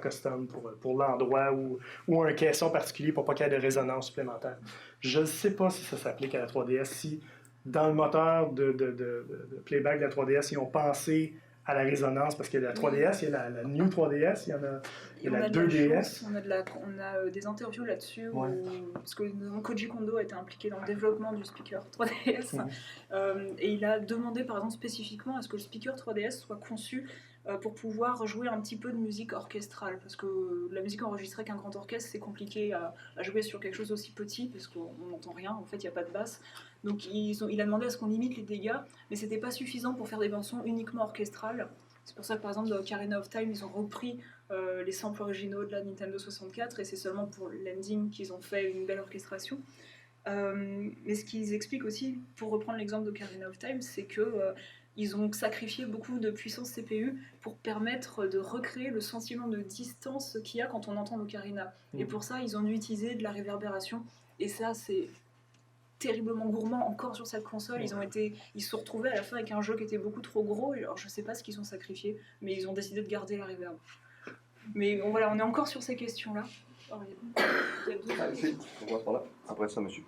custom pour l'endroit ou un caisson particulier pour pas qu'il y ait de résonance supplémentaire. Je ne sais pas si ça s'applique à la 3DS, si dans le moteur de playback de la 3DS, ils ont pensé à la résonance, parce qu'il y a la 3DS, il y a la New 3DS, il y a la 2DS. On a des interviews là-dessus, parce que Koji Kondo a été impliqué dans le développement du speaker 3DS, et il a demandé par exemple spécifiquement à ce que le speaker 3DS soit conçu pour pouvoir jouer un petit peu de musique orchestrale, parce que la musique enregistrée qu'un grand orchestre, c'est compliqué à jouer sur quelque chose aussi petit, parce qu'on n'entend rien, en fait il n'y a pas de basse. Donc il a demandé à ce qu'on limite les dégâts, mais c'était pas suffisant pour faire des bandes-sons uniquement orchestrales. C'est pour ça que par exemple dans Ocarina of Time, ils ont repris les samples originaux de la Nintendo 64, et c'est seulement pour l'ending qu'ils ont fait une belle orchestration. Mais ce qu'ils expliquent aussi, pour reprendre l'exemple d'Ocarina of Time, c'est que ils ont sacrifié beaucoup de puissance CPU pour permettre de recréer le sentiment de distance qu'il y a quand on entend l'Ocarina. Et pour ça, ils ont utilisé de la réverbération. Et ça, c'est terriblement gourmand encore sur cette console. Ils se sont retrouvés à la fin avec un jeu qui était beaucoup trop gros. Alors, je sais pas ce qu'ils ont sacrifié, mais ils ont décidé de garder la reverb. Mais bon, voilà, on est encore sur ces questions-là. Oh, il y a deux on va par là. Après ça, monsieur.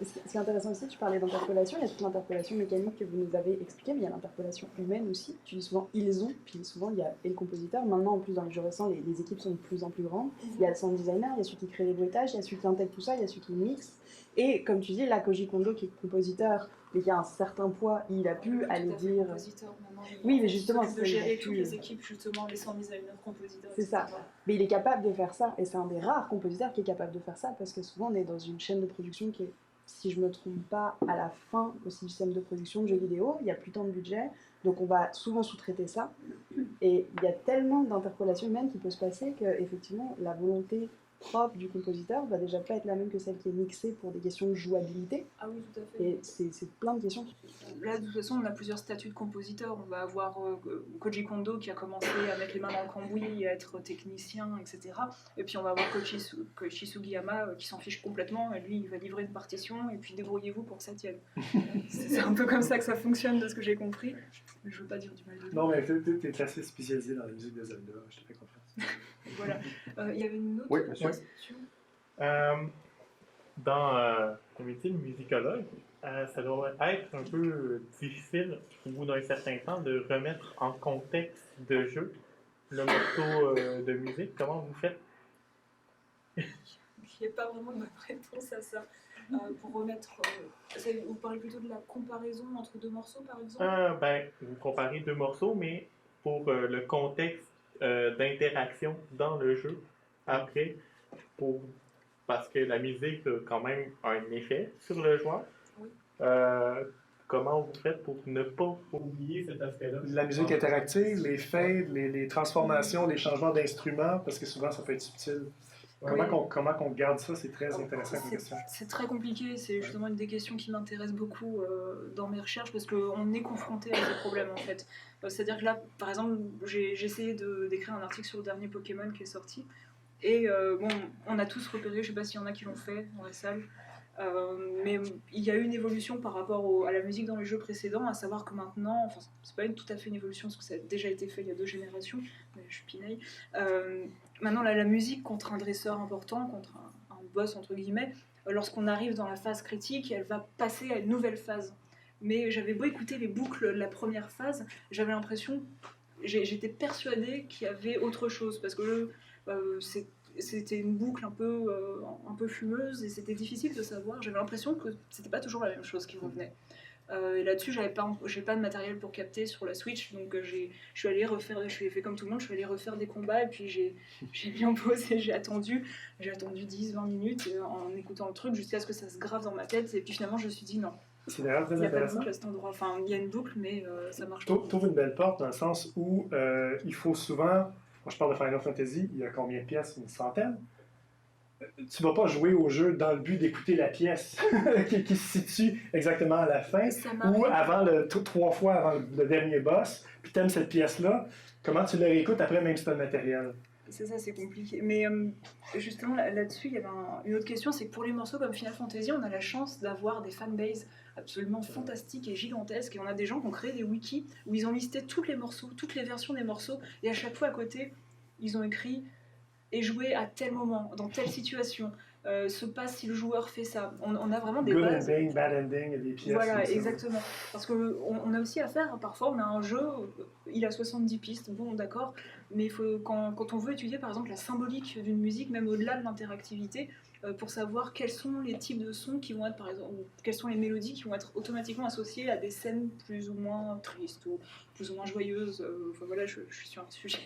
Ce qui est intéressant aussi, tu parlais d'interpolation, il y a toute l'interpolation mécanique que vous nous avez expliquée, mais il y a l'interpolation humaine aussi. Tu dis souvent ils ont, puis souvent il y a et le compositeur. Maintenant, en plus, dans les jeux récents, les équipes sont de plus en plus grandes. Il y a le sound designer, il y a celui qui crée les bruitages, il y a celui qui intègre tout ça, il y a celui qui mixe. Et comme tu dis, là, Koji Kondo, qui est compositeur, et qui a un certain poids, il a pu aller dire... Oui, mais justement, de gérer toutes les équipes, justement, les sound designers, compositeurs. C'est ça. Mais il est capable de faire ça, et c'est un des rares compositeurs qui est capable de faire ça, parce que souvent on est dans une chaîne de production qui est, si je me trompe pas, à la fin au système de production de jeux vidéo, il n'y a plus tant de budget, donc on va souvent sous-traiter ça. Et il y a tellement d'interpolation humaine qui peut se passer qu'effectivement, la volonté propre du compositeur va déjà pas être la même que celle qui est mixée pour des questions de jouabilité. Ah oui, tout à fait. Et c'est plein de questions. Là, de toute façon, on a plusieurs statuts de compositeurs. On va avoir Koji Kondo qui a commencé à mettre les mains dans le cambouis, à être technicien, etc. Et puis on va avoir Koichi Sugiyama qui s'en fiche complètement. Et lui, il va livrer une partition et puis débrouillez-vous pour que ça tienne. C'est un peu comme ça que ça fonctionne, de ce que j'ai compris. Mais je veux pas dire du mal de lui. Non, mais t'es classé spécialisé dans la musique de Zelda. Je te fais confiance. Voilà. Il y avait une autre question. Dans le métier de musicologue, ça doit être un peu difficile, au bout d'un certain temps, de remettre en contexte de jeu le morceau de musique. Comment vous faites? Il n'y a pas vraiment de bonne réponse à ça. Pour remettre... vous parlez plutôt de la comparaison entre deux morceaux, par exemple? Vous comparez deux morceaux, mais pour le contexte d'interaction dans le jeu, après, parce que la musique a quand même un effet sur le joueur. Oui. Comment vous faites pour ne pas oublier cet aspect-là? La musique interactive, les fades, les transformations, les changements d'instruments, parce que souvent ça peut être subtil. Comment qu'on garde ça, c'est très intéressant comme question. C'est très compliqué, c'est justement une des questions qui m'intéresse beaucoup dans mes recherches, parce qu'on est confronté à ces problèmes en fait. C'est-à-dire que là, par exemple, j'ai essayé d'écrire un article sur le dernier Pokémon qui est sorti, et on a tous repéré, je sais pas s'il y en a qui l'ont fait dans la salle, Mais il y a eu une évolution par rapport à la musique dans les jeux précédents, à savoir que maintenant, enfin c'est pas tout à fait une évolution parce que ça a déjà été fait il y a 2 générations, mais je pinaille. Maintenant la musique contre un dresseur important, contre un boss entre guillemets, lorsqu'on arrive dans la phase critique, elle va passer à une nouvelle phase. Mais j'avais beau écouter les boucles de la première phase, j'avais l'impression, j'étais persuadée qu'il y avait autre chose parce que c'était une boucle un peu fumeuse et c'était difficile de savoir. J'avais l'impression que c'était pas toujours la même chose qui revenait. Et là-dessus, j'ai pas de matériel pour capter sur la Switch, donc je suis allée refaire, je l'ai fait comme tout le monde, je suis allée refaire des combats et puis j'ai mis en pause et j'ai attendu 10-20 minutes en écoutant le truc jusqu'à ce que ça se grave dans ma tête et puis finalement je me suis dit non. C'est d'ailleurs très il n'y a pas de intéressant. boucle à cet endroit. Enfin, il y a une boucle, mais ça marche pas. Tu ouvres une belle porte dans le sens où il faut souvent, quand je parle de Final Fantasy, il y a combien de pièces? Une centaine? Tu vas pas jouer au jeu dans le but d'écouter la pièce qui se situe exactement à la fin ou avant 3 fois avant le dernier boss, puis t'aimes cette pièce-là. Comment tu la réécoutes après, même si t'as le matériel? C'est ça, c'est compliqué. Mais justement, là-dessus, il y avait une autre question, c'est que pour les morceaux comme Final Fantasy, on a la chance d'avoir des fanbases absolument fantastiques et gigantesques. Et on a des gens qui ont créé des wikis où ils ont listé tous les morceaux, toutes les versions des morceaux, et à chaque fois à côté, ils ont écrit « et jouer à tel moment, dans telle situation ». Se passe si le joueur fait ça. On a vraiment des Good bases. ending, bad ending, et des pièces. Voilà, exactement. Parce qu'on a aussi affaire, parfois on a un jeu, il a 70 pistes, bon d'accord, mais quand on veut étudier par exemple la symbolique d'une musique, même au-delà de l'interactivité, pour savoir quels sont les types de sons qui vont être par exemple, ou quelles sont les mélodies qui vont être automatiquement associées à des scènes plus ou moins tristes ou plus ou moins joyeuses. Enfin voilà, je suis sur un sujet.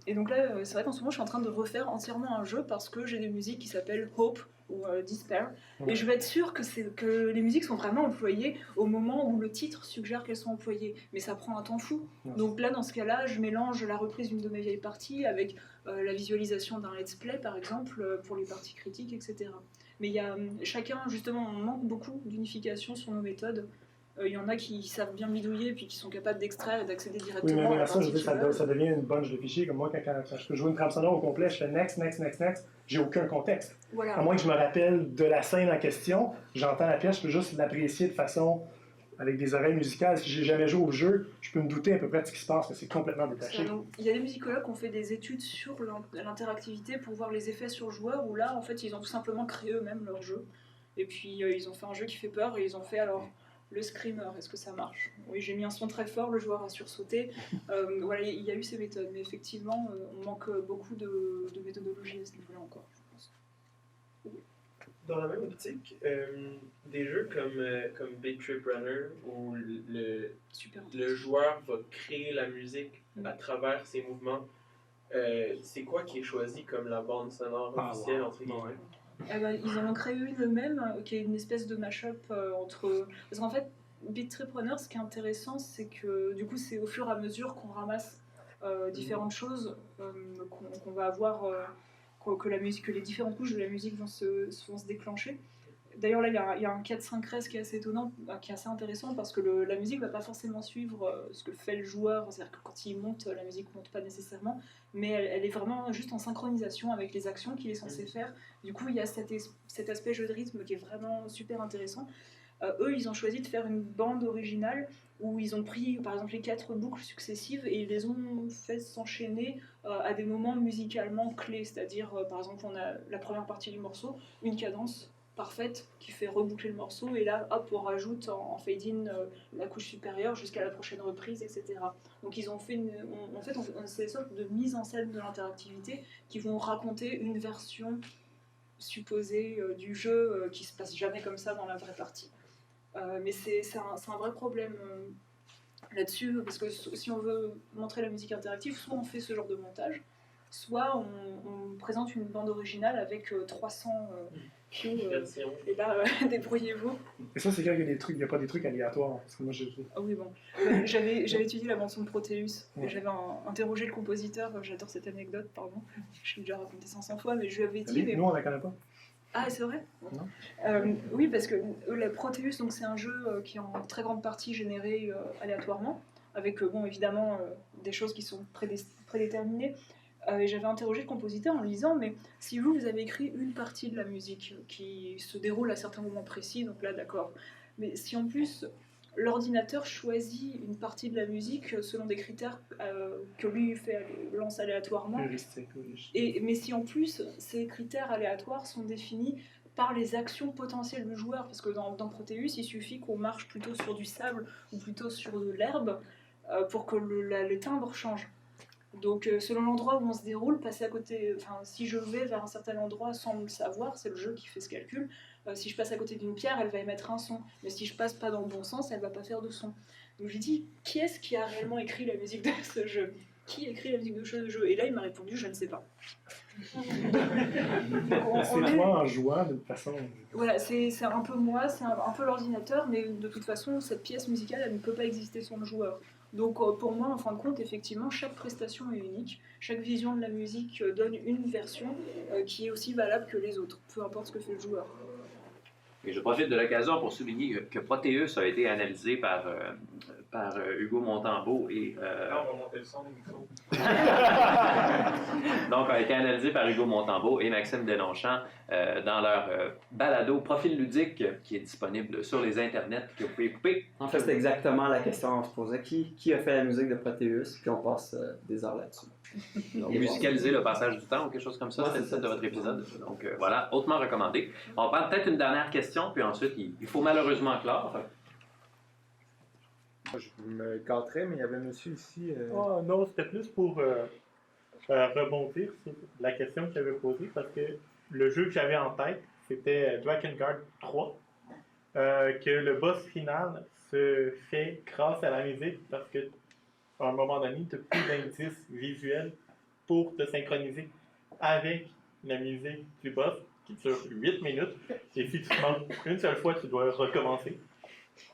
Et donc là, c'est vrai qu'en ce moment, je suis en train de refaire entièrement un jeu parce que j'ai des musiques qui s'appellent Hope ou Despair. Ouais. Et je veux être sûre que les musiques sont vraiment employées au moment où le titre suggère qu'elles sont employées. Mais ça prend un temps fou. Ouais. Donc là, dans ce cas-là, je mélange la reprise d'une de mes vieilles parties avec la visualisation d'un let's play, par exemple, pour les parties critiques, etc. Mais il y a chacun, justement, on manque beaucoup d'unification sur nos méthodes. Il y en a qui savent bien bidouiller puis qui sont capables d'extraire et d'accéder directement à la partie. Ça, je veux dire, ça devient une bunch de fichiers. Comme moi, quand je peux jouer une trame sonore au complet, je fais next, j'ai aucun contexte. Voilà. À moins que je me rappelle de la scène en question, j'entends la pièce, je peux juste l'apprécier de façon avec des oreilles musicales. Si j'ai jamais joué au jeu, je peux me douter à peu près de ce qui se passe, mais c'est complètement détaché. Il y a des musicologues qui ont fait des études sur l'interactivité pour voir les effets sur le joueur, où là, en fait, ils ont tout simplement créé eux-mêmes leur jeu. Et puis, ils ont fait un jeu qui fait peur, et ils ont fait alors... Le screamer, est-ce que ça marche? Oui, j'ai mis un son très fort, le joueur a sursauté. Voilà, il y a eu ces méthodes, mais effectivement, on manque beaucoup de méthodologie à ce niveau-là encore, je pense. Oui. Dans la même optique, des jeux comme Big Trip Runner, où le joueur va créer la musique à travers ses mouvements, c'est quoi qui est choisi comme la bande sonore officielle, entre guillemets? Ils en ont créé une eux-mêmes, qui est une espèce de mash-up entre... Parce qu'en fait, Beat Trip Runner, ce qui est intéressant, c'est que du coup, c'est au fur et à mesure qu'on ramasse différentes choses, qu'on va avoir, que les différentes couches de la musique vont se déclencher. D'ailleurs, là, il y a un 4-5 qui est assez étonnant, qui est assez intéressant, parce que la musique ne va pas forcément suivre ce que fait le joueur. C'est-à-dire que quand il monte, la musique ne monte pas nécessairement, mais elle est vraiment juste en synchronisation avec les actions qu'il est censé faire. Du coup, il y a cet aspect jeu de rythme qui est vraiment super intéressant. Eux, ils ont choisi de faire une bande originale où ils ont pris, par exemple, les 4 boucles successives et ils les ont fait s'enchaîner à des moments musicalement clés. C'est-à-dire, par exemple, on a la première partie du morceau, une cadence parfaite qui fait reboucler le morceau et là hop on rajoute en fade-in la couche supérieure jusqu'à la prochaine reprise, etc. Donc ils ont fait c'est des sortes de mise en scène de l'interactivité qui vont raconter une version supposée du jeu qui se passe jamais comme ça dans la vraie partie. Mais c'est un vrai problème là-dessus, parce que si on veut montrer la musique interactive, soit on fait ce genre de montage, soit on présente une bande originale avec 300 et là, débrouillez-vous. Et ça, c'est clair qu'il y a pas des trucs aléatoires. Parce que moi, Ah oui, bon. J'avais étudié la bande-son de Proteus, et j'avais interrogé le compositeur, j'adore cette anecdote, pardon, je l'ai déjà raconté 500 fois, mais je lui avais dit... Mais... Nous, on la connaît pas. Ah, c'est vrai? Oui, parce que la Proteus, donc, c'est un jeu qui est en très grande partie généré aléatoirement, avec, bon, évidemment, des choses qui sont prédéterminées. Et j'avais interrogé le compositeur en lui disant, mais si vous avez écrit une partie de la musique qui se déroule à certains moments précis, donc là d'accord, mais si en plus l'ordinateur choisit une partie de la musique selon des critères que lui lance aléatoirement, mais si en plus ces critères aléatoires sont définis par les actions potentielles du joueur, parce que dans Proteus, il suffit qu'on marche plutôt sur du sable ou plutôt sur de l'herbe pour que les timbres changent. Donc selon l'endroit où on se déroule, passer à côté, si je vais vers un certain endroit sans le savoir, c'est le jeu qui fait ce calcul. Si je passe à côté d'une pierre, elle va émettre un son, mais si je passe pas dans le bon sens, elle va pas faire de son. Donc j'ai dit, qui est-ce qui a réellement écrit la musique de ce jeu? Qui écrit la musique de ce jeu? Et là il m'a répondu, je ne sais pas. C'est toi en jouant de toute façon. Voilà, c'est un peu moi, c'est un peu l'ordinateur, mais de toute façon cette pièce musicale elle ne peut pas exister sans le joueur. Donc pour moi, en fin de compte, effectivement, chaque prestation est unique. Chaque vision de la musique donne une version qui est aussi valable que les autres, peu importe ce que fait le joueur. Et je profite de l'occasion pour souligner que Proteus a été analysé par Hugo Montembeault et... on va monter le son du micro. Donc, a été analysé par Hugo Montembeault et Maxime Delonchamp dans leur balado Profil ludique qui est disponible sur les internets que vous pouvez couper. En fait, c'est exactement la question qu'on se posait. Qui a fait la musique de Proteus? Puis on passe des heures là-dessus. Et musicaliser le passage du temps ou quelque chose comme ça, Ouais, c'est le c'est titre de ça. votre épisode. Donc voilà, hautement recommandé. On prend peut-être une dernière question, puis ensuite, il faut malheureusement clore. Moi, je me gâterais, mais il y avait un monsieur ici. Oh, non, c'était plus pour rebondir sur la question que j'avais posée, parce que le jeu que j'avais en tête, c'était Drakengard 3, que le boss final se fait grâce à la musique, parce que à un moment donné, tu n'as plus d'indices visuels pour te synchroniser avec la musique du boss, qui dure 8 minutes, et si tu te manques une seule fois, tu dois recommencer.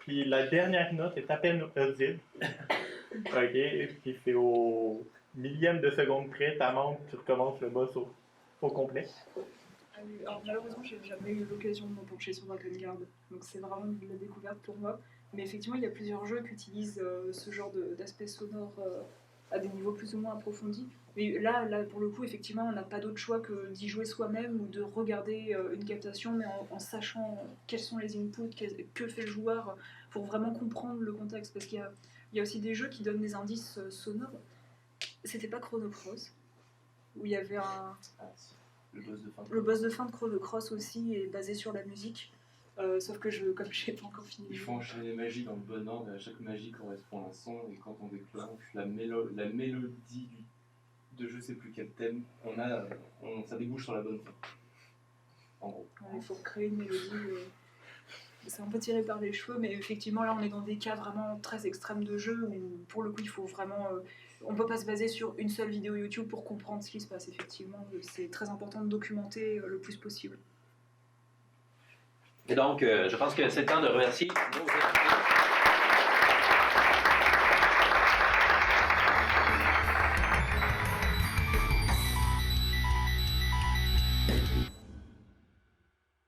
Puis la dernière note est à peine audible. OK, puis c'est au millième de seconde près, ta montre, tu recommences le boss au complet. Alors malheureusement, j'ai jamais eu l'occasion de me pencher sur Drakengard, donc c'est vraiment de la découverte pour moi. Mais effectivement, il y a plusieurs jeux qui utilisent ce genre d'aspect sonore à des niveaux plus ou moins approfondis. Mais là pour le coup, effectivement, on n'a pas d'autre choix que d'y jouer soi-même ou de regarder une captation, mais en sachant quels sont les inputs, que fait le joueur, pour vraiment comprendre le contexte. Parce qu'il y a aussi des jeux qui donnent des indices sonores. C'était pas Chrono Cross, où il y avait le boss de fin de Chrono Cross aussi est basé sur la musique. Sauf que comme je n'ai pas encore fini. Il faut enchaîner les magies dans le bon ordre, et à chaque magie correspond à un son, et quand on déclenche la mélodie de je sais plus quel thème, ça débouche sur la bonne fin. En gros. Il faut créer une mélodie. C'est un peu tiré par les cheveux, mais effectivement là on est dans des cas vraiment très extrêmes de jeu où pour le coup il faut vraiment. On ne peut pas se baser sur une seule vidéo YouTube pour comprendre ce qui se passe. Effectivement, c'est très important de documenter le plus possible. Et donc, je pense que c'est le temps de remercier nos invités.